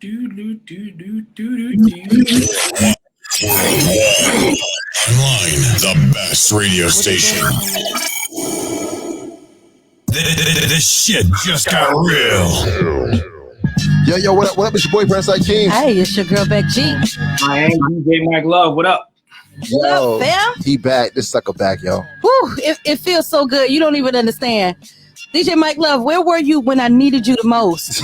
Online, the best radio station. This shit just got real. Yo, what up? It's your boy, Prince Akeem. Hey, it's your girl, Beck G. I am DJ Mike Love. What up? What up, fam? He back. This sucker back, yo. Whew, it feels so good. You don't even understand. DJ Mike Love, where were you when I needed you the most?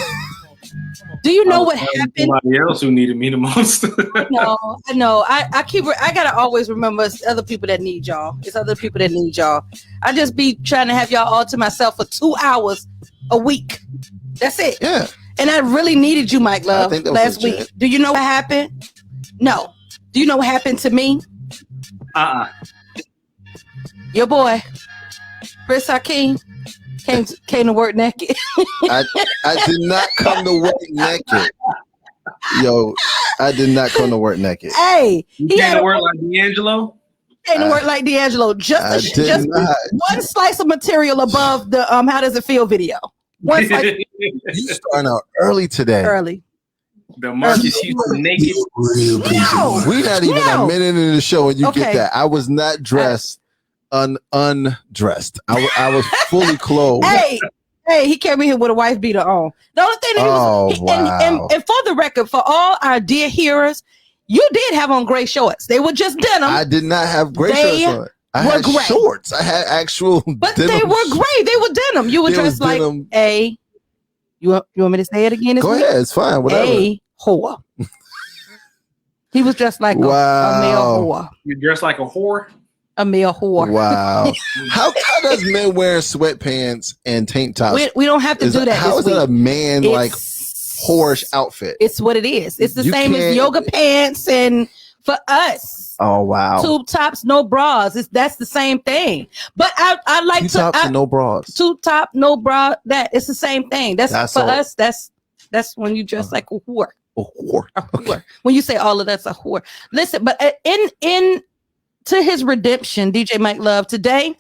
Do you know what happened? Somebody else who needed me the most. I know. I gotta always remember it's other people that need y'all. It's other people that need y'all. I just be trying to have y'all all to myself for 2 hours a week. That's it. Yeah. And I really needed you, Mike Love, last week. Do you know what happened? No. Do you know what happened to me? Your boy, Chris Hakeem, came to work naked. I did not come to work naked. Yo, I did not come to work naked. Hey, he came to work like D'Angelo? Came to work like D'Angelo. Just one slice of material above the How Does It Feel video. One slice. You starting out early today. Early. The Marcus Houston naked. We're not even a minute in the show and you get that. I was not dressed undressed. I was fully clothed. Hey, he came in here with a wife beater on. The only thing that and for the record, for all our dear hearers, you did have on gray shorts. They were just denim. I did not have gray shorts on. I had gray shorts. I had actual but denim. They were gray. They were denim. You were dressed like a you want me to say it again? Go ahead, it's fine. Whatever. A whore. He was dressed like a male whore. You dressed like a whore? A male whore. Wow. How does men wear sweatpants and tank tops? We don't have to do that. How is it a man like whorish outfit? It's what it is. It's the same as yoga pants and for us. Oh wow. Tube tops, no bras. That's the same thing. But I like tube tops and no bras. Tube top, no bra. That it's the same thing. That's for us. That's when you dress like a whore. A whore. A whore. When you say all of that's a whore. Listen, but in to his redemption, DJ Mike Love, today,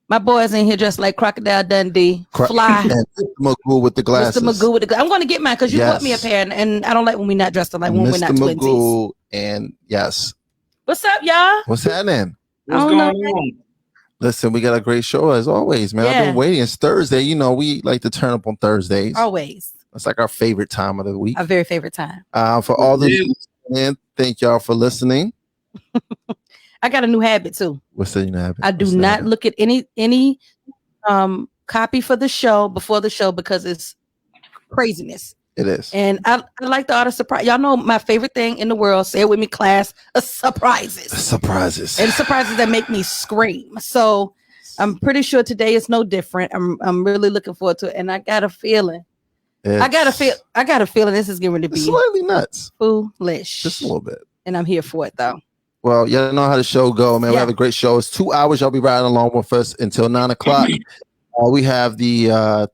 my boy's in here dressed like Crocodile Dundee. Fly. And Mr. Magoo with the glasses. Mr. Magoo with the glasses. I'm going to get mine because you bought me a pair, and I don't like when we're not dressed alike, when we're not twinsies. Mr. Magoo, and yes. What's up, y'all? What's happening? What's going on? Listen, we got a great show as always, man. I've been waiting. It's Thursday. You know, we like to turn up on Thursdays. Always. It's like our favorite time of the week. Our very favorite time. For all the listening, thank y'all for listening. I got a new habit too. What's the new habit? I do not look at any copy for the show before the show because it's craziness. It is. And I like the art of surprise. Y'all know my favorite thing in the world, say it with me, class, surprises. Surprises. And surprises that make me scream. So I'm pretty sure today is no different. I'm really looking forward to it. And I got a feeling. I got a feeling this is going to be slightly nuts. Foolish. Just a little bit. And I'm here for it though. Well, y'all know how the show go, man. We have a great show. It's 2 hours. Y'all be riding along with us until 9 o'clock. We have the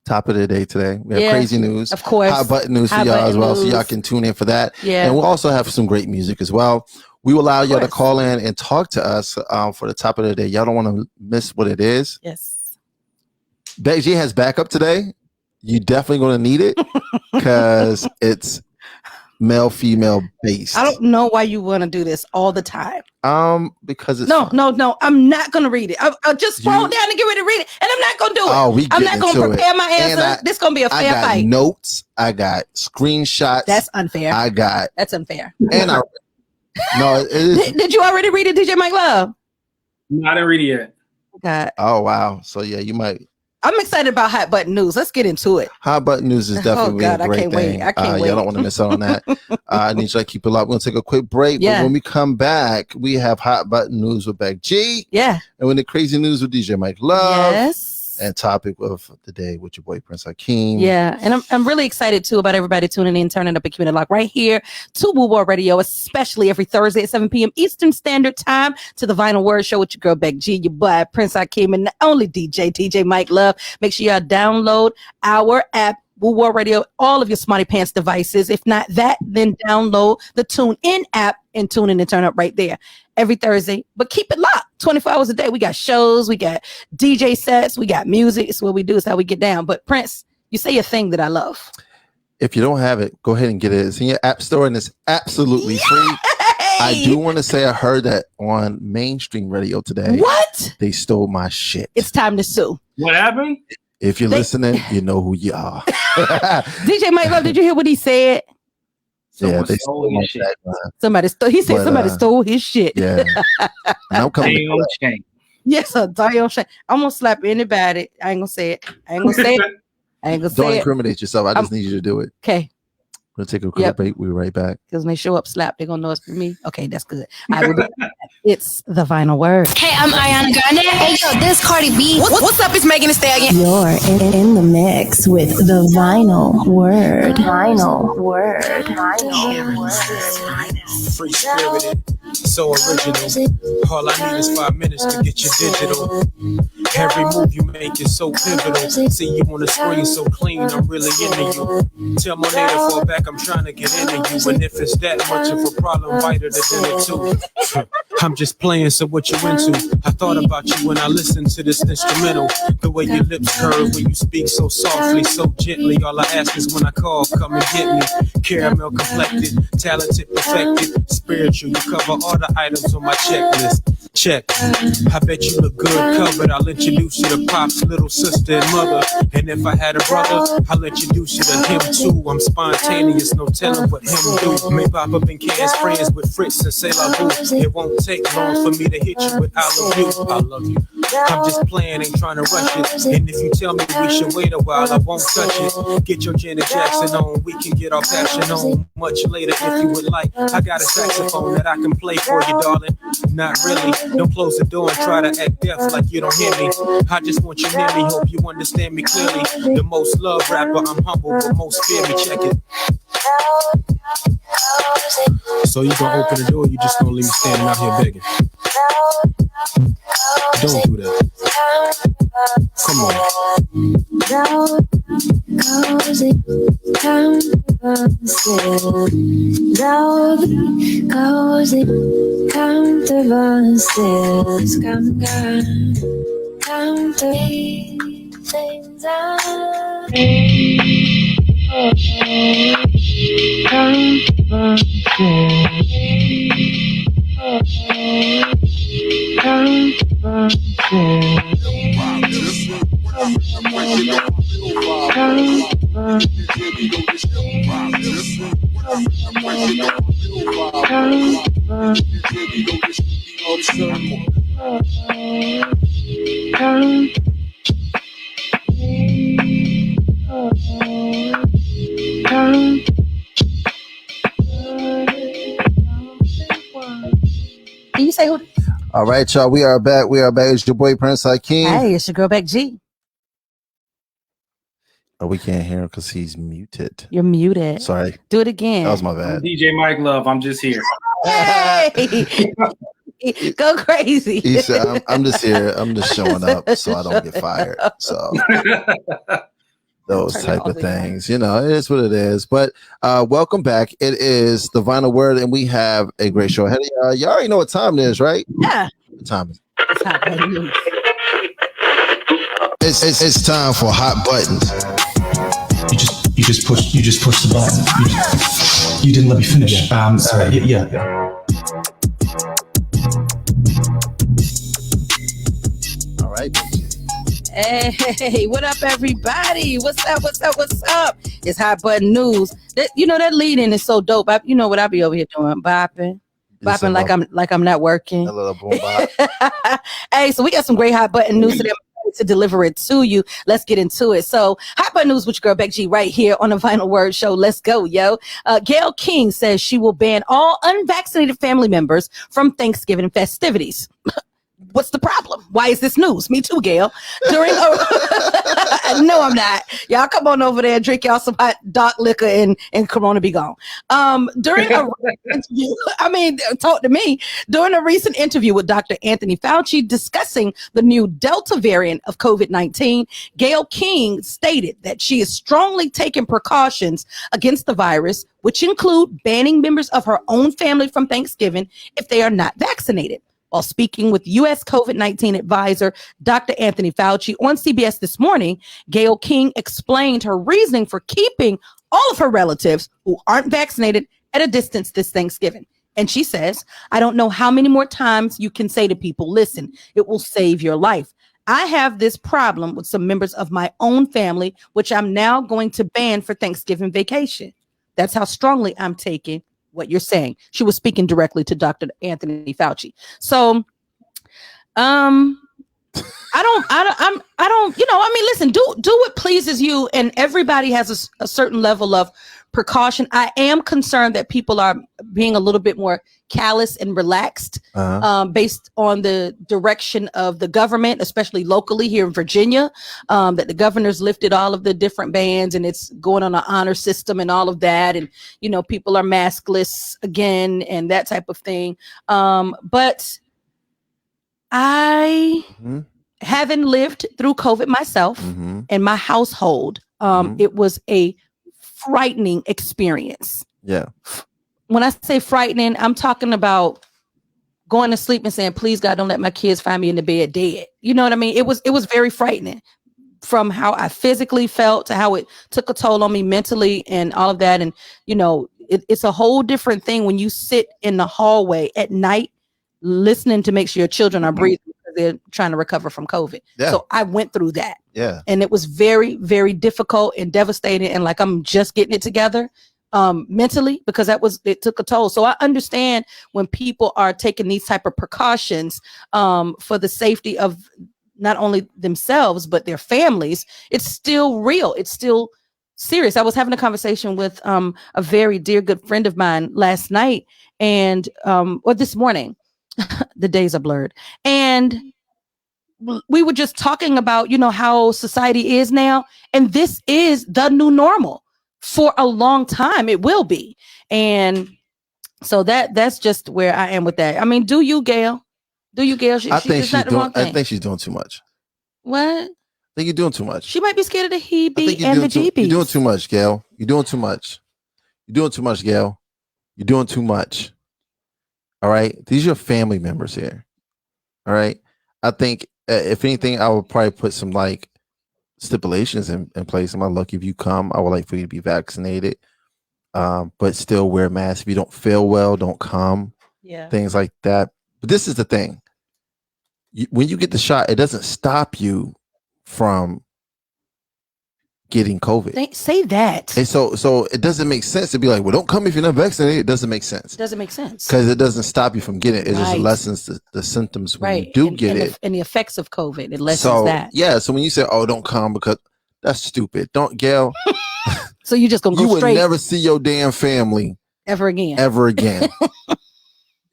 top of the day today. We have crazy news. Of course. Hot button news for y'all as well. So y'all can tune in for that. Yeah. And we'll also have some great music as well. We will allow y'all to call in and talk to us for the top of the day. Y'all don't want to miss what it is. Yes. Beck G has backup today. You definitely going to need it because it's male female based. I don't know why you want to do this all the time. Because it's no. I'm not gonna read it. I'll just scroll down and get ready to read it, and I'm not gonna do it. I'm not gonna prepare my answer. This gonna be a fair fight. Notes. I got screenshots. That's unfair. That's unfair. And it is. Did you already read it, DJ Mike Love? No, I didn't read it yet. God. Oh wow. So yeah, you might. I'm excited about Hot Button News. Let's get into it. Hot Button News is definitely a great thing. I can't wait. Y'all don't want to miss out on that. I need you to keep it up. We're going to take a quick break. But when we come back, we have Hot Button News with Beck G. Yeah. And when the crazy news with DJ Mike Love. Yes. And topic of the day with your boy Prince Hakeem. Yeah, and I'm really excited too about everybody tuning in, turning up a community lock right here to Woo War Radio, especially every Thursday at 7 p.m. Eastern Standard Time to the Vinyl Word Show with your girl Beck G, your boy Prince Hakeem, and the only DJ Mike Love. Make sure y'all download our app, Woo War Radio, all of your Smarty Pants devices. If not that, then download the TuneIn app and tune in and turn up right there every Thursday. But keep it locked 24 hours a day. We got shows, we got DJ sets, we got music. It's what we do. It's how we get down. But Prince, You say a thing that I love. If you don't have it, go ahead and get it. It's in your app store and it's absolutely free. I do want to say I heard that on mainstream radio today. What? They stole my shit. It's time to sue. What happened? If you're listening, you know who you are. DJ Mike Love, did you hear what he said? Yeah, they stole your shit. Somebody stole. He said somebody stole his shit. Yeah, and I'm coming. Damn shame. Yes, a damn shame. I'm gonna slap anybody. I ain't gonna say it. I ain't gonna say it. I ain't gonna Don't say it. incriminate yourself. I just need you to do it. Okay. We'll take a quick break. We'll be right back. Because when they show up slap, they're gonna know it's for me. Okay, that's good. I will be It's the Vinyl Word. Hey, I'm Ariana Grande. Hey, yo, this Cardi B. What's up? It's Megan Thee Stallion. You're in the mix with the Vinyl Word. Vinyl Word. Vinyl Word. Free spirited, so original. All I need is 5 minutes to get you digital. Every move you make is so pivotal. See you on the screen so clean, I'm really into you. Tell my name to fall back, I'm trying to get into you. And if it's that much of a problem, bite it to dinner too. I'm just playing, so what you into? I thought about you when I listened to this instrumental. The way your lips curve when you speak so softly, so gently. All I ask is when I call, come and get me. Caramel complected, talented, perfected, spiritual. You cover all the items on my checklist. Check. I bet you look good covered. I'll introduce you to Pop's little sister and mother. And if I had a brother, I'll introduce you to him too. I'm spontaneous, no telling what him do. May pop up in cans, friends with Fritz and say la boo. It won't take long for me to hit you with I love you. I love you. I'm just playing, ain't trying to rush it. And if you tell me we should wait a while, I won't touch it. Get your Janet Jackson on, we can get our passion on much later if you would like. I got a saxophone that I can play for you, darling. Not really. Don't close the door and try to act deaf like you don't hear me. I just want you near me, hope you understand me clearly. The most loved rapper, I'm humble, but most fear me. Check it. So you gonna open the door, you just gonna leave me standing out here begging. Don't do that. Come Can you say who? All right, y'all. We are back. It's your boy Prince Hakeem. Hey, it's your girl Beck G. Oh, we can't hear him because he's muted. You're muted. Sorry. Do it again. That was my bad. DJ Mike Love, I'm just here. Hey! Go crazy. He said, I'm just here. I'm just showing up so I don't get fired. So those type of things, you know, it is what it is. But welcome back. It is the Vinyl Word, and we have a great show ahead of y'all. Y'all already know what time it is, right? Yeah. What time is it? It's hot button news. It's time for hot buttons. You just pushed the button. You didn't let me finish. Yeah. All right. Hey, what up, everybody? What's up? It's hot button news. That, you know, that lead in is so dope. You know what I be over here doing? Bopping like I'm not working. A little boom bop. Hey, so we got some great hot button news today to deliver it to you. Let's get into it. So, hot button news with your girl Beck G right here on the Vinyl Word Show. Let's go, yo. Gayle King says she will ban all unvaccinated family members from Thanksgiving festivities. What's the problem? Why is this news? Me too, Gayle. During no, I'm not. Y'all come on over there and drink y'all some hot dark liquor and Corona be gone. During a interview, talk to me. During a recent interview with Dr. Anthony Fauci discussing the new Delta variant of COVID-19, Gayle King stated that she is strongly taking precautions against the virus, which include banning members of her own family from Thanksgiving if they are not vaccinated. While speaking with U.S. COVID-19 advisor Dr. Anthony Fauci on CBS this morning, Gayle King explained her reasoning for keeping all of her relatives who aren't vaccinated at a distance this Thanksgiving. And she says, I don't know how many more times you can say to people, listen, it will save your life. I have this problem with some members of my own family, which I'm now going to ban for Thanksgiving vacation. That's how strongly I'm taking what you're saying. She was speaking directly to Dr. Anthony Fauci. So, listen, do what pleases you. And everybody has a certain level of precaution. I am concerned that people are being a little bit more callous and relaxed based on the direction of the government, especially locally here in Virginia, that the governor's lifted all of the different bans and it's going on an honor system and all of that. And, people are maskless again and that type of thing. But I haven't lived through COVID myself in my household. It was a frightening experience. Yeah. When I say frightening, I'm talking about going to sleep and saying, please God, don't let my kids find me in the bed dead. You know what I mean? It was very frightening, from how I physically felt to how it took a toll on me mentally and all of that. And, it's a whole different thing when you sit in the hallway at night, listening to make sure your children are breathing because they're trying to recover from COVID. Yeah. So I went through that. Yeah. And it was very, very difficult and devastating. And like, I'm just getting it together mentally, because it took a toll. So I understand when people are taking these type of precautions for the safety of not only themselves, but their families. It's still real. It's still serious. I was having a conversation with a very dear, good friend of mine last night or this morning. The days are blurred. And we were just talking about, how society is now. And this is the new normal for a long time. It will be. And so that's just where I am with that. I mean, do you, Gayle? I think she's doing too much. What? I think you're doing too much. She might be scared of the he-be and the GB. You're doing too much, Gayle. You're doing too much. You're doing too much, Gayle. You're doing too much. All right. These are family members here. All right. I think if anything, I would probably put some stipulations in place. I'm lucky if you come, I would like for you to be vaccinated, but still wear masks. If you don't feel well, don't come. Yeah. Things like that. But this is the thing. When you get the shot, it doesn't stop you from getting COVID. Say that. And so it doesn't make sense to be like, well, don't come if you're not vaccinated. It doesn't make sense. It doesn't make sense. Because it doesn't stop you from getting it. It just lessens the symptoms when you do get it. And the effects of COVID. It lessens that. Yeah. So when you say, oh, don't come, because that's stupid. Don't, Gayle. So you just going to go straight. You would never see your damn family. Ever again.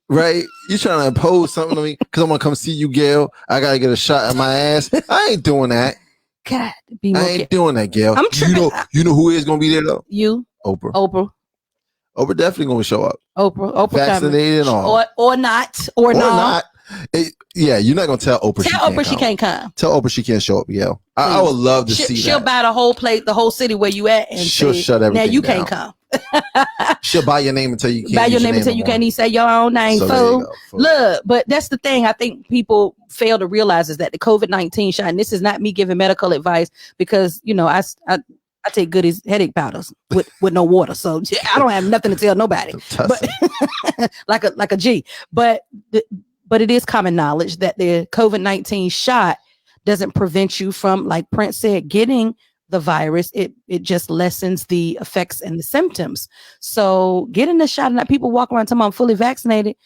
Right? You trying to impose something on me because I'm going to come see you, Gayle. I got to get a shot in my ass. I ain't doing that. God, I ain't doing that, Gayle. I'm tripping. You know who is gonna be there though? You, Oprah definitely gonna show up. Oprah, vaccinated and all, or not. Yeah, you're not gonna tell Oprah. Tell Oprah she can't come. Tell Oprah she can't show up. Yeah, I would love to see that. She'll buy the whole place, the whole city where you at, and she'll shut everything. Now you down. can't come. She'll buy your name until you can't. Buy your name until you can't even say your own name. So look, but that's the thing. I think people fail to realize is that the COVID-19 shot. And this is not me giving medical advice because I take Goodies headache powders with no water, so I don't have nothing to tell nobody. But like a G. But it is common knowledge that the COVID-19 shot doesn't prevent you from, like Prince said, getting the virus. It just lessens the effects and the symptoms. So getting the shot and that people walk around talking about I'm fully vaccinated.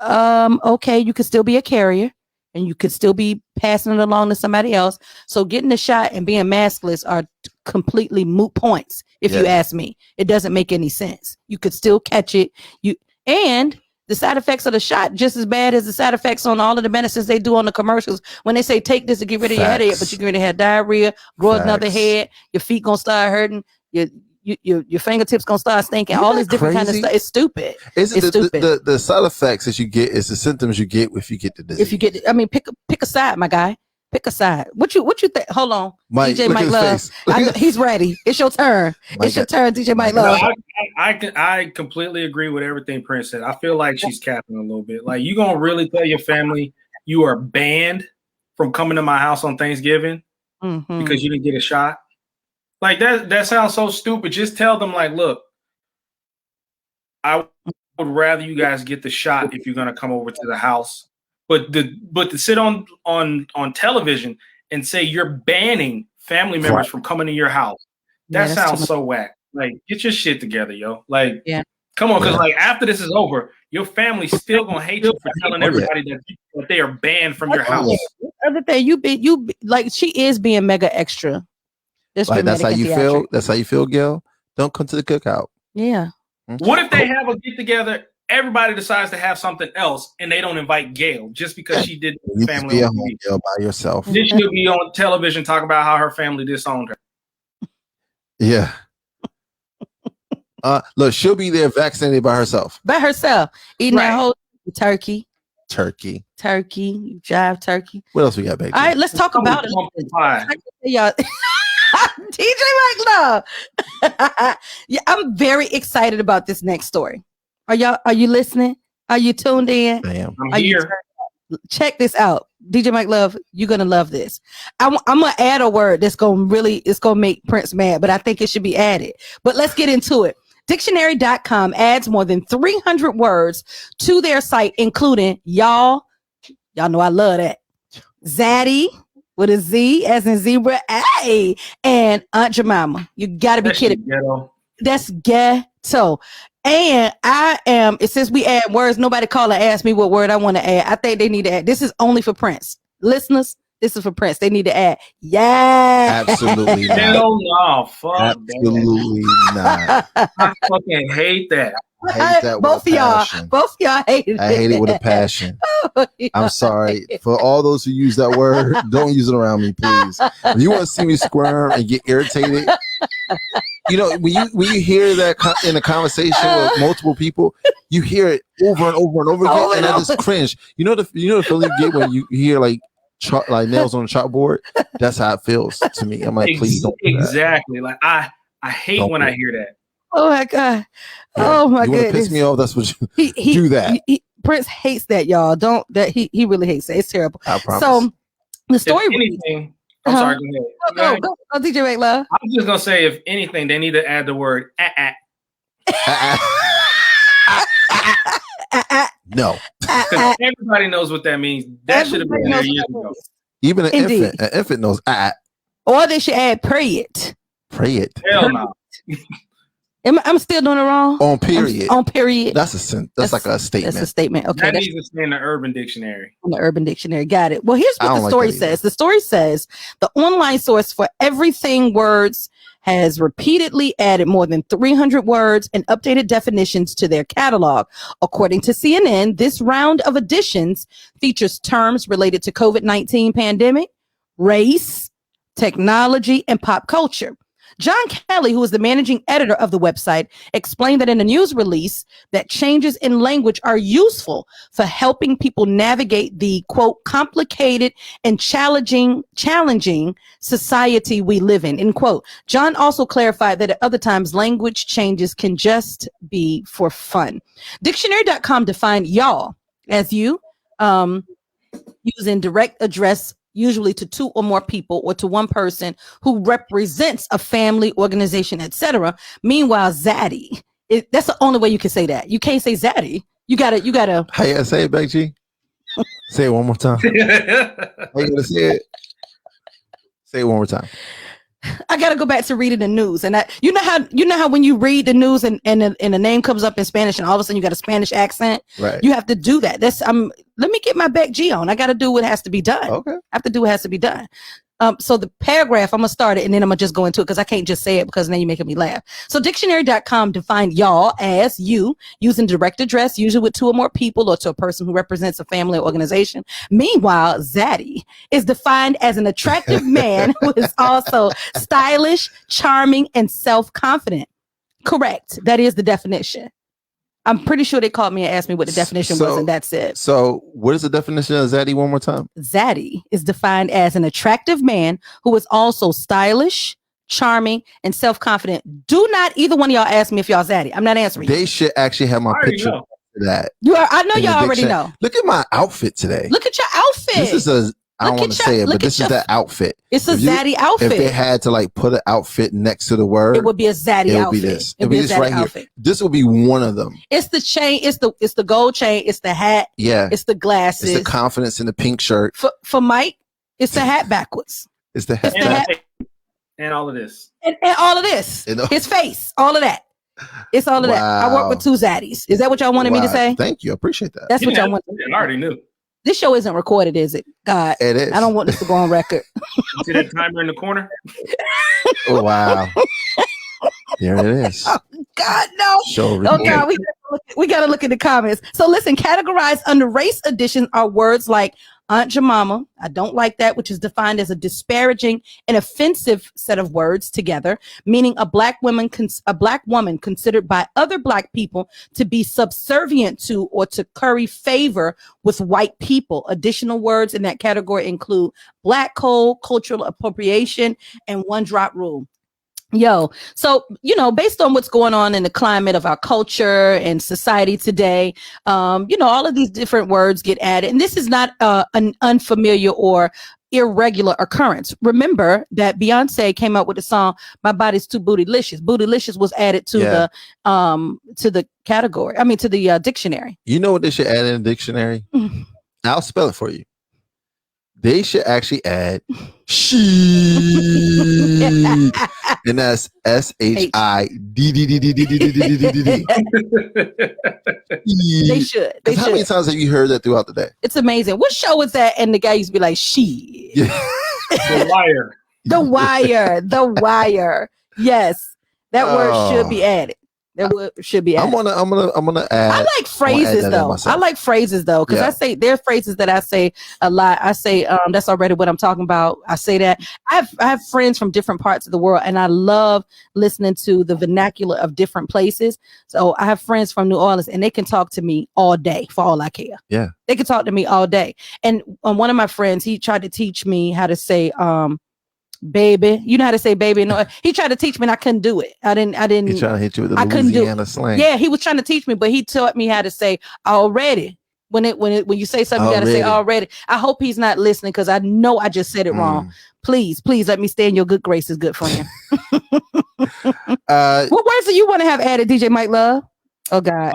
Okay, you could still be a carrier and you could still be passing it along to somebody else. So getting the shot and being maskless are completely moot points. If you ask me, it doesn't make any sense. You could still catch it. And the side effects of the shot just as bad as the side effects on all of the medicines they do on the commercials. When they say take this to get rid of your headache, but you're going to have diarrhea, grow another head, your feet gonna start hurting, your fingertips gonna start stinking. All this different kind of stuff. It's stupid. It's stupid. The side effects that you get is the symptoms you get if you get the disease. Pick a side, my guy. Pick a side. What you think? Hold on, Mike, DJ look Mike at his Love. face. I know, he's ready. It's your turn. Mike It's your turn, DJ Mike Mike Love. I completely agree with everything Prince said. I feel like she's capping a little bit. Like, you gonna really tell your family you are banned from coming to my house on Thanksgiving Mhm. because you didn't get a shot? Like, that sounds so stupid. Just tell them, like, look, I would rather you guys get the shot if you're gonna come over to the house. But to sit on television and say you're banning family members from coming to your house, that Yeah, that's sounds too so whack. Like, get your shit together, yo. Like, Yeah. come on, because like after this is over, your family's still gonna hate you for telling everybody that they are banned from your house. Other thing, you be like, she is being mega extra. Just Like, for that's how you Medicare feel. theatrics. That's how you feel, Gil. Don't come to the cookout. Yeah. What if they have a get together? Everybody decides to have something else, and they don't invite Gail just because she did You need to family be at on home, TV. Gil, by yourself. Then she'll be on television talking about how her family disowned her. Yeah. Look, she'll be there vaccinated by herself. By herself, eating Right. that whole turkey, Turkey. jive turkey. What else we got, baby? All right, let's talk about it. Pumpkin pie. Y'all. DJ Mike Love. Yeah, I'm very excited about this next story. Are you listening? Are you tuned in? Damn. I'm Are you here. turned up? Check this out. DJ Mike Love, you're gonna love this. I'm gonna add a word that's gonna make Prince mad, but I think it should be added. But let's get into it. Dictionary.com adds more than 300 words to their site, including y'all know I love that, zaddy with a Z as in zebra, A, and Aunt Jemima. You gotta be That kidding. shit ghetto. That's ghetto. And it says we add words. Nobody call and ask me what word I want to add. I think they need to add. This is only for Prince. Listeners, this is for Prince. They need to add. Yeah. Absolutely not. Hell no, fuck that. Absolutely not. I fucking hate that. I hate that both with of a y'all. passion. Both of y'all hate it. I hate it with a passion. I'm sorry. For all those who use that word, don't use it around me, please. If you want to see me squirm and get irritated, you know, when you hear that in a conversation with multiple people, you hear it over and over and over again, Over and and I just cringe. You know the feeling you get when you hear like nails on a chalkboard? That's how it feels to me. I'm like, please don't do that. Exactly. Like, I hate Don't when do I it. hear that. Oh my God. Yeah. Oh my You want to goodness. piss me off? That's what you He do that. Prince hates that, y'all. Don't that he really hates it. It's terrible. I promise. So the If story. anything, I'm Uh-huh. sorry, go ahead. Go, DJ Make Love. I'm just gonna say, if anything, they need to add the word No. because everybody knows what that means. That should have been there Everybody years knows ago. Even an Indeed. infant. An infant knows Or they should add period. pray it. Hell no. I'm still doing it wrong. On period. On period. That's like a statement. That's a statement. Okay. That That's needs to stay in the Urban Dictionary. on the Urban Dictionary. Got it. Well, here's I what don't the like story that either. says. The story says the online source for everything words has repeatedly added more than 300 words and updated definitions to their catalog. According to CNN, this round of additions features terms related to COVID-19 pandemic, race, technology, and pop culture. John Kelly, who is the managing editor of the website, explained that in a news release that changes in language are useful for helping people navigate the quote complicated and challenging society we live in, end quote. John also clarified that at other times language changes can just be for fun. Dictionary.com defined y'all as you using direct address usually to two or more people or to one person who represents a family, organization, etc. Meanwhile, zaddy, that's the only way you can say that. You can't say zaddy. You gotta. How you gotta say it, Beck G? Say it one more time. How you gonna say it? Say it one more time. I gotta go back to reading the news, and you know how when you read the news and the name comes up in Spanish, and all of a sudden you got a Spanish accent. Right. You have to do that. Let me get my Beck G on. I got to do what has to be done. Okay. I have to do what has to be done. So the paragraph, I'm gonna start it and then I'm gonna just go into it because I can't just say it because now you're making me laugh. So dictionary.com defined y'all as you using direct address, usually with two or more people or to a person who represents a family or organization. Meanwhile, zaddy is defined as an attractive man who is also stylish, charming, and self-confident. Correct. That is the definition. I'm pretty sure they called me and asked me what the definition was, and that's it. So, what is the definition of zaddy one more time? Zaddy is defined as an attractive man who is also stylish, charming, and self-confident. Do not either one of y'all ask me if y'all zaddy. I'm not answering. They should actually have my picture of that. I know y'all already know. Look at my outfit today. Look at your outfit. This is a. I don't want to say it, but this is the outfit. It's a zaddy outfit. If they had to like put an outfit next to the word, it would be a zaddy outfit. It would be this. It would be this right here. This will be one of them. It's the chain. It's the gold chain. It's the hat. Yeah. It's the glasses. It's the confidence in the pink shirt. For Mike, it's the hat backwards. It's the hat. And all of this. And all of this. His face. All of that. It's all of that. I work with two zaddies. Is that what y'all wanted me to say? Thank you. I appreciate that. That's what y'all wanted. I already knew. This show isn't recorded, is it? God, it is. I don't want this to go on record. See that timer in the corner? Oh, wow. There it is. Oh, God, no. Show oh, God, we got to look at the comments. So listen, categorized under race addition are words like Aunt Jemima, I don't like that, which is defined as a disparaging and offensive set of words together, meaning a black woman considered by other black people to be subservient to or to curry favor with white people. Additional words in that category include black code, cultural appropriation, and one drop rule. So, based on what's going on in the climate of our culture and society today, all of these different words get added. And this is not an unfamiliar or irregular occurrence. Remember that Beyonce came out with the song, My Body's Too Bootylicious. Bootylicious was added to the category. I mean, to the dictionary. You know what they should add in the dictionary? I'll spell it for you. They should actually add she, and that's SHIDDDDDDDD. They should. How many times have you heard that throughout the day? It's amazing. What show is that? And the guy used to be like, she. The Wire. The Wire. The Wire. Yes, that word should be added. Should be added. I'm gonna add. I like phrases though. I like phrases though, because I say there are phrases that I say a lot. I say that's already what I'm talking about. I say that. I have friends from different parts of the world, and I love listening to the vernacular of different places. So I have friends from New Orleans, and they can talk to me all day for all I care. Yeah, they can talk to me all day. And one of my friends, he tried to teach me how to say baby, you know how to say baby. No, he tried to teach me and I couldn't do it. I didn't. He trying to hit you with the Louisiana slang. Yeah, he was trying to teach me, but he taught me how to say already. When you say something, you gotta say already. I hope he's not listening because I know I just said it wrong. Please let me stay in your good graces, good friend. What words do you want to have added, DJ Mike Love? Oh God.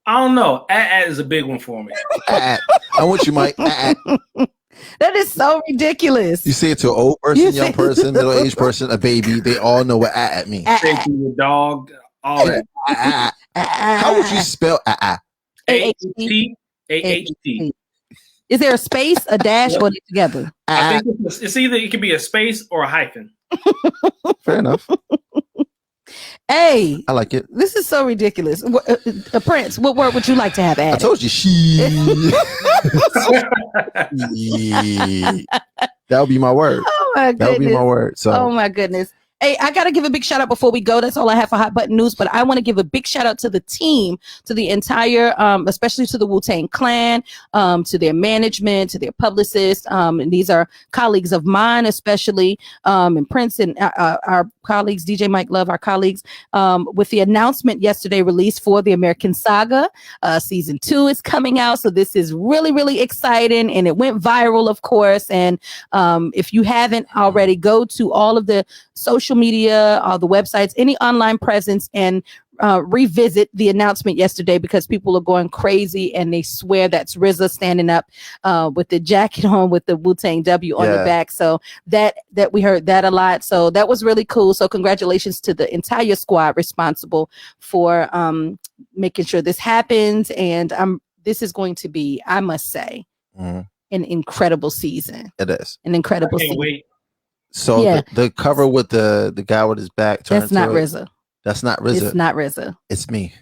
I don't know. Ad is a big one for me. I want you, Mike. That is so ridiculous. You say it to an old person, young person, middle-aged person, a baby. They all know what "at" means. Thank you, dog. All that. How would you spell "at"? AHT. Is there a space, a dash, or together? I think it's either it could be a space or a hyphen. Fair enough. Hey, I like it. This is so ridiculous. Prince, what word would you like to have added? I told you she. That would be my word. Oh my goodness. That would be my word. So. Oh my goodness. Hey, I got to give a big shout out before we go. That's all I have for Hot Button News. But I want to give a big shout out to the team, to the entire, especially to the Wu-Tang Clan, to their management, to their publicists. And these are colleagues of mine, especially, and Prince and our colleagues, DJ Mike Love, our colleagues, with the announcement yesterday released for the American Saga. Season 2 is coming out. So this is really, really exciting. And it went viral, of course. And if you haven't already, go to all of the social media, all the websites, any online presence, and revisit the announcement yesterday, because people are going crazy and they swear that's RZA standing up with the jacket on with the Wu-Tang W on the back. So that we heard that a lot. So that was really cool. So congratulations to the entire squad responsible for making sure this happens. And this is going to be, I must say, an incredible season. It is an incredible season. Wait. So the cover with the guy with his back turned. That's not RZA. That's not RZA. It's not RZA. It's me.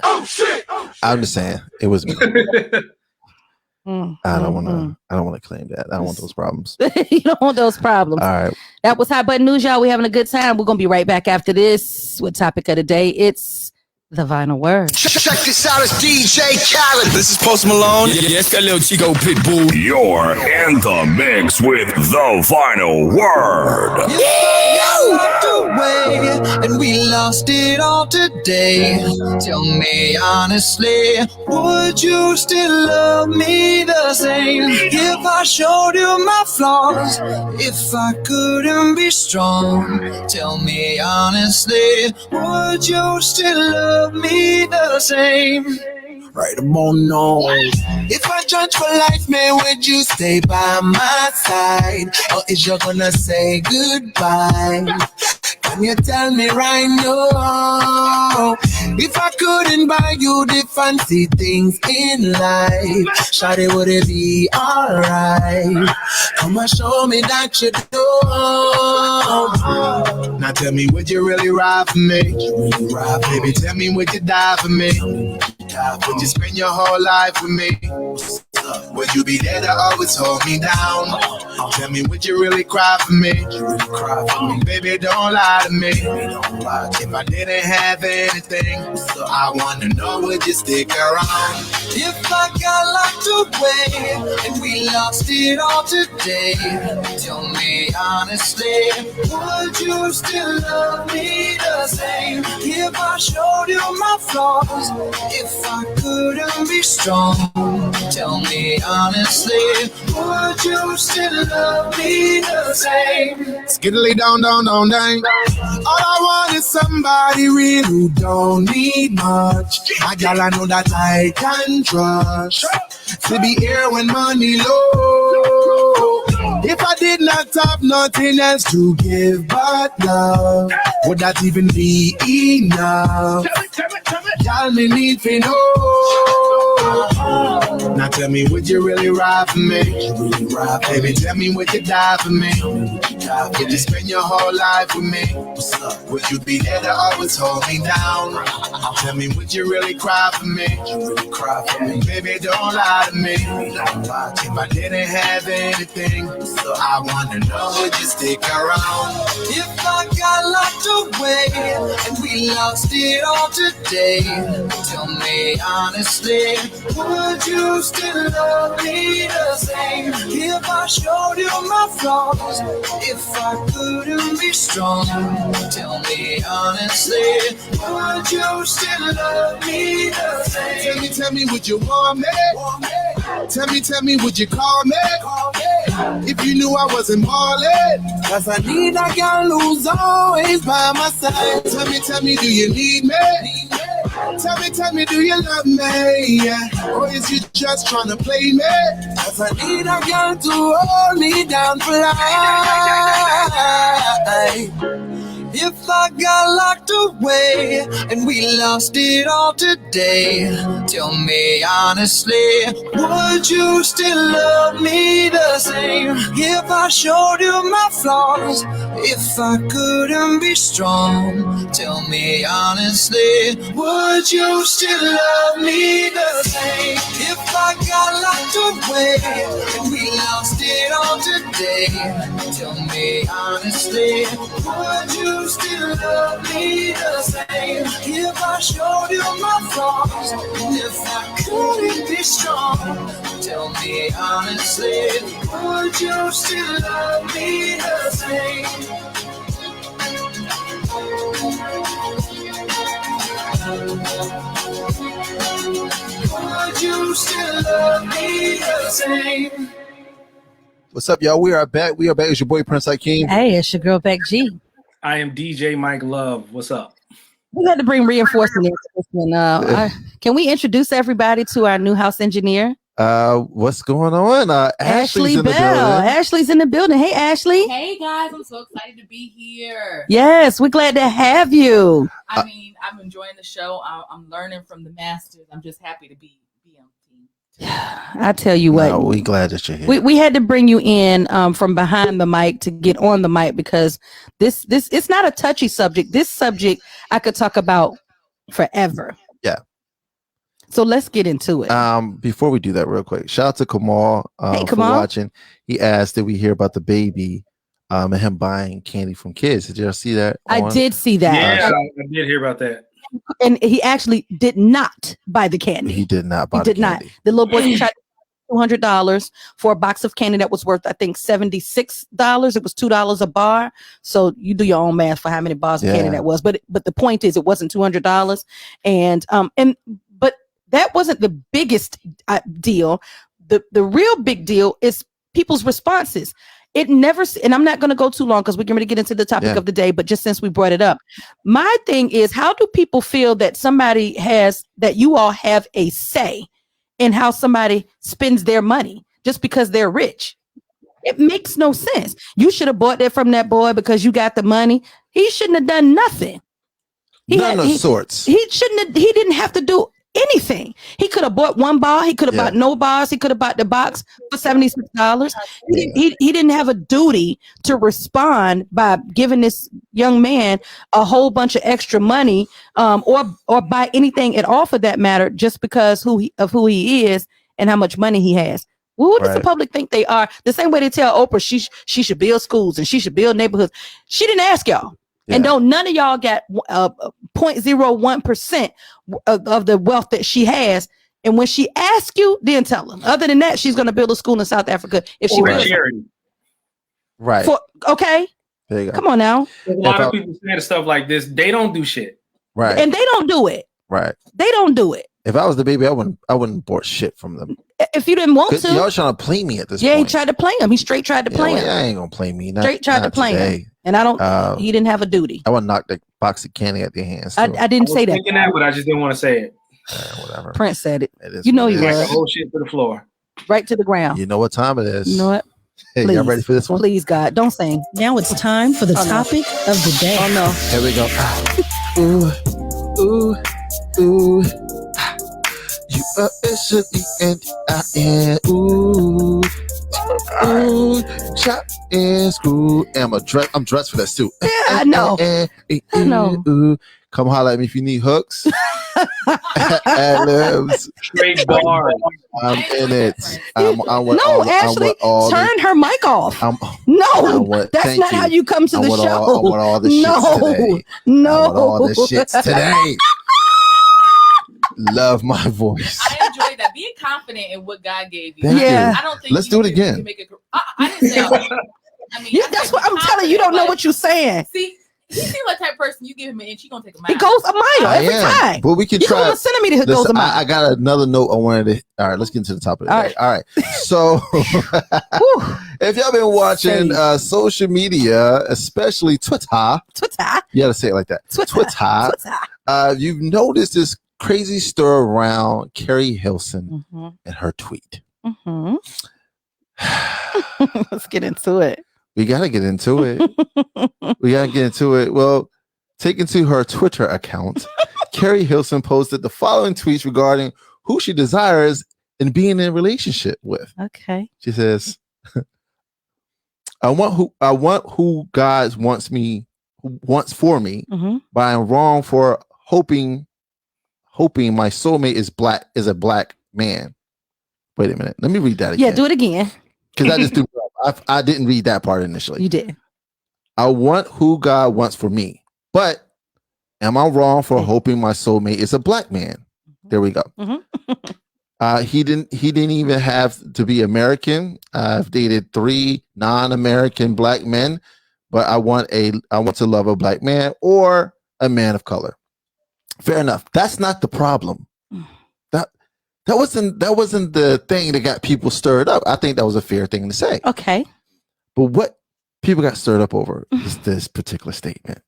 Oh shit! I'm just saying it was me. I don't want to claim that. I don't want those problems. You don't want those problems. All right. That was Hot Button News, y'all. We're having a good time. We're gonna be right back after this with topic of the day. It's the Vinyl Word. Check this out, it's DJ Khaled. This is Post Malone. Yes, that little Chico Pitbull. You're in the mix with the Vinyl Word. Away, and we lost it all today. Tell me honestly, would you still love me the same if I showed you my flaws? If I couldn't be strong, tell me honestly, would you still love me the same? Right about now. If I judge for life, man, would you stay by my side? Or is you gonna say goodbye? Can you tell me right now? If I couldn't buy you the fancy things in life, shawty, would it be alright? Come and show me that you do. Now tell me, would you really ride for me? Baby, tell me, would you die for me? Would you spend your whole life with me? Would you be there to always hold me down? Tell me, would you really cry for me? Baby, don't lie to me. If I didn't have anything, I wanna know, would you stick around? If I got locked away and we lost it all today, tell me honestly, would you still love me the same if I showed you my flaws? If I couldn't be strong, tell me honestly, would you still love me the same? Skiddly down, down, down, down. All I want is somebody real who don't need much. A gal I know that I can trust to be here when money low. If I did not have nothing else to give but love, would that even be enough? Y'all me need to know. Now tell me, would you really ride for me? Baby, tell me, would you die for me? Would you spend your whole life with me? Would you be there to always hold me down? Tell me, would you really cry for me? Baby, don't lie to me. If I didn't have anything, I wanna know, would you stick around? If I got locked away and we lost it all today, tell me honestly, would you still love me the same if I showed you my flaws? If I couldn't be strong, tell me honestly, would you still love me the same? Tell me, would you want me? Tell me, would you call me? If you knew I wasn't ballin', cause I need a girl who's always by my side. Tell me, do you need me? Tell me, do you love me? Or is you just trying to play me? Cause I need a girl to hold me down for life. If I got locked away and we lost it all today, tell me honestly, would you still love me the same if I showed you my flaws? If I couldn't be strong, tell me honestly, would you still love me the same? If I got locked away and we lost it all today, tell me honestly, would you still love me the same if I showed you my flaws? And if I couldn't be strong, tell me honestly, would you still love me the same? Would you still love me the same? What's up, y'all? We are back. It's your boy Prince Hakeem. Hey, it's your girl Beck G. I am DJ Mike Love. What's up? We had to bring reinforcement into this one. Can we introduce everybody to our new house engineer? What's going on? Ashley Bell. Ashley's in the building. Hey, Ashley. Hey guys, I'm so excited to be here. Yes, we're glad to have you. I mean, I'm enjoying the show. I'm learning from the masters. I'm just happy to be on the team. I tell you what, no, we glad that you're here. We had to bring you in from behind the mic to get on the mic because this it's not a touchy subject. This subject I could talk about forever. Yeah. So let's get into it. Before we do that, real quick, shout out to Kamal, Hey, for Kamal. watching. He asked, "Did we hear about the baby and him buying candy from kids?" Did you see that? I on- did see that. Yeah, I did hear about that. And he actually did not buy the candy. He did not buy. He did not. The little boy tried $200 for a box of candy that was worth, I think, $76. It was $2 a bar. So you do your own math for how many bars of candy Yeah. that was. But the point is, it wasn't $200, but that wasn't the biggest deal. The real big deal is people's responses. It never, and I'm not going to go too long because we're going to get into the topic of the day, but just since we brought it up, my thing is, how do people feel that that you all have a say in how somebody spends their money just because they're rich? It makes no sense. You should have bought that from that boy because you got the money. He shouldn't have done nothing. None of sorts. He didn't have to do anything. He could have bought one bar. He could have bought no bars. He could have bought the box for $76. He didn't have a duty to respond by giving this young man a whole bunch of extra money, or buy anything at all for that matter, just because who he is and how much money he has. Well, who does the public think they are? The same way they tell Oprah she should build schools and she should build neighborhoods. She didn't ask y'all. And none of y'all got 0.01% of the wealth that she has. And when she asks you, then tell them. Other than that, she's going to build a school in South Africa if she wants. Right. Okay. There you go. Come on now. A lot of people saying stuff like this. They don't do shit. Right. And they don't do it. Right. They don't do it. If I was the baby, I wouldn't bought shit from them. If you didn't want to. Y'all trying to play me at this Yeah, point. he tried to play him. He straight tried to play him. I ain't gonna play me. Straight tried to play him. And I don't. He didn't have a duty. I want to knock the box of candy out their hands. I didn't say that. Thinking that, but I just didn't want to say it. Whatever. Prince said it. It is You know what he it is. was. The whole shit to the floor. Right to the ground. You know what time it is. You know what? Hey, y'all ready for this one? Please, God, don't sing. Now it's time for the topic of the day. Oh no. Here we go. Ooh, ooh, ooh. You are S-E-N-D-I-N. Ooh, ooh. Chop and screw. And I'm dressed for that suit. Yeah, I know. I know. Ooh. Come holler at me if you need hooks. Ad-libs. Straight bars. I'm in it. Ashley, turn her mic off. That's not how you come to the show. I want all the shits today. No. I want all the shits today. Love my voice. I enjoy that. Being confident in what God gave you. Thank you. I don't think Let's do it again. I didn't say. I mean, that's what I'm telling you. You don't know what you're saying. See, you see what type of person you give him an inch, he gonna take a mile. It goes a mile every time. But we can you try. You a centimeter, it goes a mile. I got another note I wanted to. All right, let's get into the topic. All right. So, if y'all been watching social media, especially Twitter, you gotta say it like that. Twitter. You've noticed this crazy story around Carrie Hilson and her tweet. Let's get into it. We gotta get into it. Well, taken to her Twitter account, Carrie Hilson posted the following tweets regarding who she desires in being in a relationship with. Okay. She says, I want who God wants for me, but I'm wrong for hoping my soulmate is a black man. Wait a minute. Let me read that again. Yeah, do it again. Because I just do. I didn't read that part initially. You did. I want who God wants for me, but am I wrong for hoping my soulmate is a black man? There we go. He didn't even have to be American. I've dated 3 non-American black men, but I want to love a black man or a man of color. Fair enough. That's not the problem. That wasn't the thing that got people stirred up. I think that was a fair thing to say. Okay. But what people got stirred up over is this particular statement.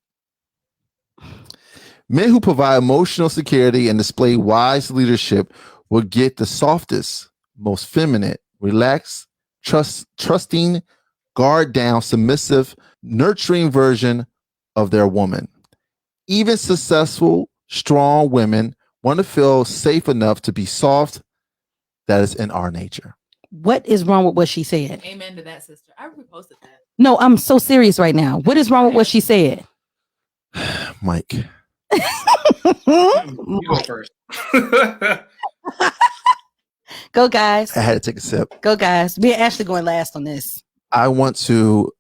Men who provide emotional security and display wise leadership will get the softest, most feminine, relaxed, trusting, guard down, submissive, nurturing version of their woman. Even successful, strong women want to feel safe enough to be soft. That is in our nature. What is wrong with what she said? Amen to that, sister. I reposted that. No, I'm so serious right now. What is wrong with what she said? Mike. You go first. Go, guys. I had to take a sip. Go, guys. Me and Ashley going last on this. I want to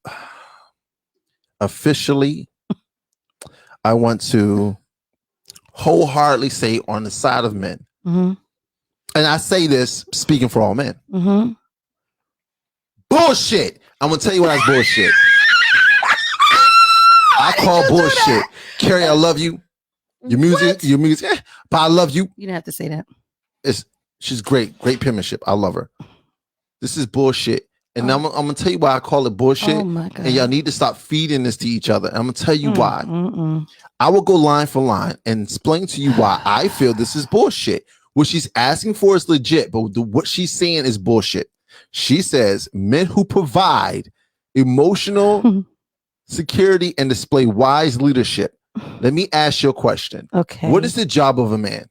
wholeheartedly say on the side of men, Mm-hmm. and I say this speaking for all men. Mm-hmm. Bullshit. I'm gonna tell you what that's bullshit. I call bullshit. Carrie, I love you. Your music, but I love you. You didn't have to say that. She's great penmanship. I love her. This is bullshit. And I'm gonna tell you why I call it bullshit. Oh my God. And y'all need to stop feeding this to each other. I'm gonna tell you why. Mm-mm. I will go line for line and explain to you why I feel this is bullshit. What she's asking for is legit, but what she's saying is bullshit. She says men who provide emotional security and display wise leadership. Let me ask you a question. Okay. What is the job of a man?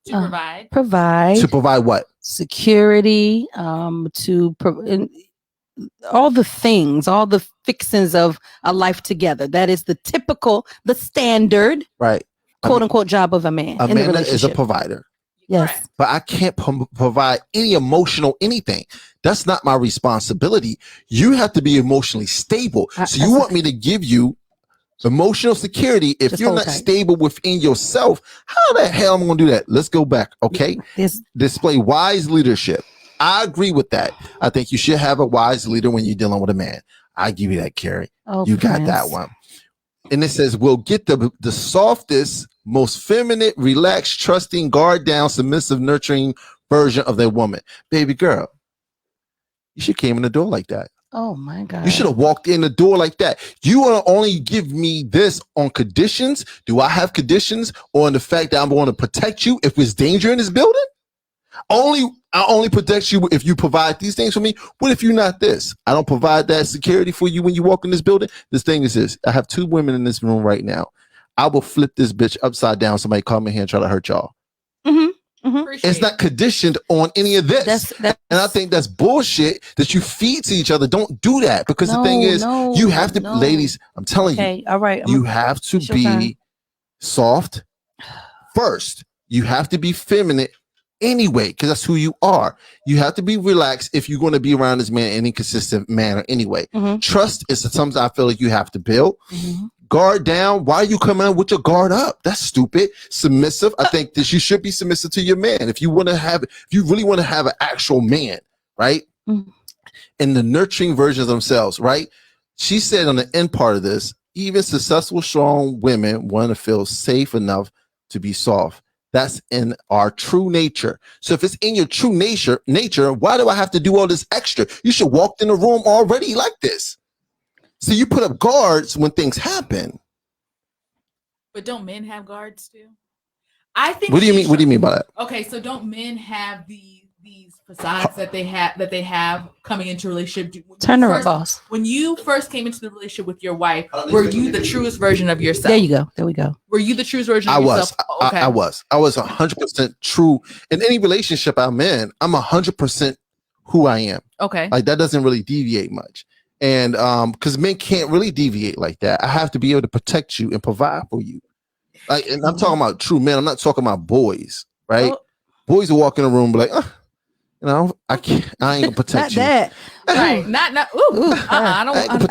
To provide. Provide. To provide what? Security, all the things, all the fixings of a life together. That is the standard, right? Quote unquote job of a man. A in man the that is a relationship. provider. Yes. But I can't provide any emotional anything. That's not my responsibility. You have to be emotionally stable. So you want me to give you emotional security if you're not stable within yourself? How the hell am I going to do that? Let's go back, okay? Display wise leadership. I agree with that. I think you should have a wise leader when you're dealing with a man. I give you that, Carrie. Oh, you got that one. And it says, we'll get the softest, most feminine, relaxed, trusting, guard down, submissive, nurturing version of that woman. Baby girl, you should came in the door like that. Oh my God. You should have walked in the door like that. You want to only give me this on conditions. Do I have conditions on the fact that I'm going to protect you if there's danger in this building? I only protect you if you provide these things for me. What if you're not this? I don't provide that security for you when you walk in this building. This thing is this. I have two women in this room right now. I will flip this bitch upside down. Somebody come in here and try to hurt y'all. Mm-hmm. It's not conditioned on any of this. And I think that's bullshit that you feed to each other. Don't do that, because the thing is, you have to, ladies, I'm telling you, all right, you have to be soft first. You have to be feminine anyway, because that's who you are. You have to be relaxed if you're going to be around this man in any consistent manner anyway. Trust is something I feel like you have to build. Guard down. Why are you coming out with your guard up? That's stupid. Submissive. I think that you should be submissive to your man. If you really want to have an actual man, right? And the nurturing versions of themselves, right? She said on the end part of this, even successful, strong women want to feel safe enough to be soft. That's in our true nature. So if it's in your true nature, why do I have to do all this extra? You should walk in the room already like this. So you put up guards when things happen. But don't men have guards too? I think. What do you mean? What do you mean by that? Okay, so don't men have these facades that they have coming into a relationship? Turn the right, boss. When you first came into the relationship with your wife, were you the truest version of yourself? There you go. There we go. Were you the truest version of yourself? Okay. I was 100% true. In any relationship I'm in, I'm 100% who I am. Okay. Like that doesn't really deviate much. And because men can't really deviate like that. I have to be able to protect you and provide for you. Like, and I'm talking about true men. I'm not talking about boys, right? Oh. Boys will walk in a room and be like, I can't. I ain't gonna protect Not you. that. Right. Not. I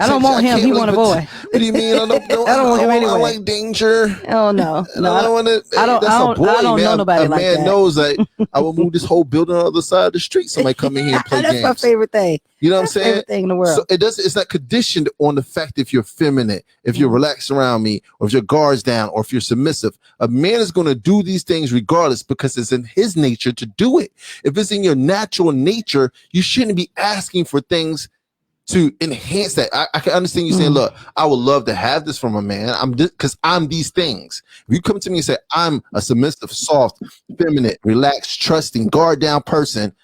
don't want him. He want a boy. What do you mean? I don't want him anyway. I like danger. Oh no. I don't want to. I don't know nobody like that. A man knows that I will move this whole building on the other side of the street. Somebody come in here and play That's games. my favorite thing. You know what I'm That's my saying? favorite thing in the world. So it's not conditioned on the fact if you're feminine, if you're relaxed around me, or if your guard's down, or if you're submissive. A man is going to do these things regardless because it's in his nature to do it. If it's in your natural nature, you shouldn't be asking for things to enhance that. I can understand you saying, look, I would love to have this from a man. I'm these things. If you come to me and say, I'm a submissive, soft, feminine, relaxed, trusting, guard down person,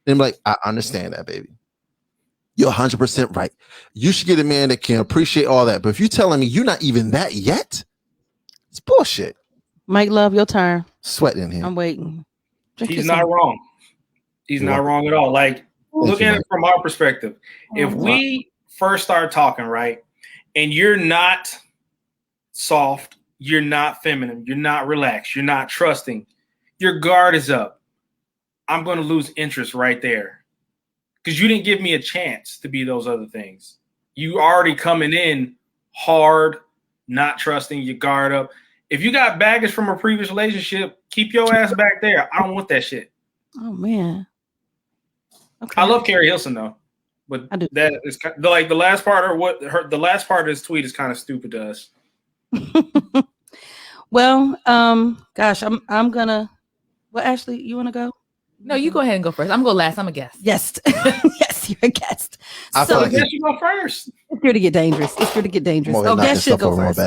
then I'm like, I understand that, baby. You're 100% right. You should get a man that can appreciate all that. But if you're telling me you're not even that yet, it's bullshit. Mike Love, your turn. Sweating here. I'm waiting. He's not wrong. He's not wrong at all. Like, look at it from our perspective. If we first start talking, right, and you're not soft, you're not feminine, you're not relaxed, you're not trusting, your guard is up. I'm going to lose interest right there because you didn't give me a chance to be those other things. You already coming in hard, not trusting, your guard up. If you got baggage from a previous relationship, keep your ass back there. I don't want that shit. Oh man. Okay. I love Carrie Hilson though, but that is like the last part of the last part of this tweet is kind of stupid to us. Well, gosh, I'm gonna. Well, Ashley, you want to go? No, you go ahead and go first. I'm gonna go last. I'm a guest. Yes, yes, you're a guest. I feel like you go first. It's here to get dangerous. It's here to get dangerous. Oh, guest should go first.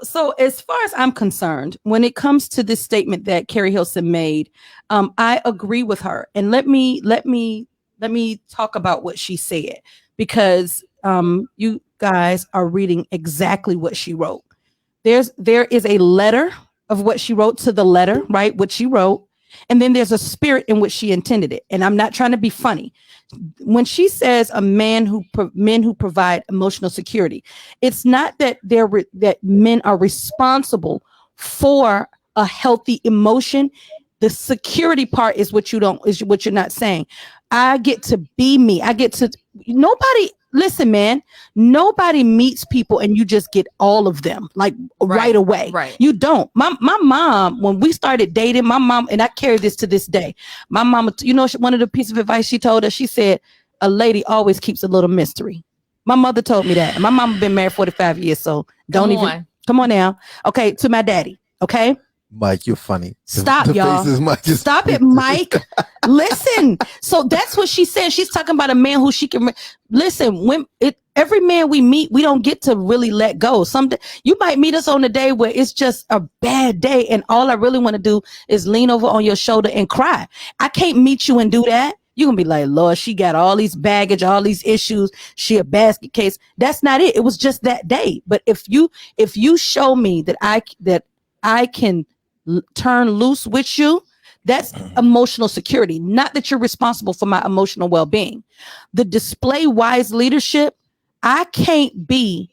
So as far as I'm concerned, when it comes to this statement that Carrie Hilson made, I agree with her. And let me talk about what she said, because you guys are reading exactly what she wrote. There is a letter of what she wrote to the letter, right? What she wrote. And then there's a spirit in which she intended it. And I'm not trying to be funny. When she says men who provide emotional security, it's not that that men are responsible for a healthy emotion. The security part is what you're not saying. I get to be me. Listen, man, nobody meets people and you just get all of them like right away. Right. You don't. My mom, when we started dating, my mom, and I carry this to this day, my mama, one of the pieces of advice she told us, she said, a lady always keeps a little mystery. My mother told me that. And my mama been married 45 years, so come on now. Okay, to my daddy. Okay. Mike, you're funny. Stop, y'all. Stop it, Mike. Listen. So that's what she said. She's talking about a man who she can listen. Every man we meet, we don't get to really let go. Someday you might meet us on a day where it's just a bad day, and all I really want to do is lean over on your shoulder and cry. I can't meet you and do that. You're gonna be like, Lord, she got all these baggage, all these issues. She a basket case. That's not it. It was just that day. But if you show me that I can turn loose with you, that's emotional security. Not that you're responsible for my emotional well-being. The display wise leadership, I can't be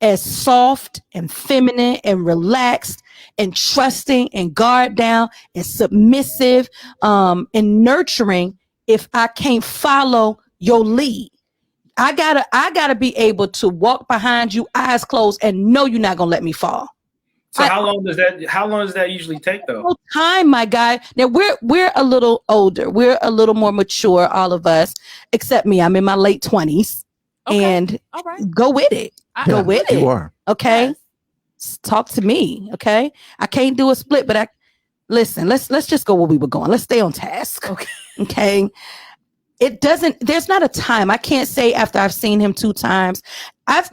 as soft and feminine and relaxed and trusting and guard down and submissive and nurturing if I can't follow your lead. I gotta be able to walk behind you, eyes closed, and know you're not gonna let me fall. So how long does that usually take though? No time, my guy. Now we're a little older. We're a little more mature, all of us, except me. I'm in my late 20s. Okay. And all right. Go with it. Go with it. You are. Okay. Yes. Talk to me. Okay. I can't do a split, but listen, let's just go where we were going. Let's stay on task. Okay. Okay. There's not a time. I can't say after I've seen him 2 times.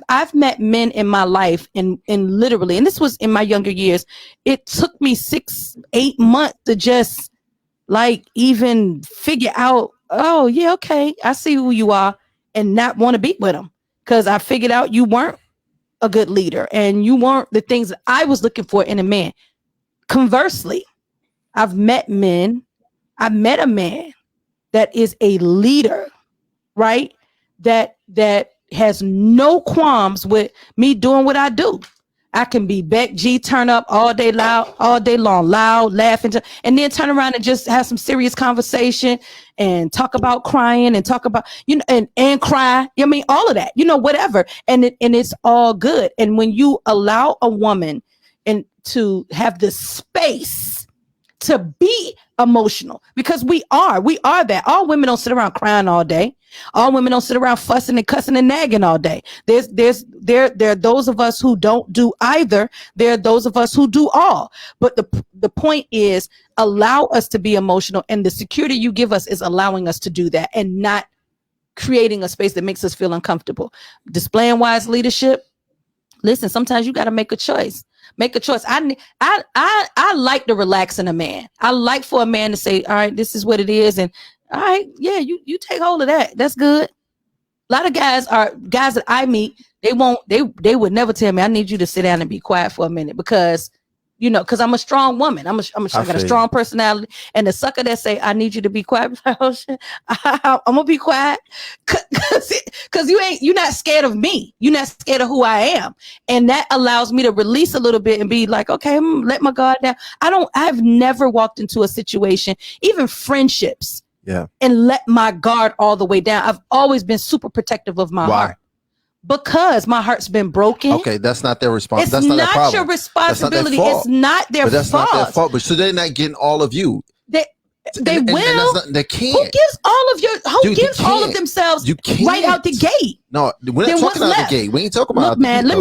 I've met men in my life and literally, and this was in my younger years, it took me 6-8 months to just like even figure out, oh yeah, okay, I see who you are, and not want to be with him. Because I figured out you weren't a good leader and you weren't the things that I was looking for in a man. Conversely, I've met men. I met a man that is a leader, right? That has no qualms with me doing what I do. I can be Beck G, turn up all day long, loud, laughing, and then turn around and just have some serious conversation and talk about crying and talk about, and cry. I mean, all of that, whatever. And it's all good. And when you allow a woman and to have the space to be emotional, because we are that. All women don't sit around crying all day. All women don't sit around fussing and cussing and nagging all day. There are those of us who don't do either. There are those of us who do all. But the point is, allow us to be emotional, and the security you give us is allowing us to do that and not creating a space that makes us feel uncomfortable. Displaying wise leadership. Listen, sometimes you got to make a choice. Make a choice. I like to relax in a man. I like for a man to say, all right, this is what it is. And all right, yeah, you take hold of that. That's good. A lot of guys that I meet, they would never tell me, I need you to sit down and be quiet for a minute, because You know, because I'm a strong woman. I got a strong personality. And the sucker that say, I need you to be quiet, like, oh shit, I'm gonna be quiet. Cause you're not scared of me. You're not scared of who I am. And that allows me to release a little bit and be like, okay, let my guard down. I've never walked into a situation, even friendships, and let my guard all the way down. I've always been super protective of my heart. Because my heart's been broken. Okay, that's not their responsibility. That's not not their problem. your responsibility. It's not their fault. It's not their But that's fault. not their fault. But so they're not getting all of you. They will. They can't. Who gives all of your? Who gives all of themselves right out the gate? No, we're not talking out the gate. We ain't talking about. Look, man, let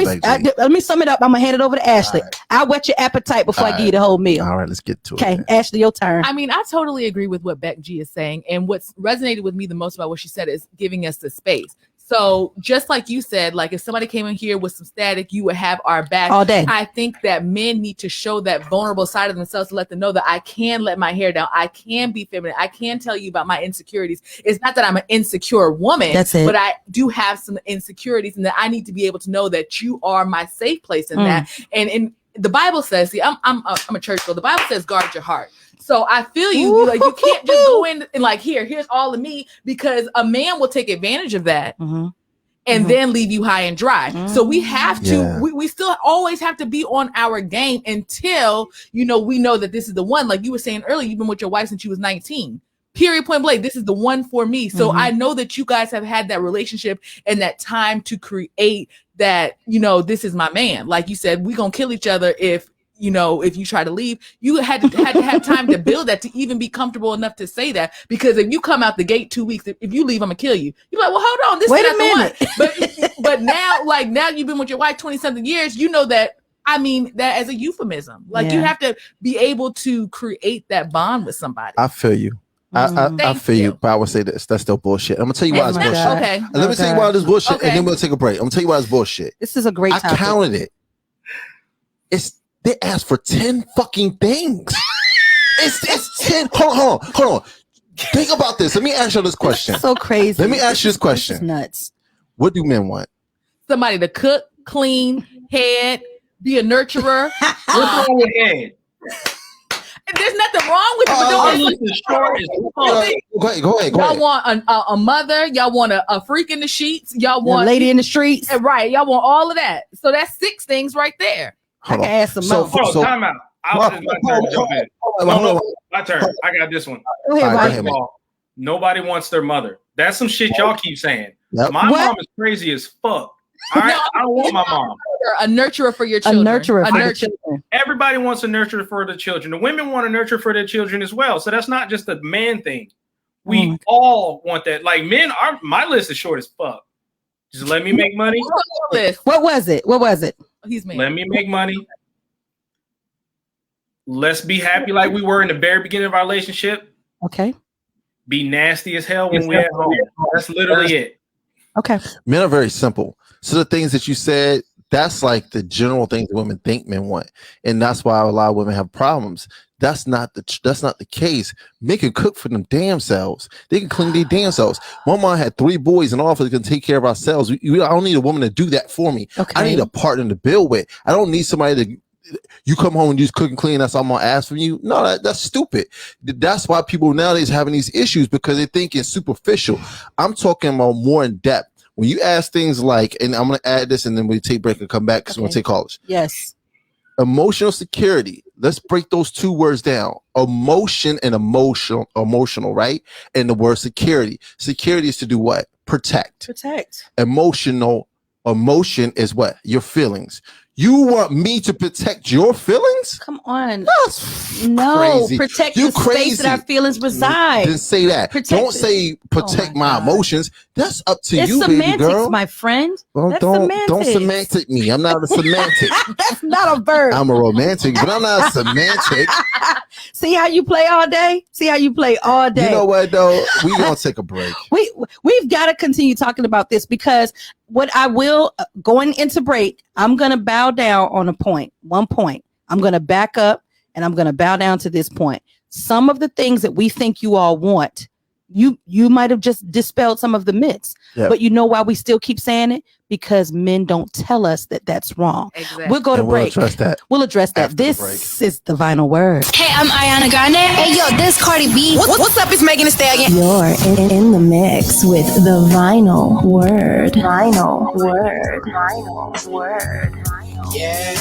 me sum it up. I'm gonna hand it over to Ashley. Right. I'll whet your appetite before I give you the whole meal. All right, let's get to it. Okay, Ashley, your turn. I mean, I totally agree with what Beck G is saying, and what's resonated with me the most about what she said is giving us the space. So just like you said, like if somebody came in here with some static, you would have our back all day. I think that men need to show that vulnerable side of themselves to let them know that I can let my hair down. I can be feminine. I can tell you about my insecurities. It's not that I'm an insecure woman, but I do have some insecurities, and that I need to be able to know that you are my safe place in that. And the Bible says, see, I'm a church girl. The Bible says, guard your heart. So I feel you. Like you can't just go in and like, here's all of me, because a man will take advantage of that and then leave you high and dry. So we have to, we still always have to be on our game until, we know that this is the one. Like you were saying earlier, you've been with your wife since you was 19. Period, point blank. This is the one for me. So I know that you guys have had that relationship and that time to create that, this is my man. Like you said, we're going to kill each other if you try to leave. You had to have time to build that, to even be comfortable enough to say that. Because if you come out the gate 2 weeks, if you leave, I'm gonna kill you. You're like, well, hold on, this is not the one. But now you've been with your wife 20-something years. You know that. I mean that as a euphemism. Like you have to be able to create that bond with somebody. I feel you. I feel you, but I would say this. That's still bullshit. I'm gonna tell you why it's bullshit. Okay. Let me tell you why it's bullshit, and then we'll take a break. I'm gonna tell you why it's bullshit. This is a great topic. I counted it. They asked for 10 fucking things. It's 10. Hold on. Think about this. Let me ask you this question. So crazy. Let me ask you this question. This is nuts. What do men want? Somebody to cook, clean, head, be a nurturer. What's wrong with head? There's nothing wrong with it. Go ahead. Y'all want a mother. Y'all want a freak in the sheets. Y'all want a lady in the streets. Right. Y'all want all of that. So that's 6 things right there. I can ask some more. Time out. My turn. I got this one. Go ahead, First of all, nobody wants their mother. That's some shit y'all keep saying. My mom is crazy as fuck. All right, I don't want my mom. A nurturer for your children. A nurturer for your children. Everybody wants a nurturer for the children. The women want a nurturer for their children as well. So that's not just a man thing. We all want that. Like men are. My list is short as fuck. Just let me make money. What was it? He's mad. Let me make money. Let's be happy like we were in the very beginning of our relationship. Okay. Be nasty as hell when we're at home. That's literally it. Okay. Men are very simple. So the things that you said, that's like the general things that women think men want. And that's why a lot of women have problems. That's not the case. Men can cook for them damn selves. They can clean their damn selves. My mom had 3 boys and all of us can take care of ourselves. I don't need a woman to do that for me. Okay. I need a partner to build with. I don't need somebody to, you come home and you just cook and clean, that's all I'm gonna ask from you. No, that's stupid. That's why people nowadays having these issues, because they think it's superficial. I'm talking about more in depth. When you ask things like, and I'm gonna add this and then we take break and come back because we're gonna take callers. Yes. Emotional security. Let's break those 2 words down. Emotion and emotional, right? And the word security. Security is to do what? Protect. Emotion is what? Your feelings. You want me to protect your feelings? Come on. That's crazy. Protect the space that our feelings reside. Didn't say that. Don't say protect my emotions. That's up to you, baby girl. My friend. Well, don't semantic me. I'm not a semantic. That's not a verb. I'm a romantic, but I'm not a semantic. See how you play all day? You know what though? We gonna take a break. We've got to continue talking about this, because what I will, going into break, I'm going to bow down on one point. I'm going to back up and I'm going to bow down to this point. Some of the things that we think you all want, you might have just dispelled some of the myths. Yep. But you know why we still keep saying it? Because men don't tell us that that's wrong. Exactly. We'll go to break. We'll address that. We'll address that. This is the Vinyl Word. Hey, I'm Ariana Grande. Hey, yo, this Cardi B. What's up? It's Megan Thee Stallion. You're in the mix with the Vinyl Word. Vinyl Word. Vinyl Word. Yeah.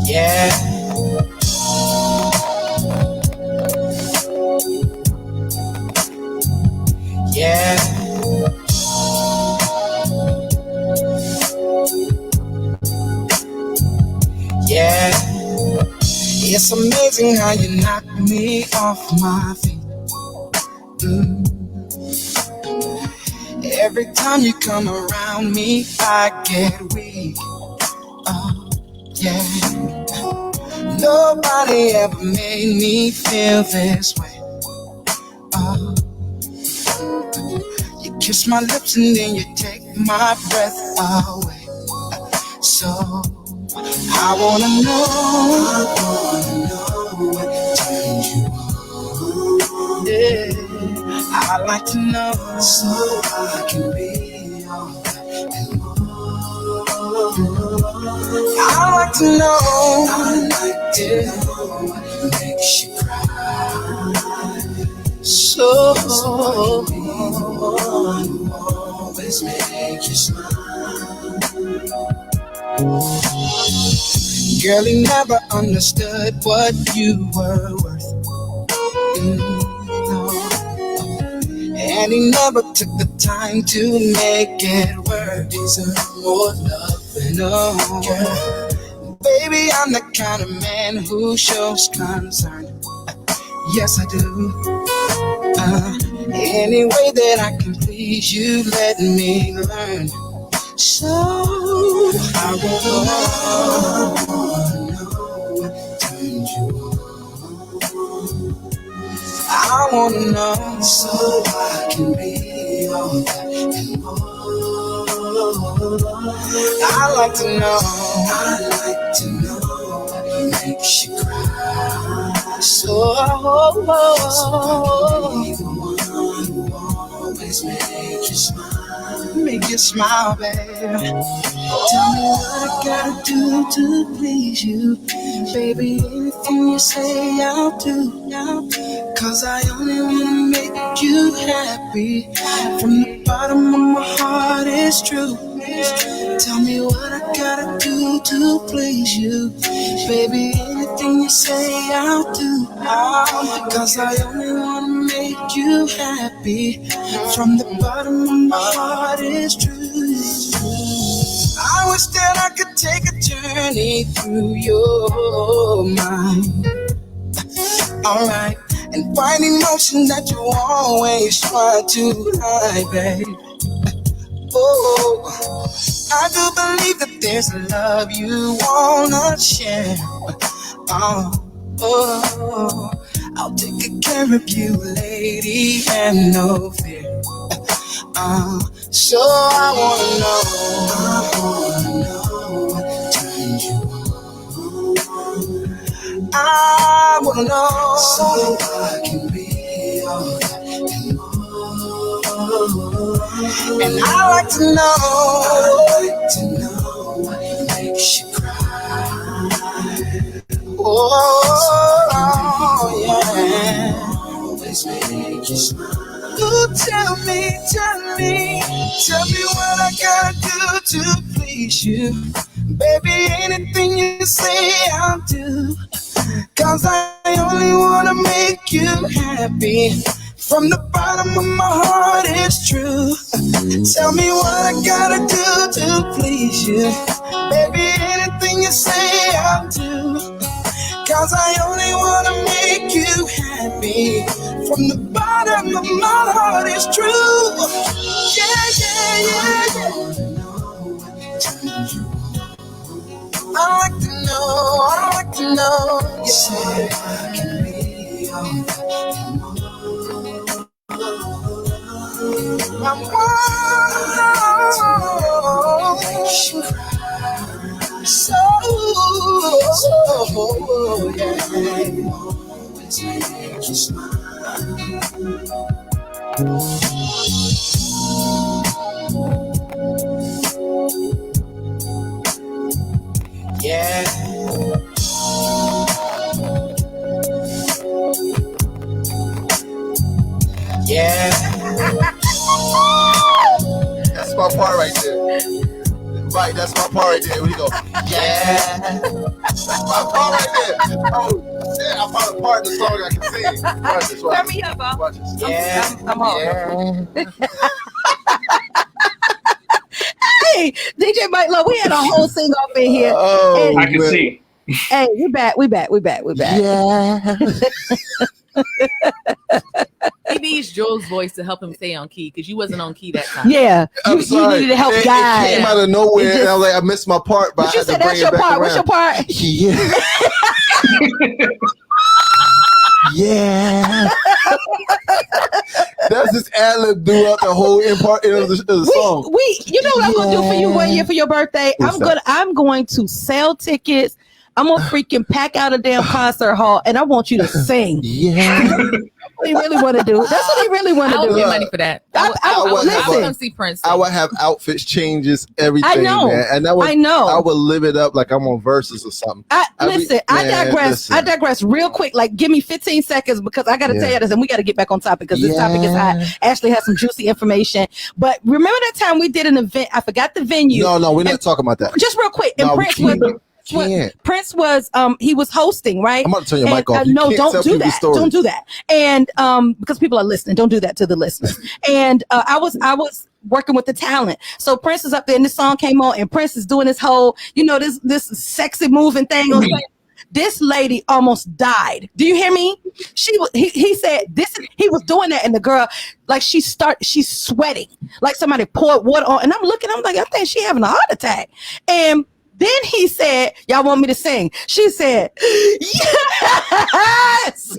Yeah. Yeah. Yeah. It's amazing how you knock me off my feet. Every time you come around me, I get weak. Oh, yeah. Nobody ever made me feel this way. Oh. You kiss my lips and then you take my breath away. So I wanna know what turns you on. Yeah. I like to know so I can be all that and more. I like to know what makes you cry. So I can be the one who always makes you smile. Girl, he never understood what you were worth. And he never took the time to make it work. Deserve more love than no girl. Baby, I'm the kind of man who shows concern. Yes, I do. Any way that I can please you, let me learn. So I wanna know what turns you on. I wanna know so I can be all that and more. I like to know what makes you cry. So I can be the one who always makes you smile. Make you smile, babe. Tell me what I gotta do to please you. Baby, anything you say I'll do. Cause I only wanna make you happy. From the bottom of my heart, it's true. Tell me what I gotta do to please you. Baby, anything you say I'll do. Cause I only wanna make you happy. From the bottom of my heart, it's true. I wish that I could take a journey through your mind. Alright, and find emotion that you always try to hide, babe. Oh, I do believe that there's a love you wanna share. Oh, I'll take good care of you, lady, and no fear. So I wanna know what turns you on. I wanna know so I can be all that and more. And I like to know what makes you cry. Oh, yeah. Always make you smile. Ooh, tell me what I gotta do to please you. Baby, anything you say I'll do. Cause I only wanna make you happy. From the bottom of my heart, it's true. Tell me what I gotta do to please you. Baby, anything you say I'll do. Cause I only wanna make you happy. From the bottom of my heart, it's true. Yeah. I like to know. So I can be all that and more. I wanna know. So Yeah. Yeah. That's my part right there. Right, that's my part right there. We go. Yeah. That's my part right there. Oh, yeah, I found a part of the song I can sing. Watch this, watch Turn this. me up, Bo. Watch this. Yeah. I'm on. Hey, DJ Mike Love, we had a whole sing off in here. Oh, I can see. Hey, we back. Yeah. He needs Joel's voice to help him stay on key because you wasn't on key that time. Yeah. I'm sorry. You needed help It guide. came out of nowhere, and I was like, I missed my part, but I But you had to said bring that's it your back part. around. What's your part? Yeah. That's this ad-lib throughout the whole part of the song. You know what I'm gonna do for you 1 year for your birthday? I'm going to sell tickets. I'm gonna freaking pack out a damn concert hall, and I want you to sing. Yeah. That's what he really want to do. That's what he really want to I do. would get money for that. I would come see Prince. I would have outfits changes, everything. I know. Man. And I would live it up like I'm on Versus or something. I digress real quick. Like, give me 15 seconds because I got to tell you this, and we got to get back on topic because this topic is hot. Ashley has some juicy information. But remember that time we did an event? I forgot the venue. No, we're not talking about that. Just real quick. And Prince was he was hosting, right? I'm about to turn your mic off. No, don't do that. Don't do that. And because people are listening, don't do that to the listeners. And I was working with the talent. So Prince is up there and this song came on and Prince is doing this whole, this sexy moving thing on stage. This lady almost died. Do you hear me? He said this. He was doing that, and the girl, like she's sweating, like somebody poured water on. And I'm like, I think she having a heart attack. And then he said, y'all want me to sing? She said, yes.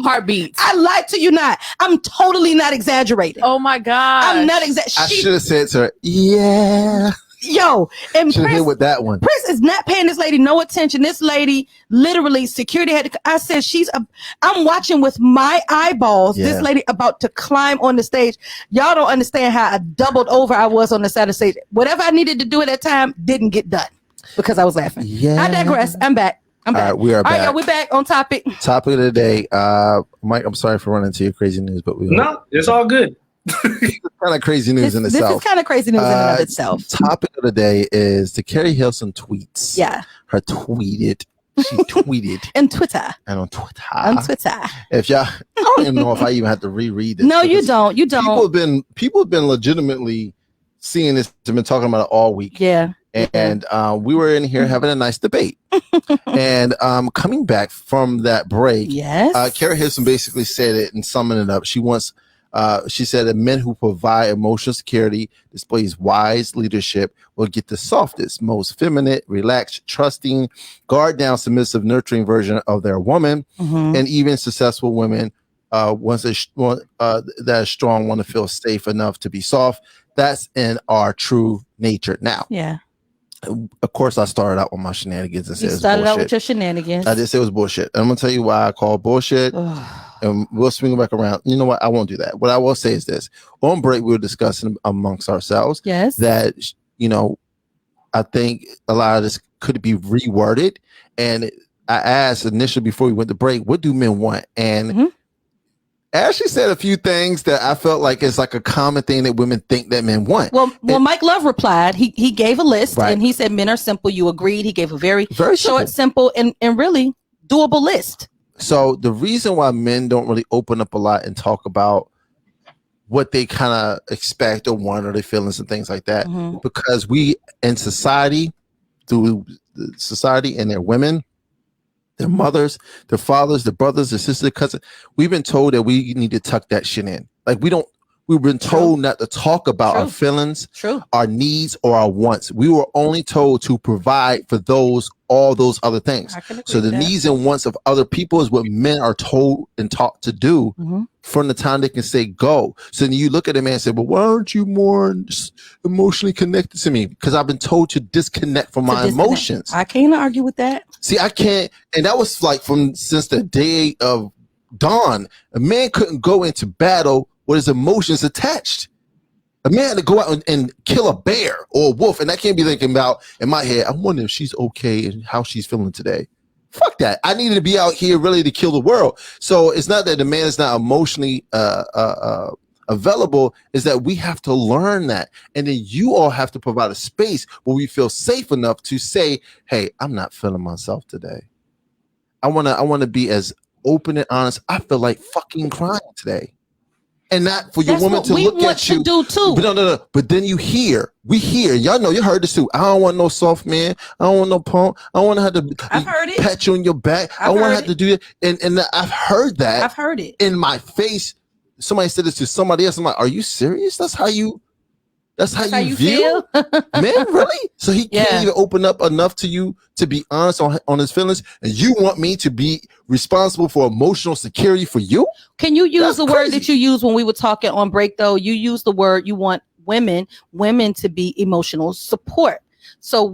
Heartbeats. I lied to you not. I'm totally not exaggerating. Oh my God. I'm not exaggerating. I should have said to her, yeah. Yo, and Prince, hit with that one. Prince is not paying this lady no attention. This lady, literally, security had to. I said, I'm watching with my eyeballs. Yeah. This lady about to climb on the stage. Y'all don't understand how I doubled over I was on the side of the stage. Whatever I needed to do at that time didn't get done because I was laughing. Yeah. I digress. I'm back. All right, we are back. All right, y'all, we're back on topic. Topic of the day. Mike, I'm sorry for running into your crazy news, but No, it's all good. It's kind of crazy news in itself. This is kind of crazy news in and of itself. Topic of the day is the Carrie Hilson tweets. Yeah. She tweeted. And Twitter. And on Twitter. If y'all, I don't even know if I even have to reread this. No, you don't. You don't. People have been legitimately seeing this. They've been talking about it all week. Yeah. And we were in here having a nice debate. And coming back from that break, Carrie Hilson basically said it and summing it up. She said that men who provide emotional security, displays wise leadership, will get the softest, most feminine, relaxed, trusting, guard down, submissive, nurturing version of their woman. And even successful women, once that is strong, want to feel safe enough to be soft. That's in our true nature. Now, of course, I started out with my shenanigans and said you started out with your shenanigans. I did say it was bullshit. I'm gonna tell you why I call bullshit. And we'll swing it back around. You know what? I won't do that. What I will say is this: on break, we were discussing amongst ourselves that I think a lot of this could be reworded. And I asked initially before we went to break, what do men want? And Ashley said a few things that I felt like it's like a common thing that women think that men want. Well, Mike Love replied. He gave a list and he said men are simple. You agreed. He gave a very short, simple, and really doable list. So the reason why men don't really open up a lot and talk about what they kind of expect or want or their feelings and things like that, because we in society, through society and their women, their mothers, their fathers, their brothers, their sisters, their cousins, we've been told that we need to tuck that shit in. Like we don't We've been told not to talk about our feelings, our needs, or our wants. We were only told to provide for all those other things. So the needs and wants of other people is what men are told and taught to do from the time they can say go. So then you look at a man and say, well, why aren't you more emotionally connected to me? Because I've been told to disconnect from my emotions. I can't argue with that. See, I can't. And that was like since the day of dawn. A man couldn't go into battle with his emotions attached. A man had to go out and kill a bear or a wolf, and I can't be thinking about in my head, I wonder if she's okay and how she's feeling today. Fuck that. I needed to be out here really to kill the world. So it's not that the man is not emotionally available, is that we have to learn that. And then you all have to provide a space where we feel safe enough to say, hey, I'm not feeling myself today. I wanna be as open and honest. I feel like fucking crying today. And not for your woman to look at you. Do too. But no. But then we hear, y'all know, you heard this too. I don't want no soft man. I don't want no punk. I don't want to have to pat you on your back. I don't want to have to do that. And I've heard that. I've heard it in my face. Somebody said this to somebody else. I'm like, are you serious? That's how you feel? Man, really? So he can't even open up enough to you to be honest on his feelings, and you want me to be responsible for emotional security for you? Can you use the word that you used when we were talking on break, though? You used the word, you want women to be emotional support. So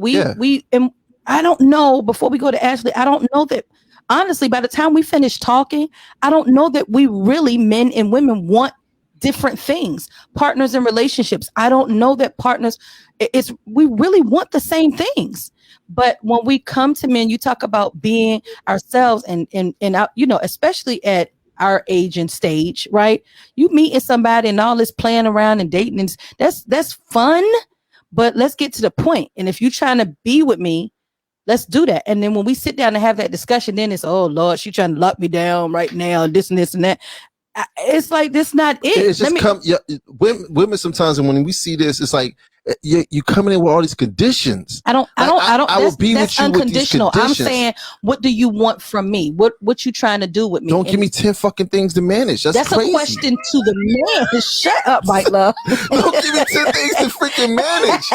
and I don't know, before we go to Ashley, I don't know that, honestly, by the time we finish talking, I don't know that we really, men and women, want different things. Partners and relationships, I don't know that we really want the same things. But when we come to men, you talk about being ourselves and you know, especially at our age and stage, right? You meeting somebody and all this playing around and dating, and that's fun, but let's get to the point. And if you're trying to be with me, let's do that. And then when we sit down and have that discussion, then it's, oh Lord, she's trying to lock me down right now, and this and this and that. It's like, that's not it. It's just women sometimes, and when we see this, it's like you coming in with all these conditions. I will be with you unconditional. With these conditions. I'm saying, what do you want from me? What you trying to do with me? Don't give me 10 fucking things to manage. That's crazy. A question to the man. Shut up, Mike Love. Don't give me 10 things to freaking manage.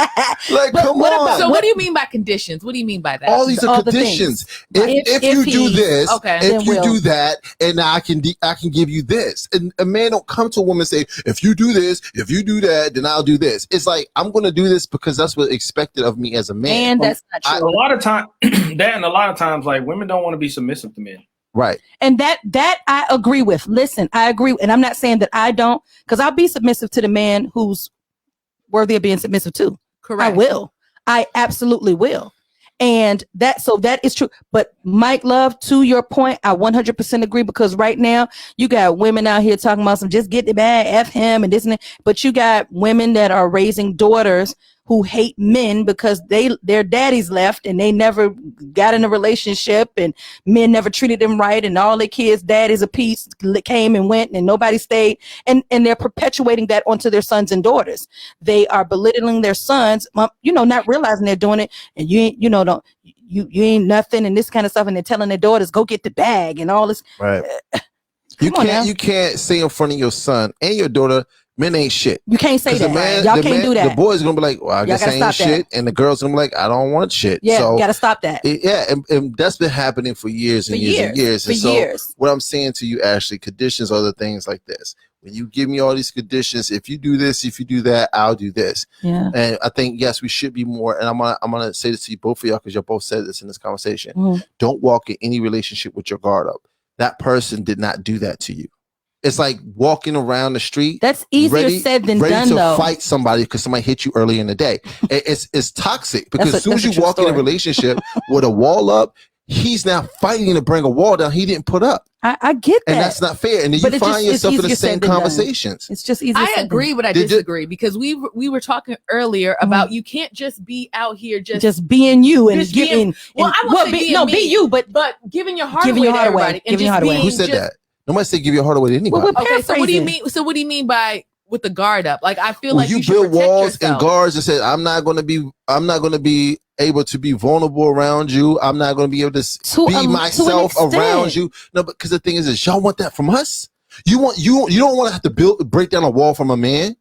Like, come on. So what do you mean by conditions? What do you mean by that? All these are conditions. If you do this, if you do that, and I can give you this. And a man don't come to a woman and say, if you do this, if you do that, then I'll do this. It's like, I'm going to do this because that's what's expected of me as a man. And that's not true. A lot of times, like, women don't want to be submissive to men. Right. And that I agree with. Listen, I agree. And I'm not saying that I don't, because I'll be submissive to the man who's worthy of being submissive to. Correct. I will. I absolutely will. And that is true. But Mike Love, to your point, I 100% agree, because right now you got women out here talking about some just get the bag, F him and this and that. But you got women that are raising daughters who hate men because their daddies left and they never got in a relationship, and men never treated them right, and all their kids' daddies a piece came and went and nobody stayed, and they're perpetuating that onto their sons and daughters. They are belittling their sons, you know, not realizing they're doing it, and you ain't nothing and this kind of stuff, and they're telling their daughters go get the bag and all this. Right. You can't say in front of your son and your daughter, men ain't shit. You can't say that. Y'all can't do that. The boys gonna be like, well, I guess I ain't shit. And the girls gonna be like, I don't want shit. Yeah, so you gotta stop that. And that's been happening for years and years. And so what I'm saying to you, Ashley, conditions are the things like this. When you give me all these conditions, if you do this, if you do that, I'll do this. Yeah. And I think, yes, we should be more. And I'm gonna say this to you, both of y'all, because y'all both said this in this conversation. Mm-hmm. Don't walk in any relationship with your guard up. That person did not do that to you. It's like walking around the street. That's easier said than done, though. Ready to fight somebody because somebody hit you early in the day. It's toxic, because as soon as you walk in a relationship with a wall up, he's now fighting to bring a wall down he didn't put up. I get that. And that's not fair. And then you find yourself in the same conversations. It's just easier. I agree, but I disagree, because we were talking earlier about you can't just be out here just being you and giving. Well, I won't say be you, but giving your heart away to everybody. Giving your heart away. Who said that? Nobody said give your heart away to anybody. Okay, so what do you mean? So what do you mean by with the guard up? Like, I feel like you build walls and guards and said, I'm not going to be able to be vulnerable around you. I'm not going to be able to be myself around you. No, but because the thing is y'all want that from us. You don't want to have to break down a wall from a man.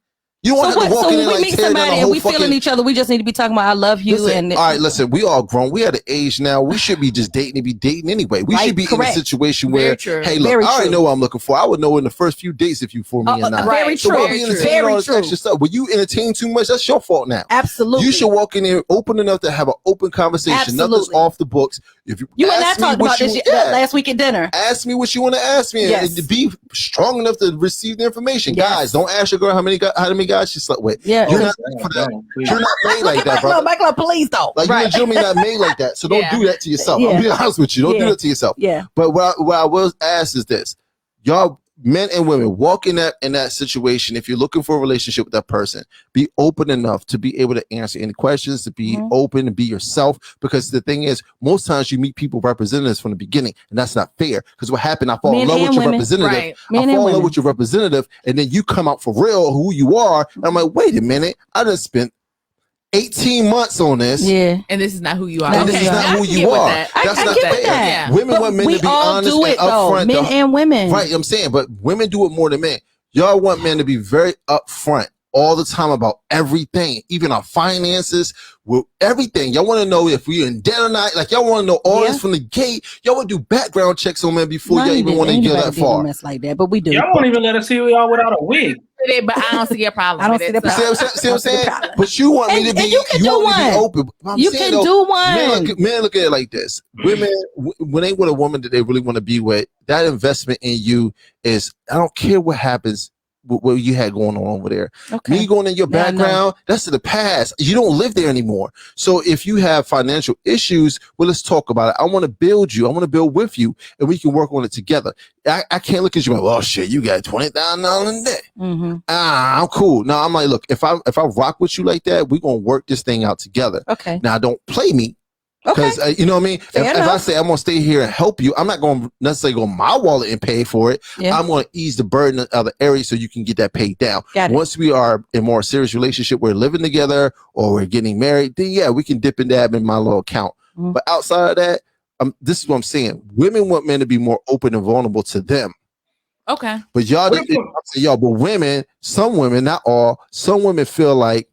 You don't want to have to walk in when and we meet somebody and we feeling each other, we just need to be talking about I love you. Listen, all right, listen, we all grown. We at an age now. We should be just dating to be dating anyway. We should be in a situation where, hey, look, I already know what I'm looking for. I would know in the first few dates if you for me or not. Very so true. Be entertaining all this extra stuff. When you entertain too much, that's your fault now. Absolutely. You should walk in there open enough to have an open conversation. Absolutely. Nothing's off the books. If you and I talked about this last week at dinner. Ask me what you want to ask me, and to be strong enough to receive the information. Yes. Guys, don't ask your girl how many guys she slept with. Yeah. You're not made like that, bro. Back up, please don't. Like you legitimately not made like that. So don't do that to yourself. Yeah. I'll be honest with you. Don't do that to yourself. Yeah. But what I will ask is this: y'all, men and women, walk in that situation. If you're looking for a relationship with that person, be open enough to be able to answer any questions, to be open and be yourself. Because the thing is, most times you meet people representatives from the beginning, and that's not fair. Because what happened, I fall in love with your representative. Right. I fall in love with your representative, and then you come out for real who you are. And I'm like, wait a minute, I done spent 18 months on this. Yeah. And this is not who you are. And this is not who you are. That's not fair. That. Women want men to be honest and upfront. Men and women. Right, I'm saying, but women do it more than men. Y'all want men to be very upfront all the time about everything, even our finances, with everything. Y'all want to know if we in debt or not. Like y'all want to know all this from the gate. Y'all would do background checks on men before y'all even want to get that far. Mess like that, but we do. Y'all won't even let us see y'all without a wig. But I don't see a problem. I don't see the problem. See what I'm saying? But you want me to be. You can do one. Open. You can do one. Men look at it like this: women, when they with a woman that they really want to be with, that investment in you is. I don't care what happens. What you had going on over there. Okay. Me going in your background, that's to the past. You don't live there anymore. So if you have financial issues, well, let's talk about it. I want to build you. I want to build with you, and we can work on it together. I can't look at you and well, shit, you got $20,000 in debt. I'm cool. No, I'm like, look, if I rock with you like that, we're gonna work this thing out together. Okay. Now don't play me. Because you know what I mean? If I say I'm going to stay here and help you, I'm not going to necessarily go in my wallet and pay for it. Yeah. I'm going to ease the burden in other areas so you can get that paid down. Once we are in more serious relationship, we're living together or we're getting married, then yeah, we can dip and dab in my little account. But outside of that, this is what I'm saying. Women want men to be more open and vulnerable to them. Okay. But but women, some women, not all, some women feel like,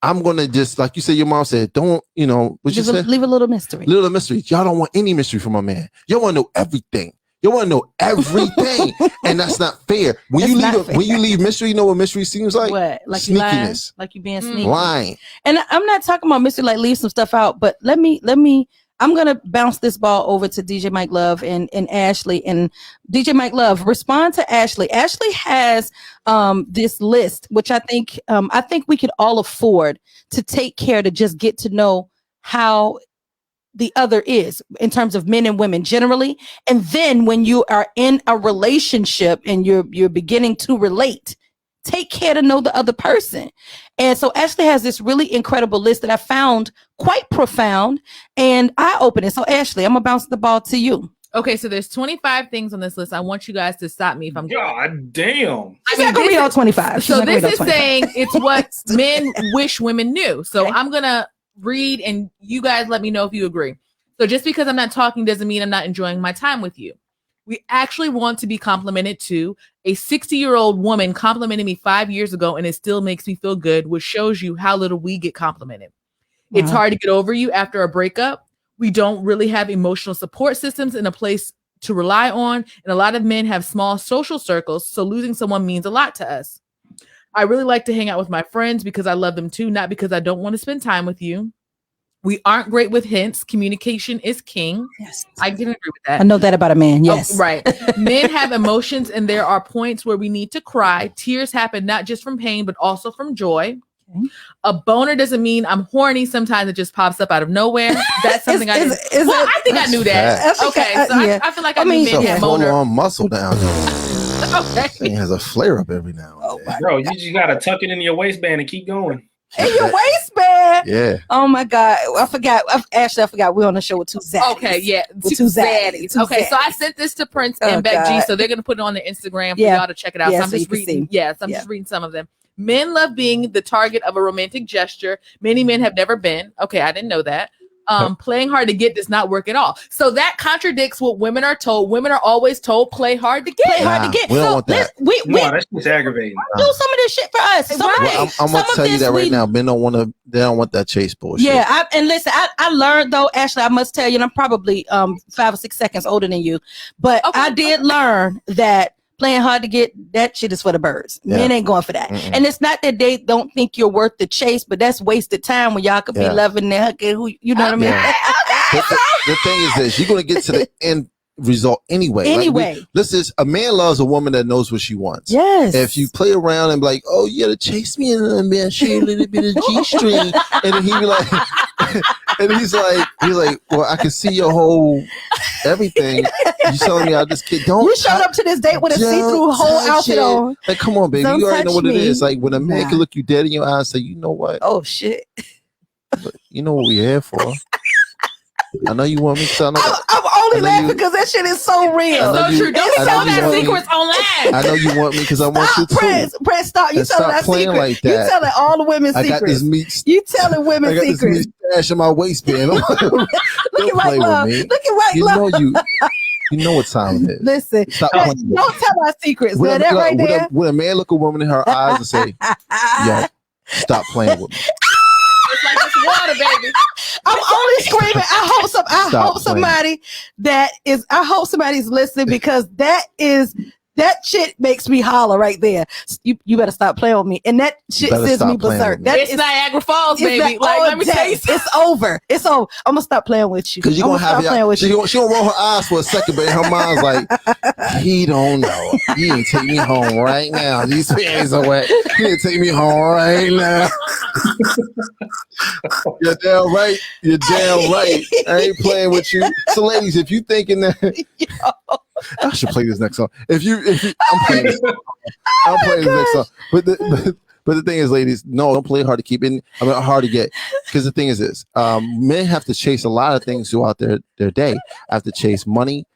I'm going to just, like you said, your mom said, don't, you know, what you said? Leave a little mystery. Little mystery. Y'all don't want any mystery from a man. Y'all want to know everything. You want to know everything. And that's not fair. When you leave mystery, you know what mystery seems like? What? Like sneakiness. Like you being sneaky. Lying. And I'm not talking about mystery, like leave some stuff out, but let me I'm going to bounce this ball over to DJ Mike Love and Ashley. And DJ Mike Love, respond to Ashley. Ashley has this list, which I think we could all afford to take care to just get to know how the other is in terms of men and women generally. And then when you are in a relationship and you're beginning to relate, take care to know the other person. And so Ashley has this really incredible list that I found quite profound and eye-opening. So Ashley, I'm gonna bounce the ball to you. Okay, so there's 25 things on this list. I want you guys to stop me if I'm God damn. She's not gonna read all 25. So this is saying it's what men wish women knew. So I'm gonna read and you guys let me know if you agree. So just because I'm not talking doesn't mean I'm not enjoying my time with you. We actually want to be complimented too. A 60-year-old woman complimented me 5 years ago and it still makes me feel good, which shows you how little we get complimented. It's hard to get over you after a breakup. We don't really have emotional support systems in a place to rely on. And a lot of men have small social circles. So losing someone means a lot to us. I really like to hang out with my friends because I love them too, not because I don't want to spend time with you. We aren't great with hints. Communication is king. Yes. I can agree with that. I know that about a man. Yes. Oh, right. Men have emotions and there are points where we need to cry. Tears happen not just from pain, but also from joy. Okay. A boner doesn't mean I'm horny. Sometimes it just pops up out of nowhere. That's something I didn't. I think I knew that. Okay. So I feel like I knew men have boner. Full-on muscle down there. Okay. Thing has a flare up every now and then. Bro, you just gotta tuck it in your waistband and keep going. In your waistband. Yeah. Oh my God. I forgot. Ashley, I forgot we're on the show with two zaddies. Okay, yeah. Two zaddies. Okay, so I sent this to Prince and Beck G, so they're gonna put it on their Instagram for y'all to check it out. So I'm just reading. Yeah, so I'm just reading some of them. Men love being the target of a romantic gesture. Many men have never been. Okay, I didn't know that. playing hard to get does not work at all. So that contradicts what women are told. Women are always told play hard to get. Play hard to get. We don't want that. We that's just aggravating. do some of this shit for us. I'm gonna tell you that right now. Men don't want to. They don't want that chase bullshit. Yeah, and listen, I learned though, Ashley. I must tell you, and I'm probably 5 or 6 seconds older than you, but I did learn that playing hard to get, that shit is for the birds. Yeah. Men ain't going for that. Mm-mm. And it's not that they don't think you're worth the chase, but that's wasted time when y'all could be loving and hugging who, you know what I mean? The thing is this: you're gonna get to the end result anyway. Like listen, a man loves a woman that knows what she wants. Yes. If you play around and be like, oh, you gotta chase me and let me show you a little bit of G-string, and then he be like, and he's like, well, I can see your whole everything. You telling me I just kid? Don't you showed up to this date with a see-through whole outfit on. Like, come on, baby, Don't you already know what it touch is. me. Like when a man can look you dead in your eyes and say, you know what? Oh shit. You know what we're here for. I know you want me to. I'm only laughing because that shit is so real. So true. Don't tell that secrets online. I know you want me because I want you to. Prince, stop. You telling that playing secret. like that. You telling all the women's I secrets. got this meat. You telling women's I got secrets. this meat stash in my waistband. Look at right love. Look at right you love. know you know what time it is. Listen, Stop don't playing. tell our secrets. Would Man, that right there. would a man look a woman in her eyes and say, "Yo, stop playing with me"? It's like this water, baby. I'm only screaming. I hope somebody's listening because that shit makes me holler right there. You better stop playing with me. And that shit sends me berserk. It's Niagara Falls, baby. Let me tell you something. It's over. It's over. I'm gonna stop playing with you. Because you're gonna have she gonna roll her eyes for a second, but in her mind's like, he don't know. He ain't take me home right now. These pants are wet. He ain't take me home right now. You're damn right. You're damn right. I ain't playing with you. So, ladies, if you thinking that I should play this next song. If you I'm playing this. I'm playing this next song. But the thing is, ladies, no, don't play hard to keep in. I mean, hard to get. Because the thing is this: men have to chase a lot of things throughout their day. I have to chase money.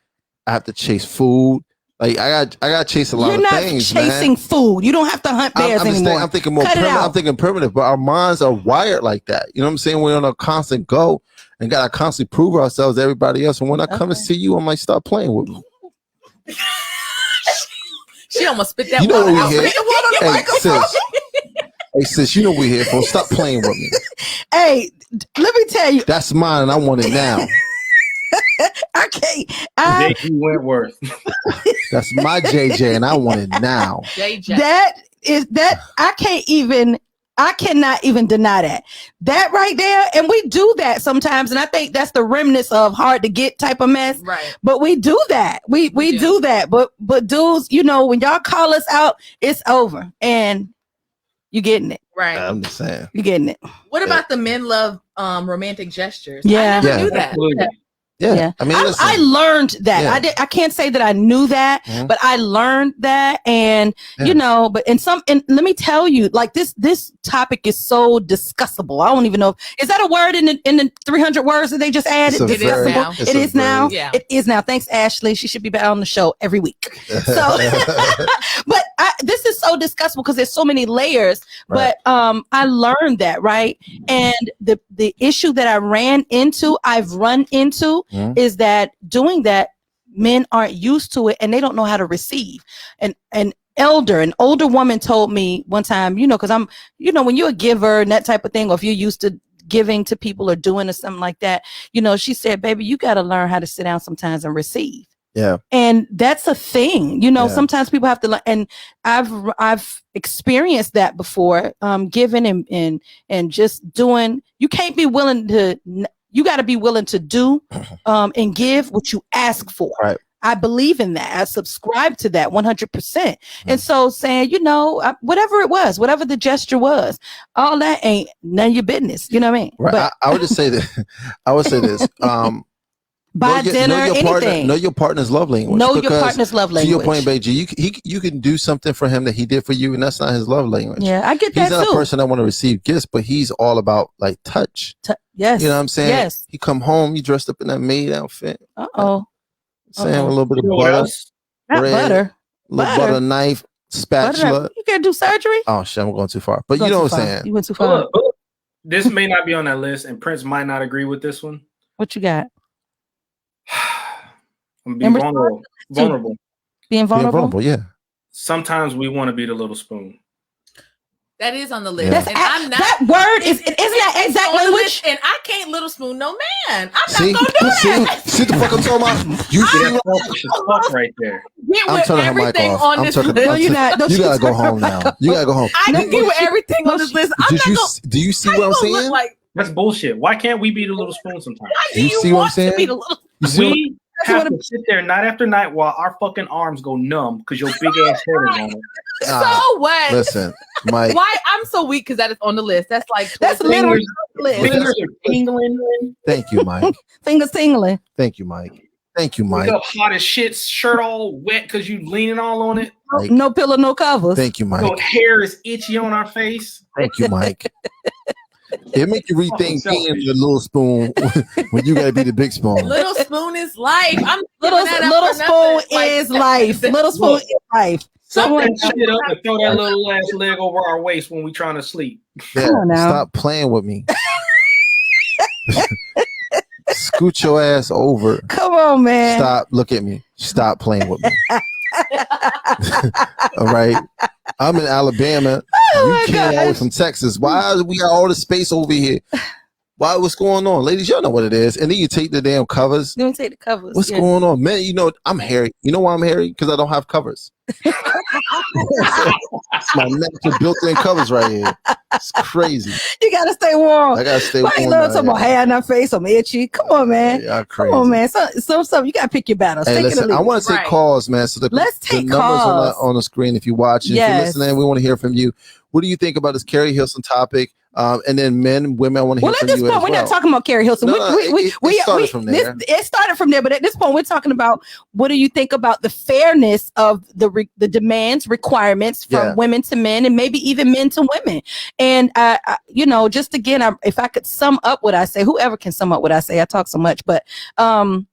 I have to chase food. Like I got to chase a lot of things. You're not chasing food. You don't have to hunt bears anymore. I'm thinking more. I'm thinking primitive. But our minds are wired like that. You know what I'm saying? We're on a constant go and got to constantly prove ourselves to everybody else. And when I come and see you, I might start playing with you. She almost spit that you know water what out. we here. Hey sis, you know we here for. Stop playing with me. Hey, let me tell you. That's mine and I want it now. I can't. J.G. Wentworth. That's my JJ and I want it now. JJ. I cannot even deny that right there. And we do that sometimes. And I think that's the remnants of hard to get type of mess. Right. But we do that. We do that. But dudes, you know, when y'all call us out, it's over. And you getting it. Right. I'm just saying. You getting it. What about the men love romantic gestures? Yeah. I never knew that. Yeah. I mean, I learned that. Yeah. I can't say that I knew that, but I learned that. And, you know, and let me tell you, like this topic is so discussable. I don't even know. Is that a word in the 300 words that they just added? It is now. It is now. Yeah. It is now. Thanks, Ashley. She should be on the show every week. So, but this is so discussable because there's so many layers. Right. But I learned that, right? And the issue that I've run into is that doing that, men aren't used to it and they don't know how to receive. And an older woman told me one time, you know, because I'm, you know, when you're a giver and that type of thing, or if you're used to giving to people or doing or something like that, you know, she said, baby, you got to learn how to sit down sometimes and receive. Yeah. And that's a thing, you know, sometimes people have to learn. And I've experienced that before, giving and just doing. You can't be willing to, you got to be willing to do and give what you ask for. Right. I believe in that. I subscribe to that 100%. And so saying, you know, whatever it was, whatever the gesture was, all that ain't none of your business. You know what I mean? Right. But I would just say that. I would say this. buy dinner, anything. Know your partner's love language. Know your partner's love language. To your point, Beji, you can do something for him that he did for you, and that's not his love language. Yeah, I get that He's not too. a person that want to receive gifts, but he's all about like touch. Yes. You know what I'm saying? Yes. He come home, you dressed up in that maid outfit. Saying with a little bit of You know what butter. else? Not butter. Little butter knife, spatula. You can't do surgery? Oh shit, I'm going too far. But Going you know too what I'm far. saying. You went too far. This may not be on that list, and Prince might not agree with this one. What you got? I'm being vulnerable. Being vulnerable, yeah. Sometimes we want to be the little spoon. That is on the list. That's And I'm not. that word isn't that exact on the language? list, and I can't little spoon no man. I'm See, not gonna do that. see the fuck I'm talking about? You see, That's selfish as fuck right there. Get I'm with turning her mic everything off. on I'm this turning. list. No, you're not. Don't You you gotta go turn her home mic now. off. You gotta go home. I can get with everything on this list. I'm Did not you? gonna. Do you see what I'm Look saying? like, That's bullshit. Why can't we be the little spoon sometimes? why do You you see what I'm want to be saying? the little? You see what- We have to sit there night after night while our fucking arms go numb because your big ass head is on it. So what? Listen, Mike. Why I'm so weak because that is on the list. That's like That's literally on the list. Fingers are tingling. Thank you, Mike. Fingers tingling. Thank you, Mike. Thank you, Wake Mike. up hot as shit, shirt all wet because you leaning all on it. Mike. No pillow, no covers. Thank you, Your Mike. hair is itchy on our face. Thank you, Mike. It make you rethink Selfish. being the little spoon when you gotta be the big spoon. little spoon is life. I'm Little giving that up little for spoon nothing. is life. Little spoon Look. is life. Suck Someone- that shit up and throw that little ass leg over our waist when we trying to sleep. Yeah, Come on now. stop playing with me. Scoot your ass over. Come on, man. Stop. Look at me. Stop playing with me. All right. I'm in Alabama. Oh You my came all the way gosh. from Texas. Why we got all the space over here? Why? What's going on, ladies? Y'all know what it is. And then you take the damn covers. Let me take the covers. What's Yeah. going on, man? You know I'm hairy. You know why I'm hairy? Because I don't have covers. It's my natural built-in covers right here. It's crazy. You gotta stay warm. I gotta stay Why you warm. little down talking about here. hair on our face? I'm itchy. Come on, man. Yeah, y'all Come crazy. on, man. So you gotta pick your battles. Hey, Take it or listen, leave I it. want to take Right. calls, man. So Let's the take numbers calls. on the screen. If you're watching, Yes. if you're listening, we want to hear from you. What do you think about this Carrie Hilson topic? And then men, women, I want to hear Well, at from this you point, as we're well. not talking about Carrie Hilson. No, it started from there. It started from there, but at this point, we're talking about what do you think about the fairness of the demands, requirements from Yeah. women to men, and maybe even men to women. And just again, if I could sum up what I say, whoever can sum up what I say, I talk so much, but I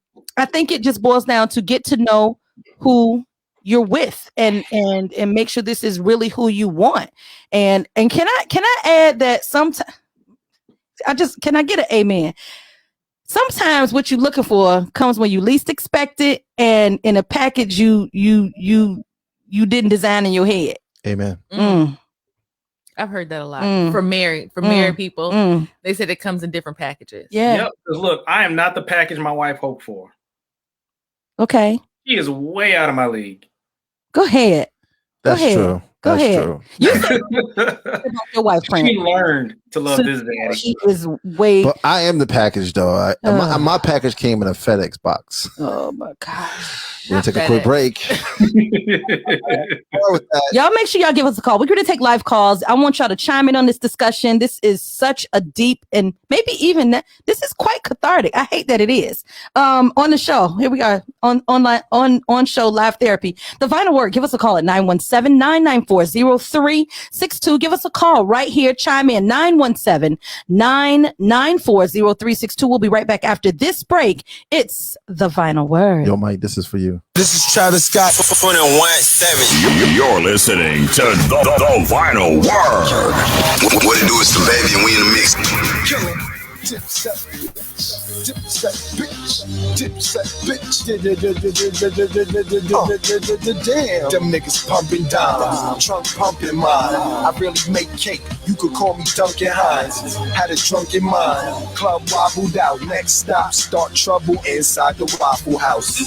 think it just boils down to get to know who you're with and make sure this is really who you want. And can I add that sometimes can I get an amen? Sometimes what you're looking for comes when you least expect it and in a package you didn't design in your head. Amen. I've heard that a lot Mm. from married people. Mm. They said it comes in different packages. Yeah. Yep. 'Cause look, I am not the package my wife hoped for. Okay. She is way out of my league. Go ahead. That's Go ahead. true. Go That's ahead. true. You said about your wife, friend. She learned to love So this daddy. She is way. But I am the package, though. My package came in a FedEx box. Oh my gosh. We're gonna take a quick break. Y'all make sure y'all give us a call. We're going to take live calls. I want y'all to chime in on this discussion. This is such a deep and maybe even this is quite cathartic. I hate that it is. On the show, here we are on show live therapy. The Vinyl Word. Give us a call at 917-994-0362. Give us a call right here. Chime in 917-994-0362. We'll be right back after this break. It's The Vinyl Word. Yo, Mike, this is for you. This is Travis Scott. 21-7. You're listening to the Vinyl Word. What it do is the baby and we in the mix. Damn, them niggas pumping dimes, trunk pumping mine. I really make cake, you could call me Duncan Hines. Had a drunken mind, club wobbled out. Next stop, start trouble inside the Waffle House.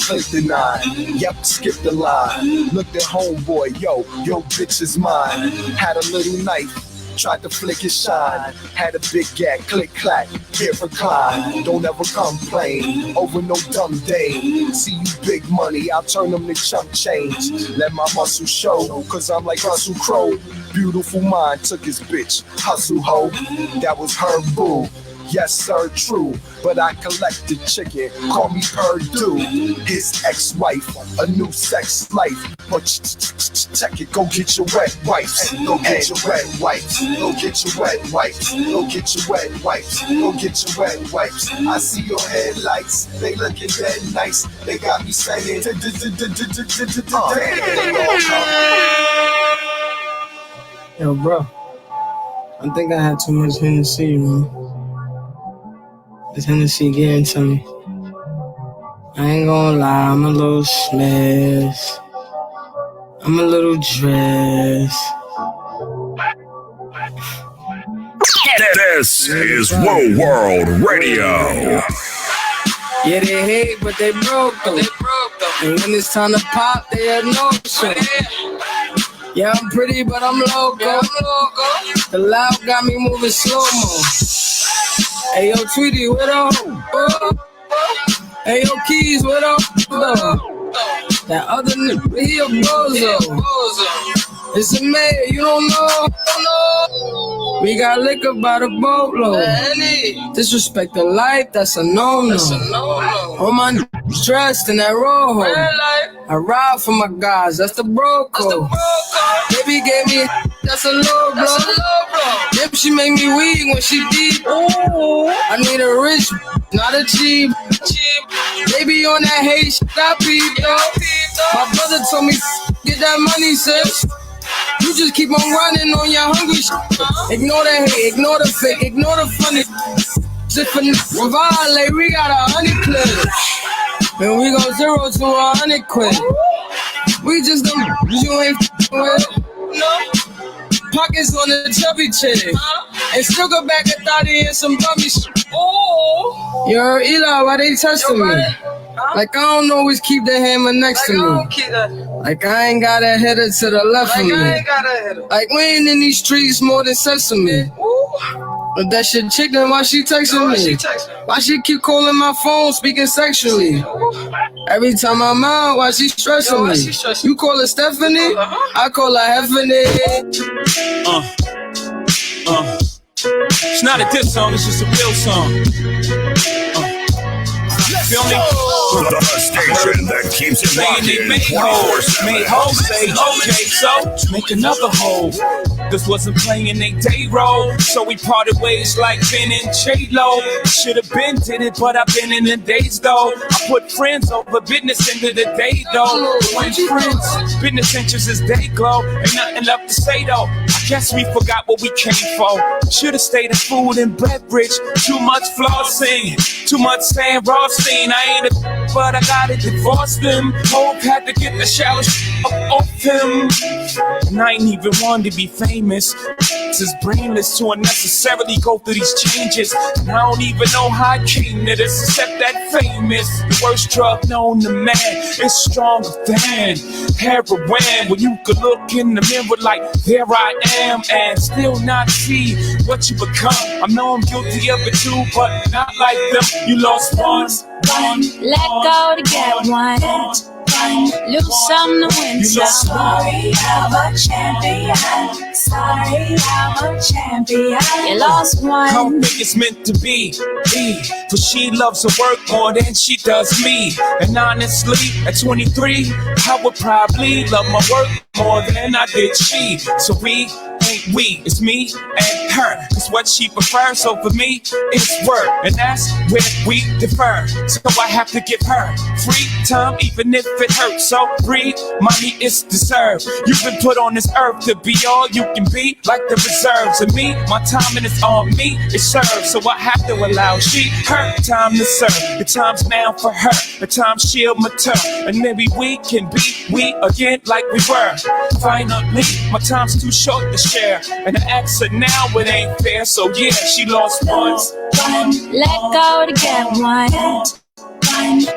Click the 9, yep, skip the line. Looked at homeboy, yo bitch is mine. Had a little knife. Tried to flick his shine, had a big gag, click clack, here for Klein. Don't ever complain over no dumb day. See you big money, I'll turn them to chump change. Let my muscle show, cause I'm like Russell Crowe. Beautiful mind took his bitch, hustle ho. That was her boo. Yes, sir, true, but I collected chicken, call me Purdue. His ex-wife, a new sex life. But check it, go get your wet wipes. Go get your wet wipes. Go get your wet wipes. Go get your wet wipes. Go get your wet wipes. I see your headlights, they looking dead nice. They got me saying, Yo, bro. I think I had too much Hennessy, man. This Hennessy getting to me. I ain't gonna lie, I'm a little smashed. I'm a little dressed. This is Woo World Radio. Yeah, they hate, but they broke though. And when it's time to pop, they have no show. Yeah, I'm pretty, but I'm loco. The loud got me moving slow-mo. Hey, yo, Tweety, what up? Hey, yo, Keys, what up? That other nigga, he a bozo. It's a mayor, you don't know. We got liquor by the boatload. Disrespect the life, that's a no-no. All my niggas dressed in that rojo. I ride for my guys, that's the bro code. Baby gave me, that's a low blow. Yep, she make me weak when she deep. I need a rich, not a cheap. Baby on that hate shit, I peep though. My brother told me, get that money, sis. You just keep on running on your hungry shit. Ignore the hate, ignore the fake, ignore the funny. Just for violate, we got 100 clips. And we go 0 to 100 quid. We just don't you ain't with. Pockets on the chubby chick. And still go back and thought he in some bummy shit. You heard Eli, why they testing me? Like I don't always keep the hammer next to me. Like I ain't got a header to the left of me. Like we ain't in these streets more than sesame. But that shit chick, then why she texting me? Why she keep calling my phone, speaking sexually? Every time I'm out, why she stressing me? You call her Stephanie? I call her Heffany. It's not a diss song, it's just a real song. Feel me? The station that keeps it rocking. Made hoes say, okay, so make another hole. This wasn't playing a day role, so we parted ways like Ben and J-Lo. Should've been did it, but I've been in the days though. I put friends over business into the day though. When friends, business interests is day glow. Ain't nothing left to say though. I guess we forgot what we came for. Should've stayed in food and beverage. Too much flossing, too much saying raw scene. I ain't a but I gotta divorce them. Hope had to get the shower off him. And I ain't even want to be famous. This is brainless to unnecessarily go through these changes. And I don't even know how I came to this except that famous. The worst drug known to man is stronger than heroin. When you could look in the mirror like there I am and still not see what you become. I know I'm guilty of it too, but not like them. You lost once. Let go to get one. Lose some to win some. Sorry, I'm a champion. Sorry, I'm a champion. You lost one. How big it's meant to be. For she loves her work more than she does me. And honestly, at 23, I would probably love my work more than I did she. So we ain't we, it's me and her. It's what she prefers, so for me, it's work. And that's where we differ. So I have to give her free time, even if it hurts. So breathe, money is deserved. You've been put on this earth to be all you can be, like the reserves. And me, my time and it's on me, it serves. So I have to allow she, her time to serve. The time's now for her, the time she'll mature. And maybe we can be we again like we were. Finally, my time's too short to share. And the exit now, it ain't fair. So yeah, she lost once. Let go to get one.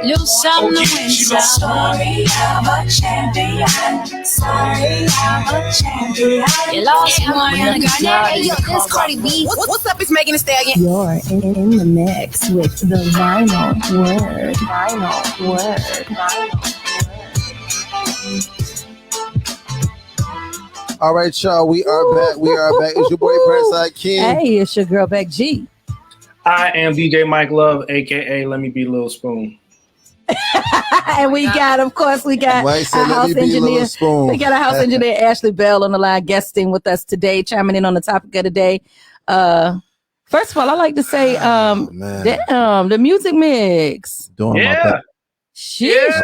Lose some to win some. Sorry, I'm a champion. Sorry, I'm a champion. You lost one. Hey, yo, this Cardi B. What's up? It's Megan Thee Stallion. You're in the mix with the Vinyl Word. Vinyl Word. All right, y'all. We are back. We are back. It's your boy Prince King. Hey, it's your girl Beck G. I am DJ Mike Love, aka Let Me Be Lil Spoon. And we got, of course, we got Mike said, our house engineer. Spoon. We got our house engineer Ashley Bell on the line, guesting with us today, chiming in on the topic of the day. First of all, I like to say, damn, the music mix. Yeah. Yeah.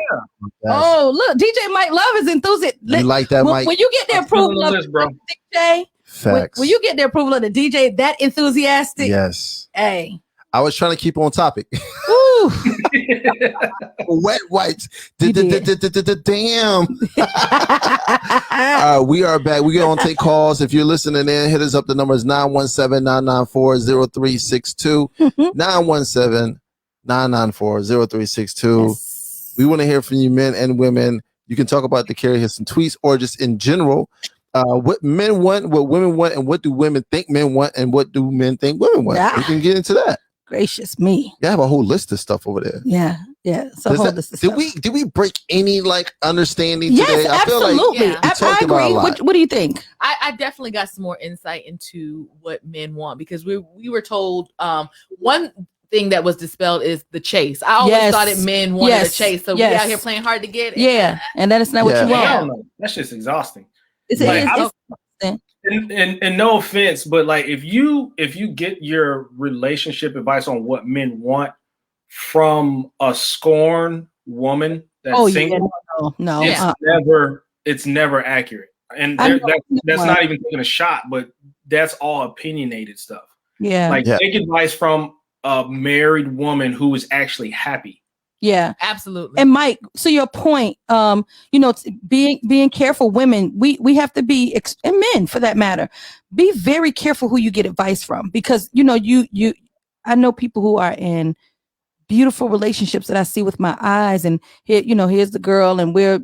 Oh, look, DJ Mike Love is enthusiastic. You like that, Mike? When you get the approval of DJ, Facts. When you get the approval of the DJ that enthusiastic, yes. Hey. I was trying to keep on topic. Ooh. Wet wipes. Damn. We are back. We're going to take calls. If you're listening in, hit us up. The number is 917-994-0362. 917-994-0362. Yes. We want to hear from you, men and women. You can talk about the Carrie Hilson tweets or just in general. What men want, what women want, and what do women think men want, and what do men think women want? We can get into that. Gracious me. You have a whole list of stuff over there. Yeah. So did we break any like understanding yes, today? I absolutely. feel like I agree. What do you think? I definitely got some more insight into what men want because we were told one thing that was dispelled is the chase. I always thought it men wanted a chase, so we out here playing hard to get. Yeah, and that is not what you want. Hell no. That's just exhausting. It's and no offense, but like if you get your relationship advice on what men want from a scorned woman that's single, it's never accurate. And that's not even taking a shot, but that's all opinionated stuff. Yeah. Take advice from a married woman who is actually happy. Yeah, absolutely. And Mike, so your point, being careful, women, we have to be, and men for that matter, be very careful who you get advice from, because I know people who are in beautiful relationships that I see with my eyes, and here, here's the girl, and we're,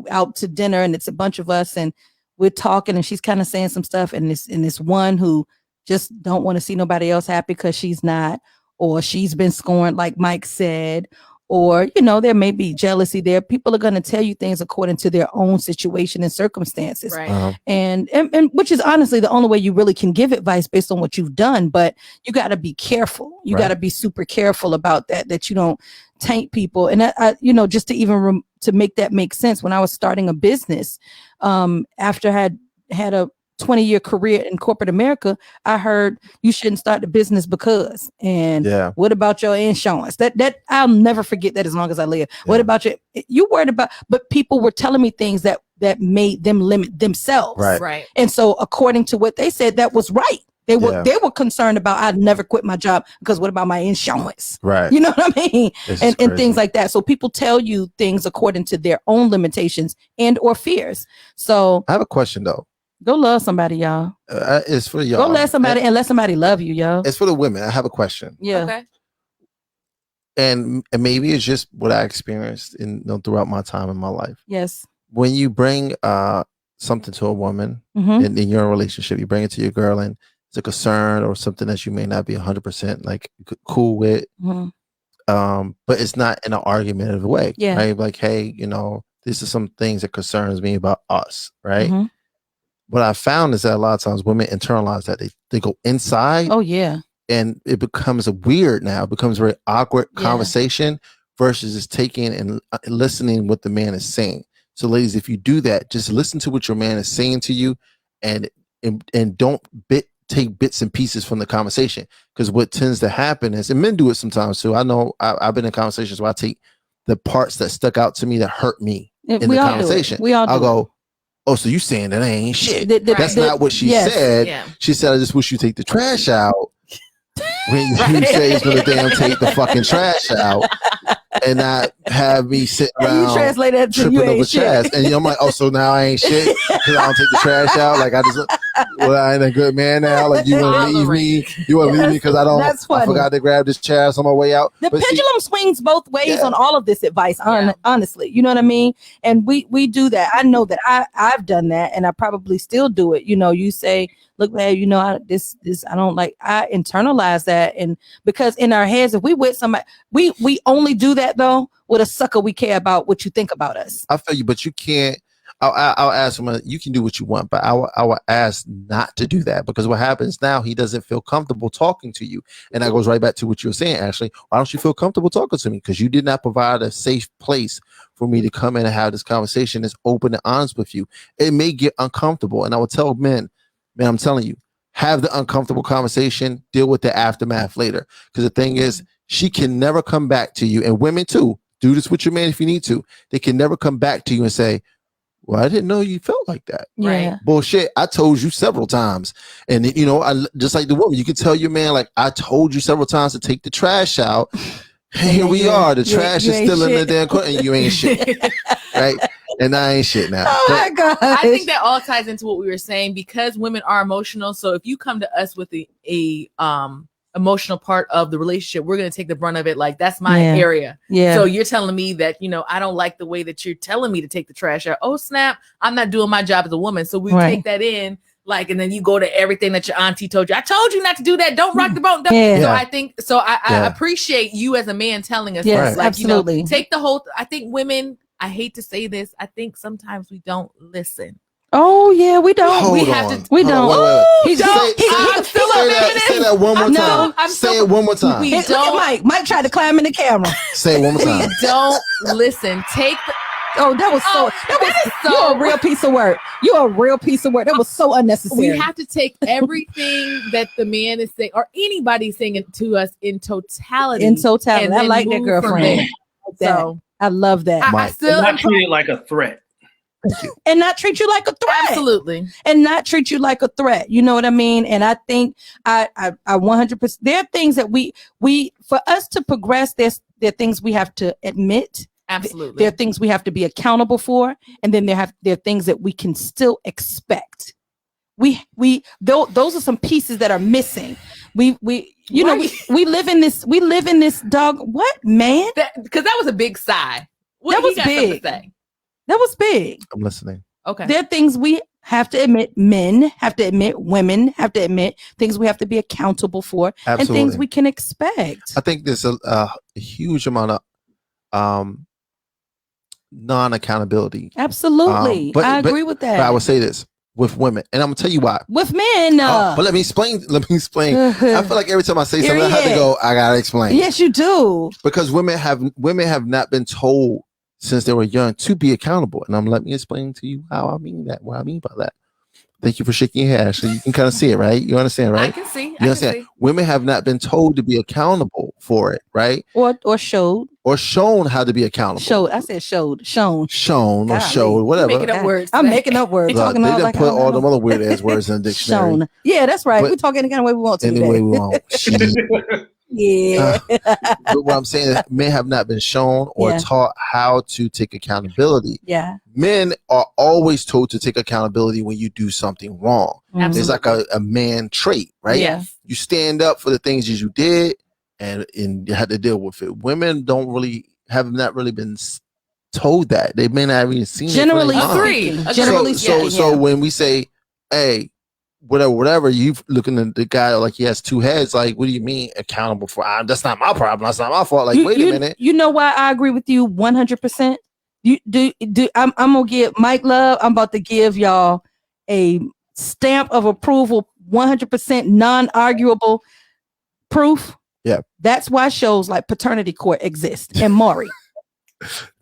out to dinner, and it's a bunch of us, and we're talking, and she's kind of saying some stuff, and this one who just don't want to see nobody else happy because she's not, or she's been scorned, like Mike said. Or, there may be jealousy there. People are going to tell you things according to their own situation and circumstances. Right. And which is honestly the only way you really can give advice based on what you've done. But you got to be careful. You got to be super careful about that you don't taint people. And I just to even to make that make sense, when I was starting a business, after I had a 20-year career in corporate America, I heard you shouldn't start the business because, and what about your insurance? That I'll never forget that as long as I live. What about you worried about, but people were telling me things that made them limit themselves. Right. And so according to what they said, that was right. They were concerned about I'd never quit my job because what about my insurance? Right. You know what I mean? And things like that. So people tell you things according to their own limitations and or fears. So I have a question though. Go love somebody, y'all. It's for y'all. Go let somebody and let somebody love you, y'all. It's for the women. I have a question. Yeah. Okay. And maybe it's just what I experienced throughout my time in my life. Yes. When you bring something to a woman in your relationship, you bring it to your girl, and it's a concern or something that you may not be 100% like cool with, but it's not in an argumentative way. Yeah. Right? Like, hey, this is some things that concerns me about us, right? What I found is that a lot of times women internalize that they go inside. Oh yeah. And it becomes weird now. It becomes a very awkward conversation versus just taking and listening what the man is saying. So ladies, if you do that, just listen to what your man is saying to you and don't take bits and pieces from the conversation. Because what tends to happen is, and men do it sometimes too. I know I've been in conversations where I take the parts that stuck out to me that hurt me in the conversation. I'll go, oh, so you saying that I ain't shit. That's not what she said. Yeah. She said, I just wish you take the trash out. When you say it's gonna damn take the fucking trash out and not have me sit around you translate that to tripping you over ain't trash. shit. And I'm like, oh, so now I ain't shit because I don't take the trash out. Like I ain't a good man now. Like you want to leave me? You want to leave me because I forgot to grab this trash on my way out. The pendulum swings both ways on all of this advice. Honestly, you know what I mean? And we do that. I know that I've done that, and I probably still do it. You say, look, man, I don't like. I internalize that, and because in our heads, if we with somebody, we only do that though with a sucker we care about what you think about us. I feel you, but you can't. I'll ask him. You can do what you want, but I will ask not to do that, because what happens now, he doesn't feel comfortable talking to you, and that goes right back to what you were saying, Ashley. Why don't you feel comfortable talking to me? Because you did not provide a safe place for me to come in and have this conversation that's open and honest with you. It may get uncomfortable, and I will tell men, man, I'm telling you, have the uncomfortable conversation, deal with the aftermath later. Because the thing is, she can never come back to you, and women too, do this with your man if you need to. They can never come back to you and say, Well, I didn't know you felt like that. Yeah. Bullshit. I told you several times. And you know, I just like the woman, you can tell your man, like, I told you several times to take the trash out. And here we are. The trash is still in the damn corner and you ain't shit. Right? And I ain't shit now. Oh my God. I think that all ties into what we were saying because women are emotional. So if you come to us with a emotional part of the relationship, we're going to take the brunt of it. Like, that's my area. Yeah. So you're telling me that, you know, I don't like the way that you're telling me to take the trash out. Oh, snap. I'm not doing my job as a woman. So we take that in, like, and then you go to everything that your auntie told you. I told you not to do that. Don't rock the boat. So I think, I appreciate you as a man telling us this. Like, absolutely. You know, take the whole, I think women, I hate to say this, I think sometimes we don't listen. Oh yeah, we don't. We have to. We don't. Say that one more time. Say it one more time. We don't. Mike tried to climb in the camera. Say it one more time. We don't listen. Take the. Oh, that was so. You're a real piece of work. You're a real piece of work. That was so unnecessary. We have to take everything that the man is saying or anybody saying to us in totality. I like that, girlfriend. So I love that. I still not treat it like a threat. And not treat you like a threat. Absolutely. And not treat you like a threat. You know what I mean? And I think I 100%. There are things that we for us to progress, there are things we have to admit. Absolutely. There are things we have to be accountable for, and then there are things that we can still expect. Those are some pieces that are missing. We live in this dog. What, man? Because that was a big sigh. That was big. That was big. I'm listening. Okay. There are things we have to admit, men have to admit, women have to admit, things we have to be accountable for, and things we can expect. I think there's a huge amount of non-accountability. Absolutely. I agree with that. But I would say this with women, and I'm gonna tell you why. With men, but let me explain. I feel like every time I say something, I have to go, I gotta explain. Yes, you do. Because women have not been told since they were young to be accountable. And let me explain to you how I mean that, what I mean by that. Thank you for shaking your head, Ashley. You can kind of see it, right? You understand, right? I can see. You understand? Women have not been told to be accountable for it, right? Or showed. Or shown how to be accountable. Showed. I said showed. Shown. Shown or showed, whatever. Making up words. I'm making up words. Look, they didn't put all them other weird ass words in the dictionary. Shown. Yeah, that's right. We talk any kind of way we want to. Any way we want. Yeah. But what I'm saying is men have not been shown or taught how to take accountability. Yeah. Men are always told to take accountability when you do something wrong. Absolutely. It's like a man trait, right? Yes. You stand up for the things that you did and you had to deal with it. Women have not really been told that. They may not have even seen generally it. Generally, so when we say, hey, whatever, you looking at the guy like he has two heads, like, what do you mean accountable for? That's not my problem. That's not my fault. Like, wait a minute. You know why I agree with you 100%? I'm gonna give Mike Love. I'm about to give y'all a stamp of approval, 100% non-arguable proof. Yeah. That's why shows like Paternity Court exist and Maury.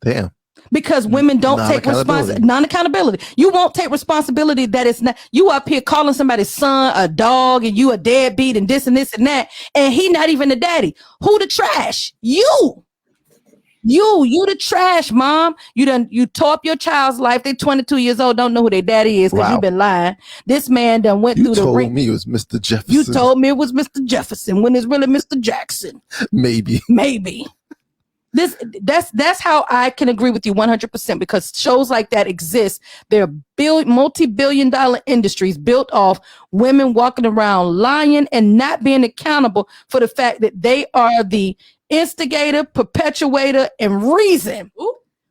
Damn. Because women don't take responsibility. Non-accountability. You won't take responsibility that it's not. You up here calling somebody's son a dog and you a deadbeat and this and this and that. And he not even the daddy. Who the trash? You the trash, mom. You tore up your child's life. They 22 years old, don't know who their daddy is because you've been lying. This man done went through the ring. You told me it was Mr. Jefferson. You told me it was Mr. Jefferson when it's really Mr. Jackson. Maybe. That's how I can agree with you 100% because shows like that exist. They're multi-billion-dollar industries built off women walking around lying and not being accountable for the fact that they are the instigator, perpetuator, and reason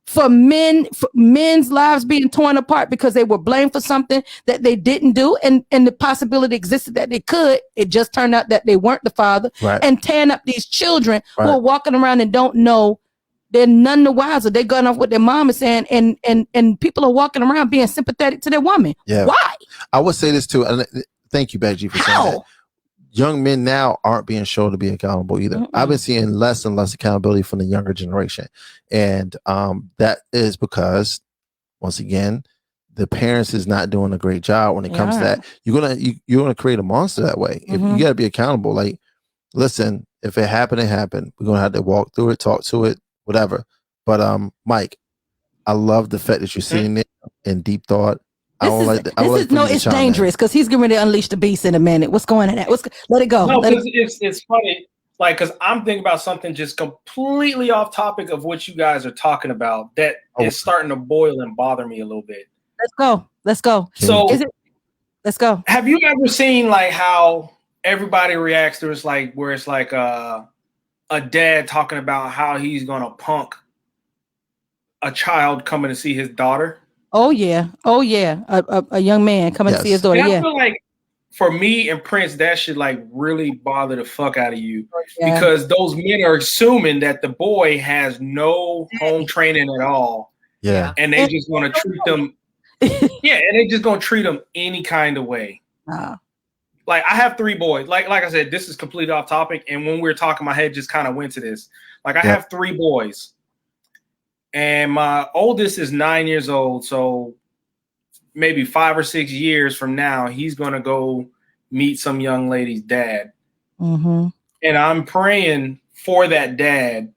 for men's lives being torn apart because they were blamed for something that they didn't do, and the possibility existed that they could. It just turned out that they weren't the father, and tearing up these children who are walking around and don't know. They're none the wiser. They're going off what their mom is saying, and people are walking around being sympathetic to their woman. Yeah. Why? I would say this too, and thank you, Becky, for saying that. Young men now aren't being shown to be accountable either. I've been seeing less and less accountability from the younger generation. And that is because, once again, the parents is not doing a great job when it comes to that. You're gonna create a monster that way. If you gotta be accountable, like, listen, if it happened, it happened. We're gonna have to walk through it, talk to it, whatever. But Mike, I love the fact that you're seeing it. in deep thought. I don't like that. It's dangerous because he's getting ready to unleash the beast in a minute. What's going on? Let it go. No, it's funny. Like, because I'm thinking about something just completely off topic of what you guys are talking about that is starting to boil and bother me a little bit. Let's go. So, let's go. Have you ever seen like how everybody reacts to where it's like a dad talking about how he's gonna punk a child coming to see his daughter? Oh yeah. A young man coming to see his daughter. And I feel like for me and Prince, that should like really bother the fuck out of you because those men are assuming that the boy has no home training at all. Yeah. And they just want to treat them. And they just gonna treat them any kind of way. Like I have 3 boys. Like I said, this is completely off topic. And when we were talking, my head just kind of went to this. Like I have 3 boys. And my oldest is 9 years old. So maybe 5 or 6 years from now, he's going to go meet some young lady's dad. Mm-hmm. And I'm praying for that dad.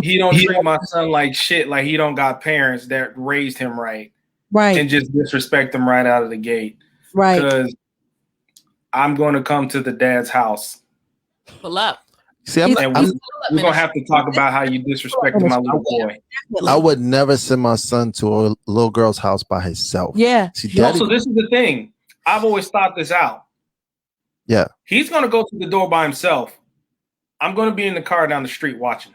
He don't treat my son like shit, like he don't got parents that raised him right. Right. And just disrespect him right out of the gate. Right. Because I'm going to come to the dad's house. Pull up. See, we're gonna have to talk about how you disrespected my little boy. I would never send my son to a little girl's house by himself. Yeah. See, so this is the thing. I've always thought this out. Yeah. He's gonna go to the door by himself. I'm gonna be in the car down the street watching.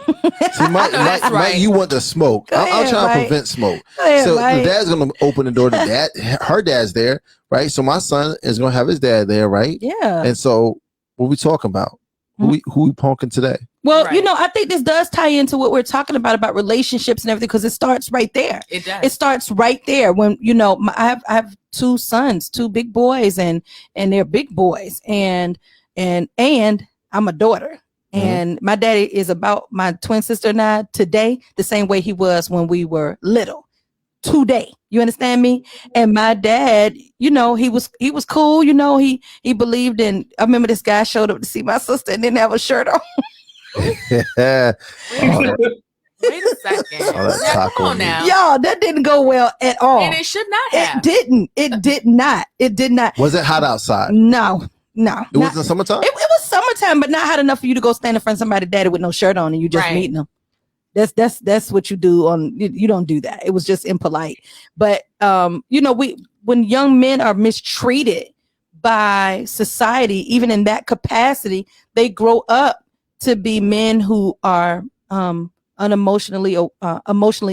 See, Mike, you want the smoke. I'm trying to prevent smoke. So the dad's gonna open the door to dad. Her dad's there, right? So my son is gonna have his dad there, right? Yeah. And so what we talking about? Who we punking today? Well, I think this does tie into what we're talking about relationships and everything because it starts right there. It does. It starts right there when I have 2 sons, 2 big boys, and they're big boys, and I'm a daughter, and my daddy is about my twin sister and I today the same way he was when we were little. Today, you understand me? And my dad, he was cool. He believed in. I remember this guy showed up to see my sister and didn't have a shirt on. Wait a second. Come on now. Y'all, that didn't go well at all. And it should not have. It didn't. It did not. It did not. Was it hot outside? No. It was in summertime? It was summertime, but not hot enough for you to go stand in front of somebody's daddy with no shirt on and you just meeting them. That's what you do you don't do that. It was just impolite. But when young men are mistreated by society, even in that capacity, they grow up to be men who are emotionally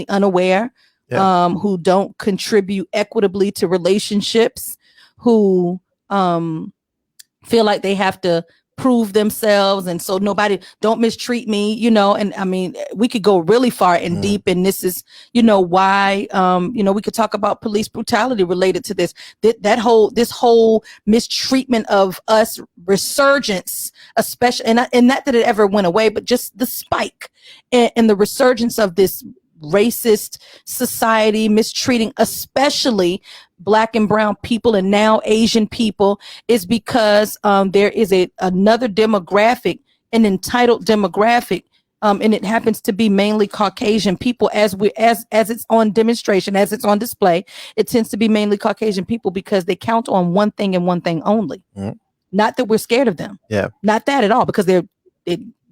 unaware, who don't contribute equitably to relationships, who feel like they have to prove themselves, and so nobody don't mistreat me, and I mean we could go really far and deep, and this is why we could talk about police brutality related to this whole mistreatment of us resurgence, especially and not that it ever went away, but just the spike and the resurgence of this racist society mistreating especially Black and brown people and now Asian people is because there is another demographic, an entitled demographic, and it happens to be mainly Caucasian people. As it's on demonstration, as it's on display, it tends to be mainly Caucasian people because they count on one thing and one thing only. Not that we're scared of them. Yeah, not that at all, because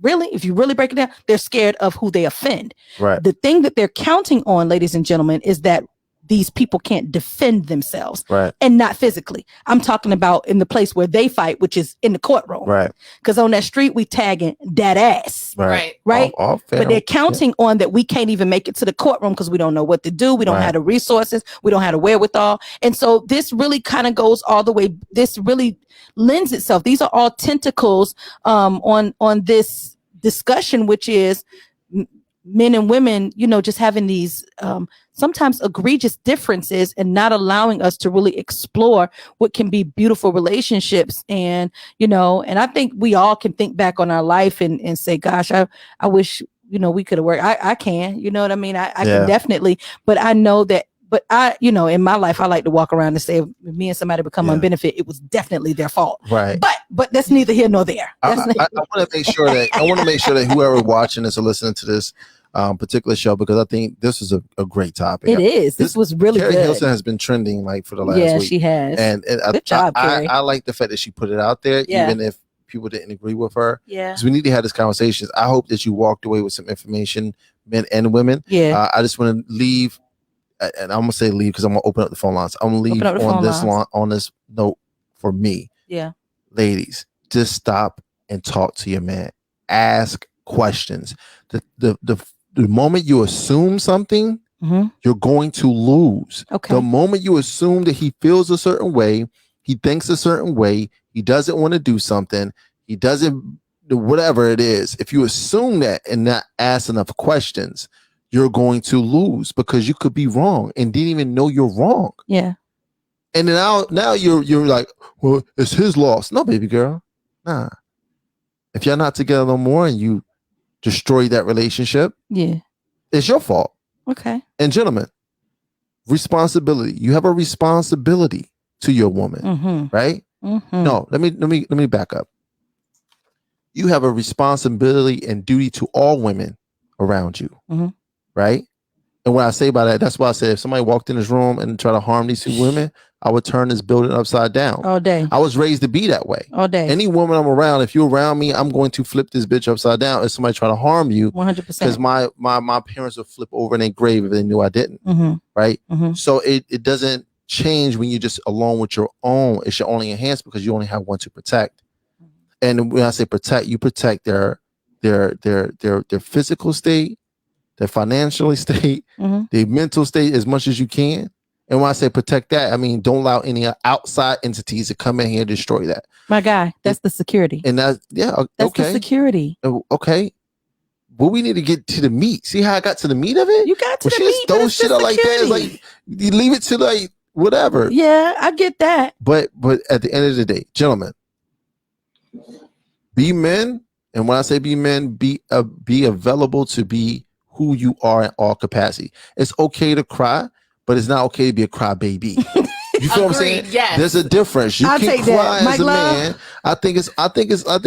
really, if you really break it down, they're scared of who they offend. Right. The thing that they're counting on, ladies and gentlemen, is that these people can't defend themselves, right? And not physically. I'm talking about in the place where they fight, which is in the courtroom, right? Because on that street we tagging that ass, right? But they're counting on that we can't even make it to the courtroom because we don't know what to do. We don't have the resources. We don't have the wherewithal. And so this really kind of goes all the way. This really lends itself. These are all tentacles on this discussion, which is men and women, just having these sometimes egregious differences and not allowing us to really explore what can be beautiful relationships. And, and I think we all can think back on our life and say, gosh, I wish, we could have worked. I can, you know what I mean? I can definitely, but I know that, but I, in my life, I like to walk around and say, if me and somebody become unbenefit, it was definitely their fault. Right. But that's neither here nor there. I want to make sure that whoever watching this or listening to this, particular show because I think this is a great topic. It is. This was really Carrie good. Hilson has been trending like for the last Yeah, week. she has. And Good job, Carrie. I like the fact that she put it out there, Yeah. even if people didn't agree with her. Yeah. Because we need to have this conversation. I hope that you walked away with some information, men and women. Yeah. I just want to leave, and I'm gonna say leave because I'm gonna open up the phone lines. I'm gonna leave on this note for me. Yeah. Ladies, just stop and talk to your man. Ask questions. The moment you assume something, you're going to lose. Okay. The moment you assume that he feels a certain way, he thinks a certain way, he doesn't want to do something, he doesn't, whatever it is, if you assume that and not ask enough questions, you're going to lose because you could be wrong and didn't even know you're wrong. Yeah. And then now you're like, well, it's his loss. No, baby girl. Nah. If you're not together no more and you destroy that relationship, Yeah. it's your fault. Okay. And gentlemen, responsibility. You have a responsibility to your woman, right? No, let me back up. You have a responsibility and duty to all women around you, right? And what I say by that, that's why I said if somebody walked in this room and tried to harm these two women, I would turn this building upside down. All day. I was raised to be that way. All day. Any woman I'm around, if you're around me, I'm going to flip this bitch upside down if somebody try to harm you. 100%. Because my parents would flip over in their grave if they knew I didn't. Right? So it doesn't change when you're just alone with your own. It should only enhance because you only have one to protect. And when I say protect, you protect their physical state, their financial state, their mental state as much as you can. And when I say protect that, I mean don't allow any outside entities to come in here and destroy that. My guy, that's the security. And that's That's okay. the security. Okay. But we need to get to the meat. See how I got to the meat of it? You got to when the she meat, but throw it's shit the out like that, it's security. like you leave it to like whatever. Yeah, I get that. But at the end of the day, gentlemen, be men. And when I say be men, be available to be who you are in all capacity. It's okay to cry, but it's not okay to be a crybaby. You feel what I'm saying? Yes. There's a difference. You I'll can take that. cry as Mike a Love? man. I think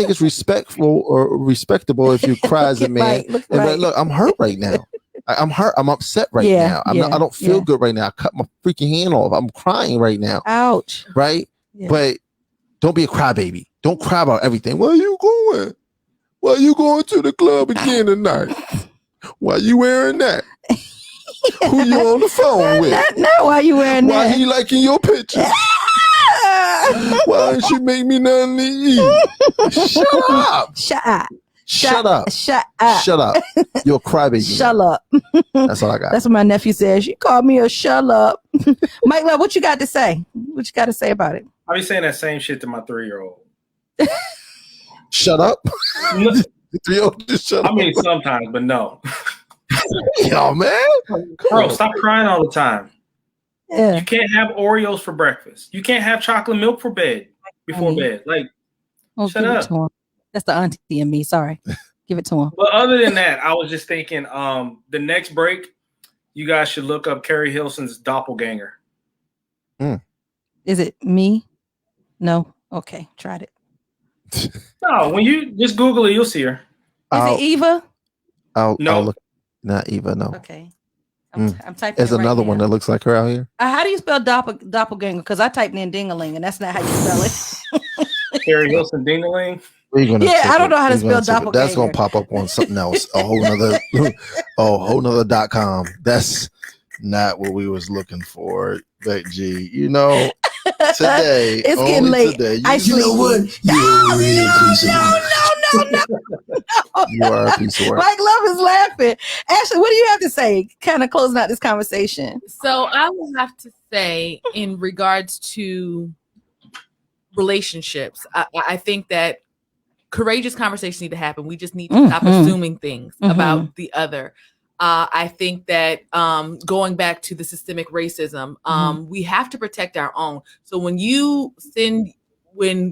it's respectful or respectable if you cry as a man. Right, look And right. like, look, I'm hurt right now. I'm hurt. I'm upset right Yeah, now. I don't feel yeah. good right now. I cut my freaking hand off. I'm crying right now. Ouch. Right? Yeah. But don't be a crybaby. Don't cry about everything. Where are you going? Why are you going to the club again tonight? Why are you wearing that? Who you on the phone with? Not why you wearing Why that. he liking your pictures? Why didn't you make me nothing to eat? Shut up. Shut up. Shut up. Shut up. Shut up. You're a crybaby. Shut up. That's all I got. That's what my nephew says. She called me a shut up. Mike Love, what you got to say? What you got to say about it? I be saying that same shit to my 3-year-old. Shut up. No, 3-year-old just shut I up. mean, sometimes, but no. Yo, man. Bro, stop crying all the time. Yeah. You can't have Oreos for breakfast. You can't have chocolate milk for bed before bed. Like, Oh, shut give it up. to him. That's the auntie in me. Sorry. Give it to him. But other than that, I was just thinking, the next break, you guys should look up Carrie Hilson's doppelganger. Is it me? No. Okay. Tried it. No, when you just Google it, you'll see her. Is it Eva? I'll No. look. Not Eva, no. Okay. I'm typing. There's it right another now. one that looks like her out here. How do you spell doppelganger? Because I typed in dingaling, and that's not how you spell it. Carrie Hilson Dingaling. Where you gonna Yeah, check I don't it? know how to Where you spell gonna check it? That's gonna doppelganger. pop up on something else. A whole nother .com. That's not what we was looking for, Beck G. You know, today It's only getting late. Today, I you know what? You're a real piece of No. You are a piece of work. Mike Love is laughing. Ashley, what do you have to say? Kind of closing out this conversation. So I will have to say, in regards to relationships, I think that courageous conversations need to happen. We just need to stop assuming things about the other. I think that going back to the systemic racism, we have to protect our own. So when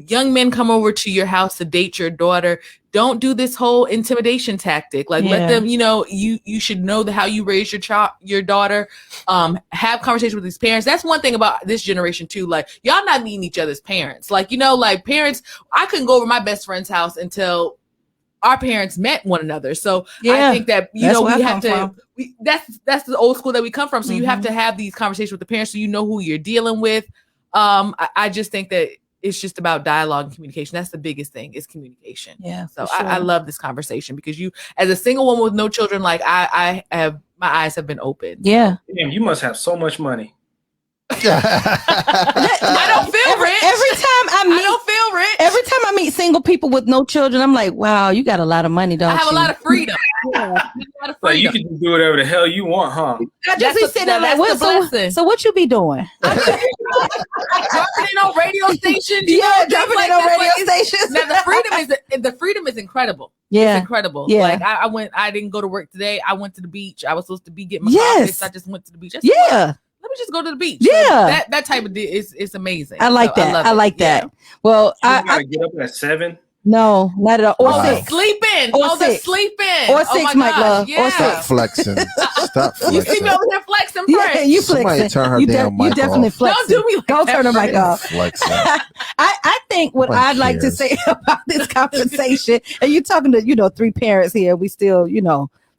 young men come over to your house to date your daughter, don't do this whole intimidation tactic. Like let them, you should know how you raise your daughter. Have conversations with these parents. That's one thing about this generation too. Like y'all not meeting each other's parents. Like, like parents, I couldn't go over my best friend's house until our parents met one another. So Yeah, I think that that's where we I have to. come That's the old school that we come from. So you have to have these conversations with the parents, so you know who you're dealing with. I just think that it's just about dialogue and communication. That's the biggest thing, is communication. Yeah. So for sure. I love this conversation, because you, as a single woman with no children, like I have, my eyes have been opened. Yeah. Damn, you must have so much money. I don't feel rich. I don't feel rich. Every time I meet single people with no children, I'm like, wow, you got a lot of money, don't you? I have a lot of freedom. Like, you can just do whatever the hell you want, huh? I just be sitting there like, what? So what you be doing? Dropping in on radio stations. Yeah, dropping in on radio stations. Now the freedom is incredible. Yeah. It's incredible. Yeah. Like I didn't go to work today. I went to the beach. I was supposed to be getting my Yes. coffee. I just went to the beach. Yeah. Let me just go to the beach. Yeah. So that type of is amazing. I like So that. love I it. like that. Well, You I gotta get up at 7. no, not at all. Or Oh, the six. sleeping. Or Oh, the six. sleeping. Or Oh six, my Mike gosh. Love. Or Yeah. Stop flexing. Stop You see flexing. me over here flexing, Yeah, Prince. you Somebody flexing. turn her you damn mic definitely off. flexing. Don't do me like Don't that, turn her mic Prince. off. Flexing. I think what Nobody I'd like to cares. say about this conversation, and you're talking to, 3 parents here, we still,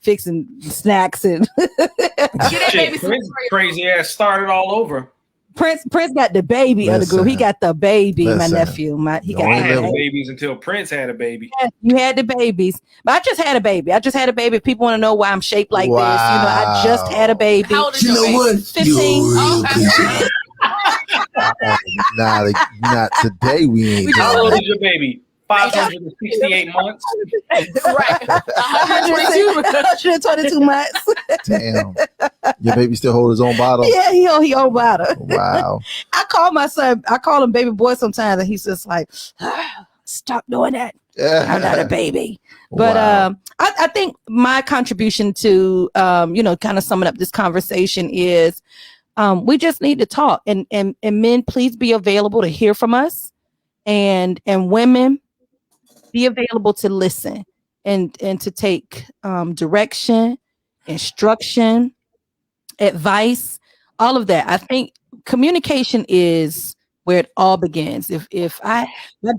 fixing snacks and Get that Shit, baby some Prince crazy ass started all over. Prince got the baby of the group. He Listen. got the baby, my Listen. nephew. He You got only I the had live- baby. babies until Prince had a baby. You had the babies, but I just had a baby. If people want to know why I'm shaped like this, I just had a baby. How old is your baby? 15. Not today. We ain't How doing old that. is your baby? 568 months. Right. 122 months. Damn. Your baby still hold his own bottle? Yeah, he own water. Wow. I call my son, I call him baby boy sometimes, and he's just like, stop doing that. I'm not a baby. But Wow. I think my contribution to kind of summing up this conversation is we just need to talk, and men, please be available to hear from us, and women, be available to listen and to take direction, instruction, advice, all of that. I think communication is where it all begins. My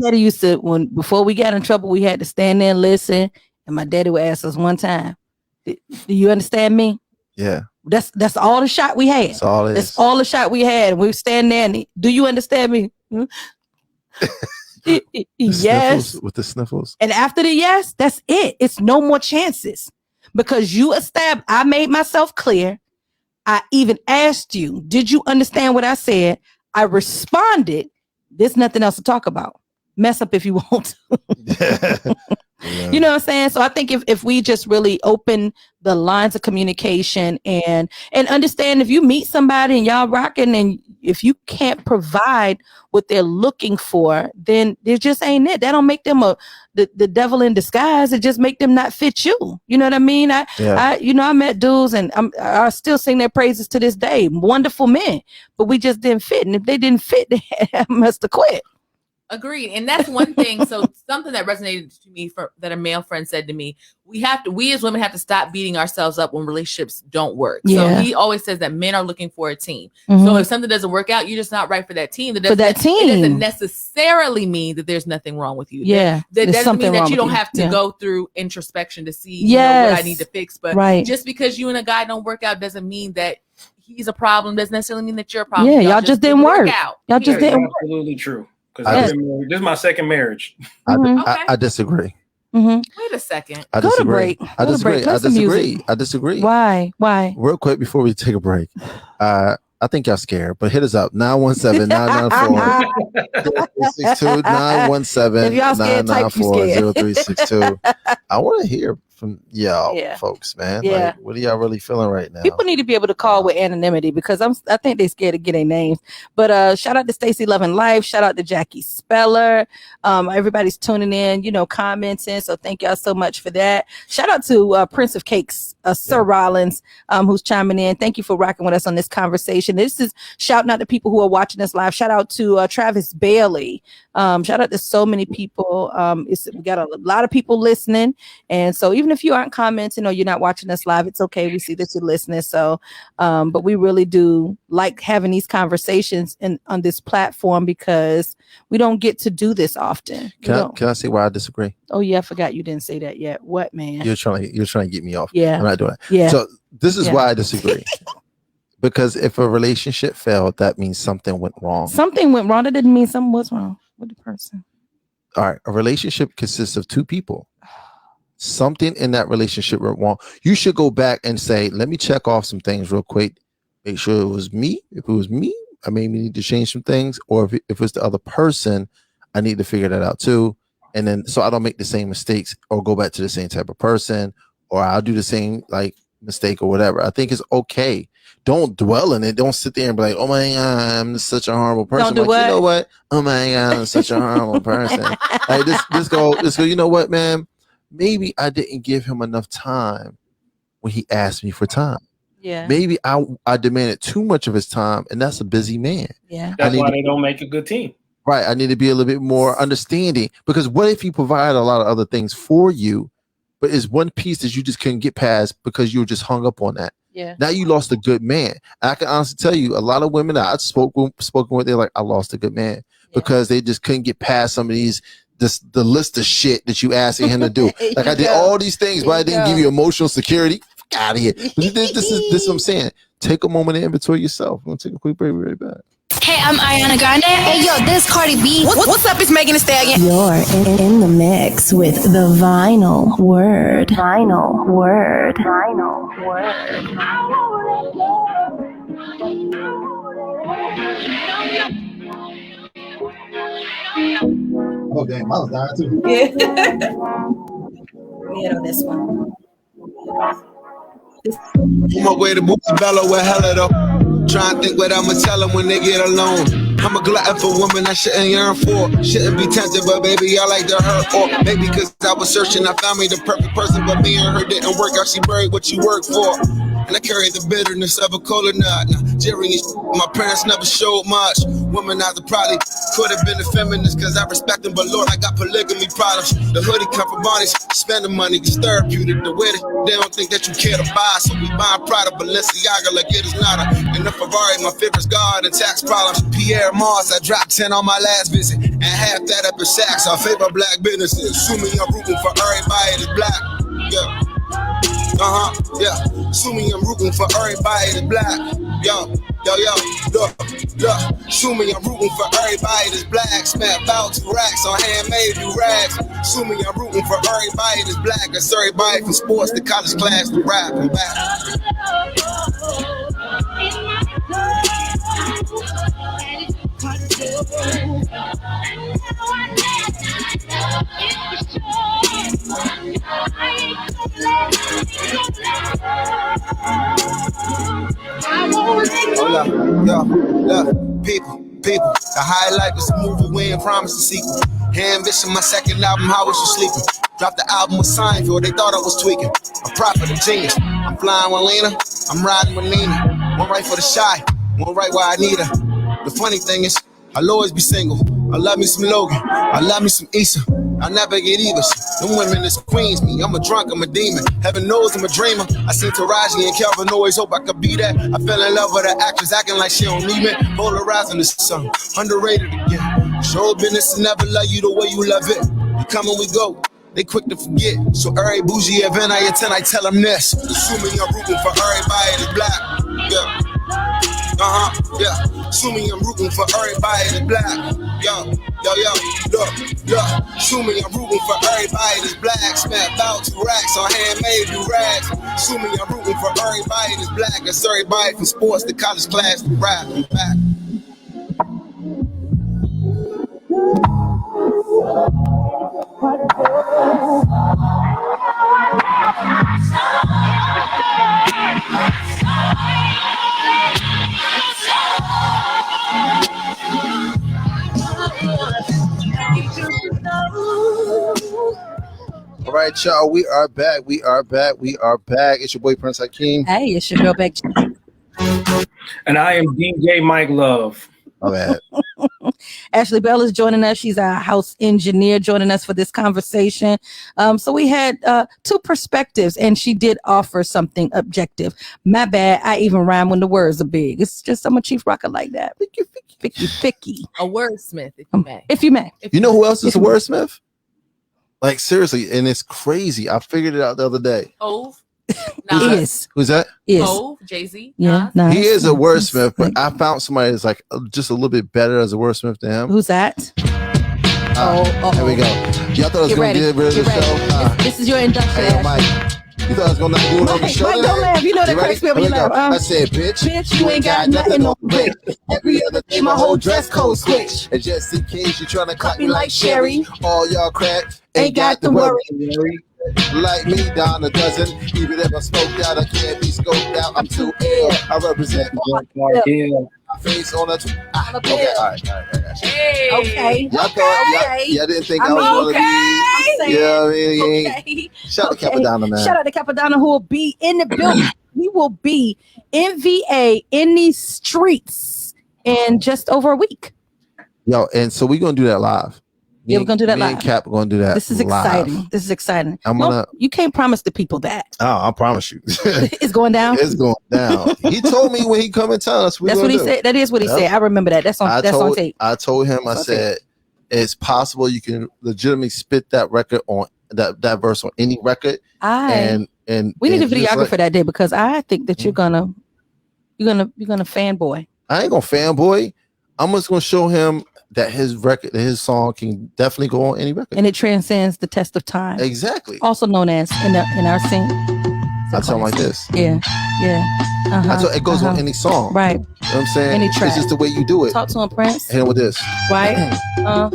daddy used to, before we got in trouble, we had to stand there and listen, and my daddy would ask us one time, do you understand me? Yeah. That's all the shot we had. That's all it That's is. all the shot we had. And we stand there and do you understand me? Yes. Sniffles, with the sniffles. And after the yes, that's it. It's no more chances, because I made myself clear. I even asked you, did you understand what I said? I responded. There's nothing else to talk about. Mess up if you want to. Yeah. You know what I'm saying? So I think if we just really open the lines of communication and understand, if you meet somebody and y'all rocking, and if you can't provide what they're looking for, then it just ain't it. That don't make them the devil in disguise. It just make them not fit you. You know what I mean? I met dudes, and I still sing their praises to this day. Wonderful men, but we just didn't fit. And if they didn't fit, they must have quit. Agreed. And that's one thing. So something that resonated to me that a male friend said to me, we as women have to stop beating ourselves up when relationships don't work. Yeah. So he always says that men are looking for a team. Mhm. So if something doesn't work out, you're just not right for that team. It For that team. doesn't necessarily mean that there's nothing wrong with you. Yeah, That there's doesn't something mean that wrong you with don't you. have to Yeah. go through introspection to see what Yes. I need to fix. But Right. just because you and a guy don't work out doesn't mean that he's a problem. Doesn't necessarily mean that you're a problem. Yeah, y'all just didn't work. Y'all just That's didn't. absolutely true. I Because just- this is my second marriage. I disagree. Mm-hmm. Wait a second. I Go to disagree. break. I Go to disagree. break. Play I some disagree. music. I disagree. Why? Real quick before we take a break, I think y'all scared, but hit us up 917-994-0362 If y'all scared, type you scared. 994-0362. I want to hear from y'all folks, man. Yeah. Like, what are y'all really feeling right now? People need to be able to call with anonymity, because I think they're scared to get their names. But shout out to Stacey Loving Life. Shout out to Jackie Speller. Everybody's tuning in, commenting. So thank y'all so much for that. Shout out to Prince of Cakes, Sir Rollins, who's chiming in. Thank you for rocking with us on this conversation. This is shouting out to people who are watching us live. Shout out to Travis Bailey. Shout out to so many people. We got a lot of people listening. And so even even if you aren't commenting or you're not watching us live, it's okay. We see that you're listening. So, but we really do like having these conversations on this platform because we don't get to do this often. Can I say why I disagree? Oh yeah, I forgot you didn't say that yet. What, man? You're trying to get me off. Yeah, I'm not doing it. Yeah. So this is why I disagree. Because if a relationship failed, that means something went wrong. Something went wrong. That didn't mean something was wrong with the person. All right, a relationship consists of two people. Something in that relationship went wrong. You should go back and say, let me check off some things real quick. Make sure it was me. If it was me, I maybe need to change some things. Or if it's the other person, I need to figure that out too. And then so I don't make the same mistakes or go back to the same type of person, or I'll do the same mistake or whatever. I think it's okay. Don't dwell in it. Don't sit there and be like, oh my God, I'm such a horrible person. Don't do what? You know what? Oh my God, I'm such a horrible person. This go, you know what, man? Maybe I didn't give him enough time when he asked me for time. Yeah. Maybe I demanded too much of his time, and that's a busy man. Yeah. That's why they don't make a good team. Right. I need to be a little bit more understanding, because what if he provided a lot of other things for you, but it's one piece that you just couldn't get past because you were just hung up on that. Yeah. Now you lost a good man. I can honestly tell you, a lot of women that I've spoken with, they're like, I lost a good man because they just couldn't get past some of these, the list of shit that you asking him to do. Like I did all these things, but I didn't give you emotional security. Fuck out of here. This is what I'm saying. Take a moment to inventory yourself. I'm gonna take a quick break. Right back. Hey, I'm Ariana Grande. Hey, yo, this Cardi B. What's up? It's Megan Thee Stallion. You're in the mix with the Vinyl Word. Vinyl Word. Vinyl Word. Oh, damn, I was dying too. Yeah. We on this one. On my way to Bella with hella though. Try and think what I'ma tell them when they get alone. I'm a glutton for women I shouldn't yearn for. Shouldn't be tempted, but baby, I like to hurt. Or maybe cause I was searching, I found me the perfect person, but me and her didn't work out. She buried what you work for. And I carried the bitterness of a cola nut. Now, Jerry and my parents never showed much. Womanizer probably could have been a feminist, cause I respect them, but Lord, I got polygamy problems. The hoodie come from Bonnie's, spending money, it's therapeutic. The way they don't think that you care to buy, so we buying Prada, Balenciaga like it is nada. And the Ferrari, my favorite's God and tax problems. Pierre Mars, I dropped 10 on my last visit, and half that up in Saks. I favor black businesses. Assuming I'm rooting for everybody that's black. Yeah. Yeah. Assuming I'm rooting for everybody that's black. Yo, look. Assuming I'm rooting for everybody that's black. Spent about 2 racks on handmade new rags. Assuming I'm rooting for everybody that's black. That's everybody from sports to college class to rap and back. Look, people, the highlight was a movie we ain't promised a sequel. Ambition, my second album, how was you sleeping? Dropped the album with Seinfeld, they thought I was tweaking. A prophet, a genius. I'm flying with Lena, I'm riding with Nina. One right for the shy, one right where I need her. The funny thing is, I'll always be single. I love me some Logan, I love me some Issa. I never get even. Them women is queens me. I'm a drunk, I'm a demon. Heaven knows I'm a dreamer. I seen Taraji and Kelvin always hope I could be that. I fell in love with an actress acting like she don't need me. Polarizing this song, underrated again. Show business and never love you the way you love it. We come and we go. They quick to forget. So every bougie event I attend, I tell them this. Assuming I'm rooting for everybody that's black. Yeah. Yeah. Assuming I'm rooting for everybody that's black. Yo. Look. Assuming I'm rooting for everybody that's black. Spent about 2 racks on handmade new rags. Assuming I'm rooting for everybody that's black. That's everybody from sports to college class to rap and back. All right, y'all. We are back. It's your boy Prince Hakeem. Hey, it's your girl Beck. And I am DJ Mike Love. My bad. Ashley Bell is joining us. She's our house engineer joining us for this conversation. So we had two perspectives, and she did offer something objective. My bad. I even rhyme when the words are big. It's just I'm a chief rocker like that. Picky. A wordsmith, if you may. If you may. You know who else is a wordsmith? Like seriously, and it's crazy. I figured it out the other day. Hov. Who's that? Hov, Jay-Z. Yeah, he is a wordsmith, but I found somebody that's like just a little bit better as a wordsmith than him. Who's that? There we go. Y'all thought I was going to get rid of the show? This is your induction. Hey, Mike. You thought I was going to do it on the show? Mike, don't laugh. You know that cracks me up when you laugh. I said, bitch, you ain't got nothing on brick. Every other day, my whole dress code switch. And just in case you're trying to cut me like Sherry, all y'all cracks ain't got to worry. Like me, down a dozen. Even if I smoked out, I can't be scoped out. I'm too ill. I represent my face on a okay, all right. Hey. Okay. Y'all thought y'all didn't think I was gonna be. Yeah, I mean, shout out to Capadonna, man. Shout out to Capadonna, who will be in the building. He will be in VA in these streets in just over a week. Yo, and so we're gonna do that live. Yeah, we're gonna do that me live. And Cap are gonna do that. This is live. exciting. This is exciting. You can't promise the people that. Oh, I promise you. It's going down. It's going down. He told me when he come in town. That's what he said. That is what he said. I remember that. That's on tape. I told him. I said it's possible you can legitimately spit that record on that verse on any record. And we need a videographer that day because I think that you're gonna fanboy. I ain't gonna fanboy. I'm just gonna show him that his song can definitely go on any record, and it transcends the test of time. Exactly. Also known as in our scene. I tell him like this. Yeah. It goes on any song. Right. You know what I'm saying? Any track. It's just the way you do it. Talk to him, Prince. Hit him with this. Right.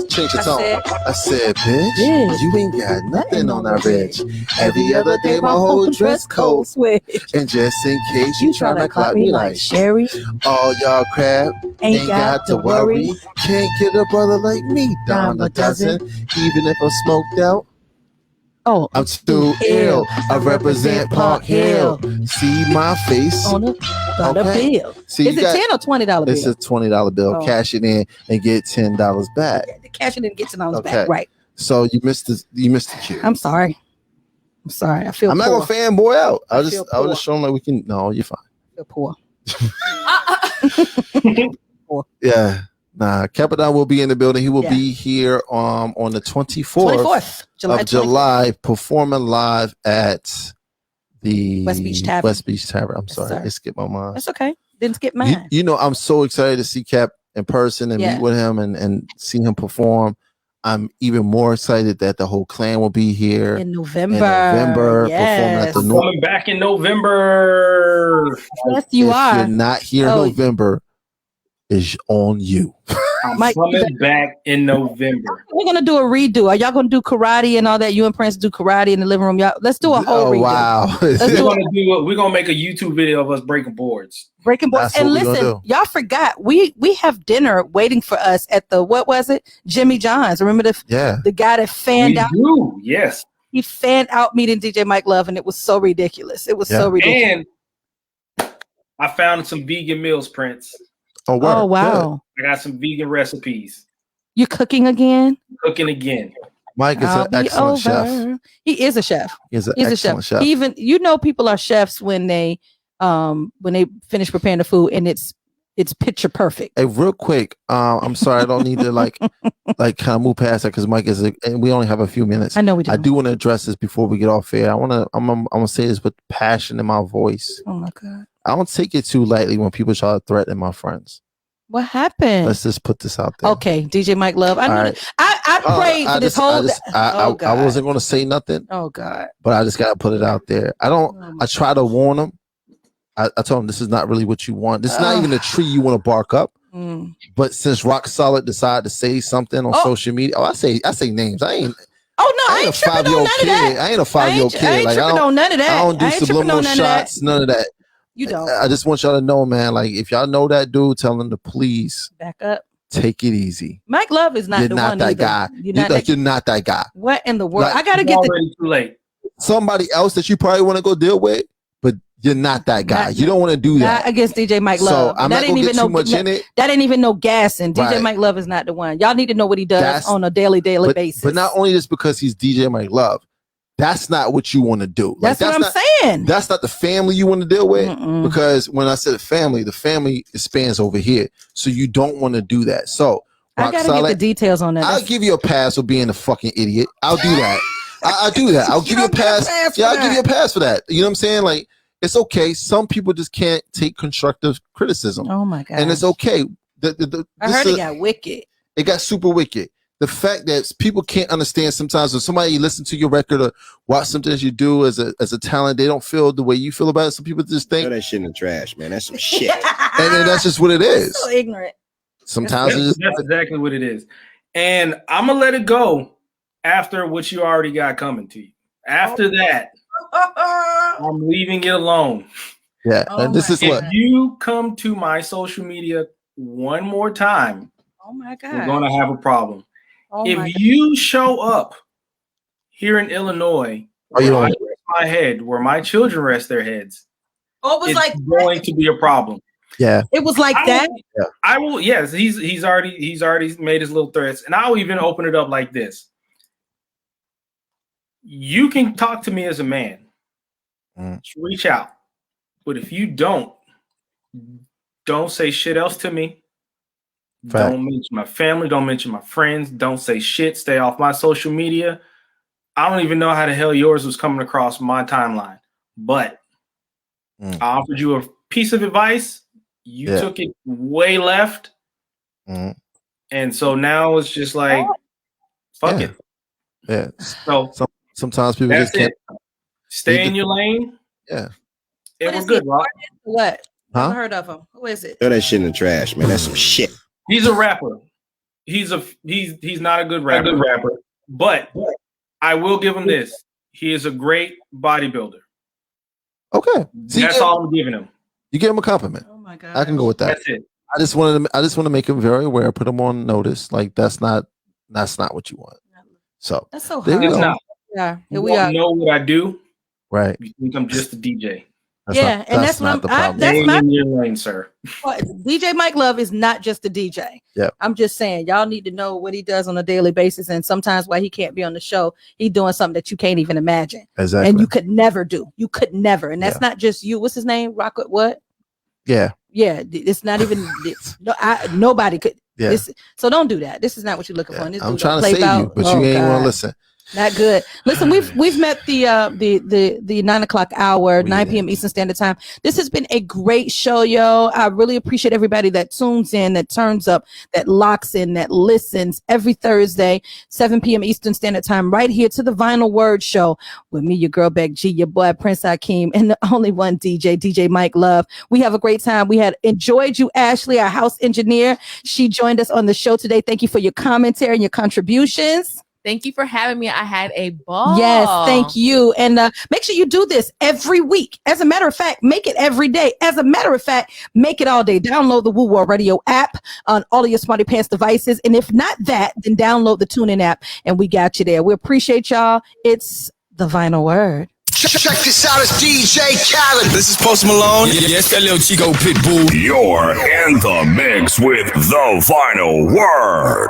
Change your tone. I said, bitch, you ain't got nothing on that bitch. Every other day, my whole dress code switch. And just in case you tryna clock me like Sherry, all y'all crap ain't got to worry. Can't get a brother like me down a dozen, even if I'm smoked out. Oh, I'm too ill. I represent Park Hill. See my face on the bill. See, is it $10 or $20 bill? It's a $20 bill. Oh. Cash it in and get $10 back. Cash it in and get $10 back. Right. So you missed the cue. I'm sorry. I feel. I'm poor. not gonna fanboy out. I was just showing like we can. No, you're fine. I feel poor. Yeah. Nah, Capadon will be in the building. He will be here on the 24th of July, performing live at the West Beach Tavern. I'm sorry, it skipped my mind. That's okay. Didn't skip mine. You know, I'm so excited to see Cap in person and meet with him and see him perform. I'm even more excited that the whole clan will be here in November. Performing at the coming back in November. Yes, you are. If you're not here in November, is on you. I'm coming back in November. We're gonna do a redo. Are y'all gonna do karate and all that? You and Prince do karate in the living room. Y'all, let's do a whole redo. Wow. We're gonna make a YouTube video of us breaking boards. And listen, y'all forgot we have dinner waiting for us at the what was it? Jimmy John's. Remember the guy that fanned out? Yes. He fanned out meeting DJ Mike Love, and it was so ridiculous. It was so ridiculous. And I found some vegan meals, Prince. Oh wow! Good. I got some vegan recipes. You cooking again? Cooking again. Mike is an excellent chef. He is a chef. He's an excellent chef. Even people are chefs when they finish preparing the food and it's picture perfect. Hey, real quick, I'm sorry, I don't need to like kind of move past that because Mike and we only have a few minutes. I know we do. I do want to address this before we get off air. I'm gonna say this with passion in my voice. Oh my God. I don't take it too lightly when people try to threaten my friends. What happened? Let's just put this out there. Okay, DJ Mike Love. I prayed for this whole. I wasn't going to say nothing. Oh God! But I just got to put it out there. I try to warn them. I told them this is not really what you want. This is not even a tree you want to bark up. But since Rock Solid decided to say something on social media, I say names. I ain't. Oh no, I ain't tripping on none of that. I ain't a 5-year-old kid. I ain't tripping on none of that. I don't do subliminal shots. None of that. You don't. I just want y'all to know, man. Like, if y'all know that dude, tell him to please back up. Take it easy. Mike Love is not You're the not one. that either. guy. You're not that guy. What in the world? Like, I gotta get too late. Somebody else that you probably want to go deal with, but you're not that guy. You don't want to do that. Not against DJ Mike Love. So I'm not gonna get too much in it. That ain't even no gassing. DJ Right. Mike Love is not the one. Y'all need to know what he does on a daily basis. But not only just because he's DJ Mike Love, that's not what you want to do. That's what I'm saying. That's not the family you want to deal with. Because when I said the family spans over here. So you don't want to do that. So I gotta get the details on that. I'll give you a pass for being a fucking idiot. I'll do that. I'll do that. I'll give you a pass. Yeah, I'll give you a pass for that. You know what I'm saying? Like, it's okay. Some people just can't take constructive criticism. Oh my God. And it's okay. I heard it got wicked. It got super wicked. The fact that people can't understand sometimes when somebody listen to your record or watch something that you do as a talent, they don't feel the way you feel about it. Some people just think that shit in the trash, man. That's some shit. And then that's just what it is. So ignorant. Sometimes that's exactly what it is. And I'm gonna let it go after what you already got coming to you. After that, I'm leaving it alone. Yeah, and this is what if you come to my social media one more time, oh my God, we're gonna have a problem. Oh if you show up here in Illinois, where I rest my head, where my children rest their heads, it's like going to be a problem. Yeah, it was like that. I will. Yes, he's already made his little threats, and I'll even open it up like this. You can talk to me as a man. Just reach out, but if you don't say shit else to me. Fact. Don't mention my family. Don't mention my friends. Don't say shit. Stay off my social media. I don't even know how the hell yours was coming across my timeline, but I offered you a piece of advice. You took it way left. And so now it's just like, fuck it. Yeah. So sometimes people just can't stay in your lane. Yeah. And we're good, Rock. What? Huh? I've heard of him. Who is it? Throw that shit in the trash, man. That's some shit. He's a rapper. He's not a good rapper. But I will give him this. He is a great bodybuilder. Okay. That's all I'm giving him. You give him a compliment. Oh my God. I can go with that. That's it. I just want to make him very aware, put him on notice. Like that's not what you want. So that's so there hard. you go. It's not. Yeah. Here You we don't are. know what I do. Right. You think I'm just a DJ. That's yeah, and that's not what the problem. that's my in your lane, sir. DJ Mike Love is not just a DJ. Yeah. I'm just saying, y'all need to know what he does on a daily basis, and sometimes why he can't be on the show, he's doing something that you can't even imagine. Exactly. And you could never do. You could never. And that's not just you. What's his name? Rocket what? Yeah. Yeah. It's not even nobody could. Yeah. So don't do that. This is not what you're looking for. And this I'm dude trying to play save out. you, but you ain't want to listen. Not good. Listen, we've met the 9 o'clock hour, 9 p.m. Eastern Standard Time. This has been a great show, yo. I really appreciate everybody that tunes in, that turns up, that locks in, that listens every Thursday, 7 p.m. Eastern Standard Time, right here to the Vinyl Word Show with me, your girl Beck G, your boy Prince Hakeem, and the only one DJ Mike Love. We have a great time. We had enjoyed you, Ashley, our house engineer. She joined us on the show today. Thank you for your commentary and your contributions. Thank you for having me. I had a ball. Yes, thank you. And make sure you do this every week. As a matter of fact, make it every day. As a matter of fact, make it all day. Download the Woo War Radio app on all of your Smarty Pants devices. And if not that, then download the TuneIn app and we got you there. We appreciate y'all. It's the Vinyl Word. Check this out, it's DJ Khaled. This is Post Malone. Yes, that little Chico Pitbull. You're in the mix with the Vinyl Word.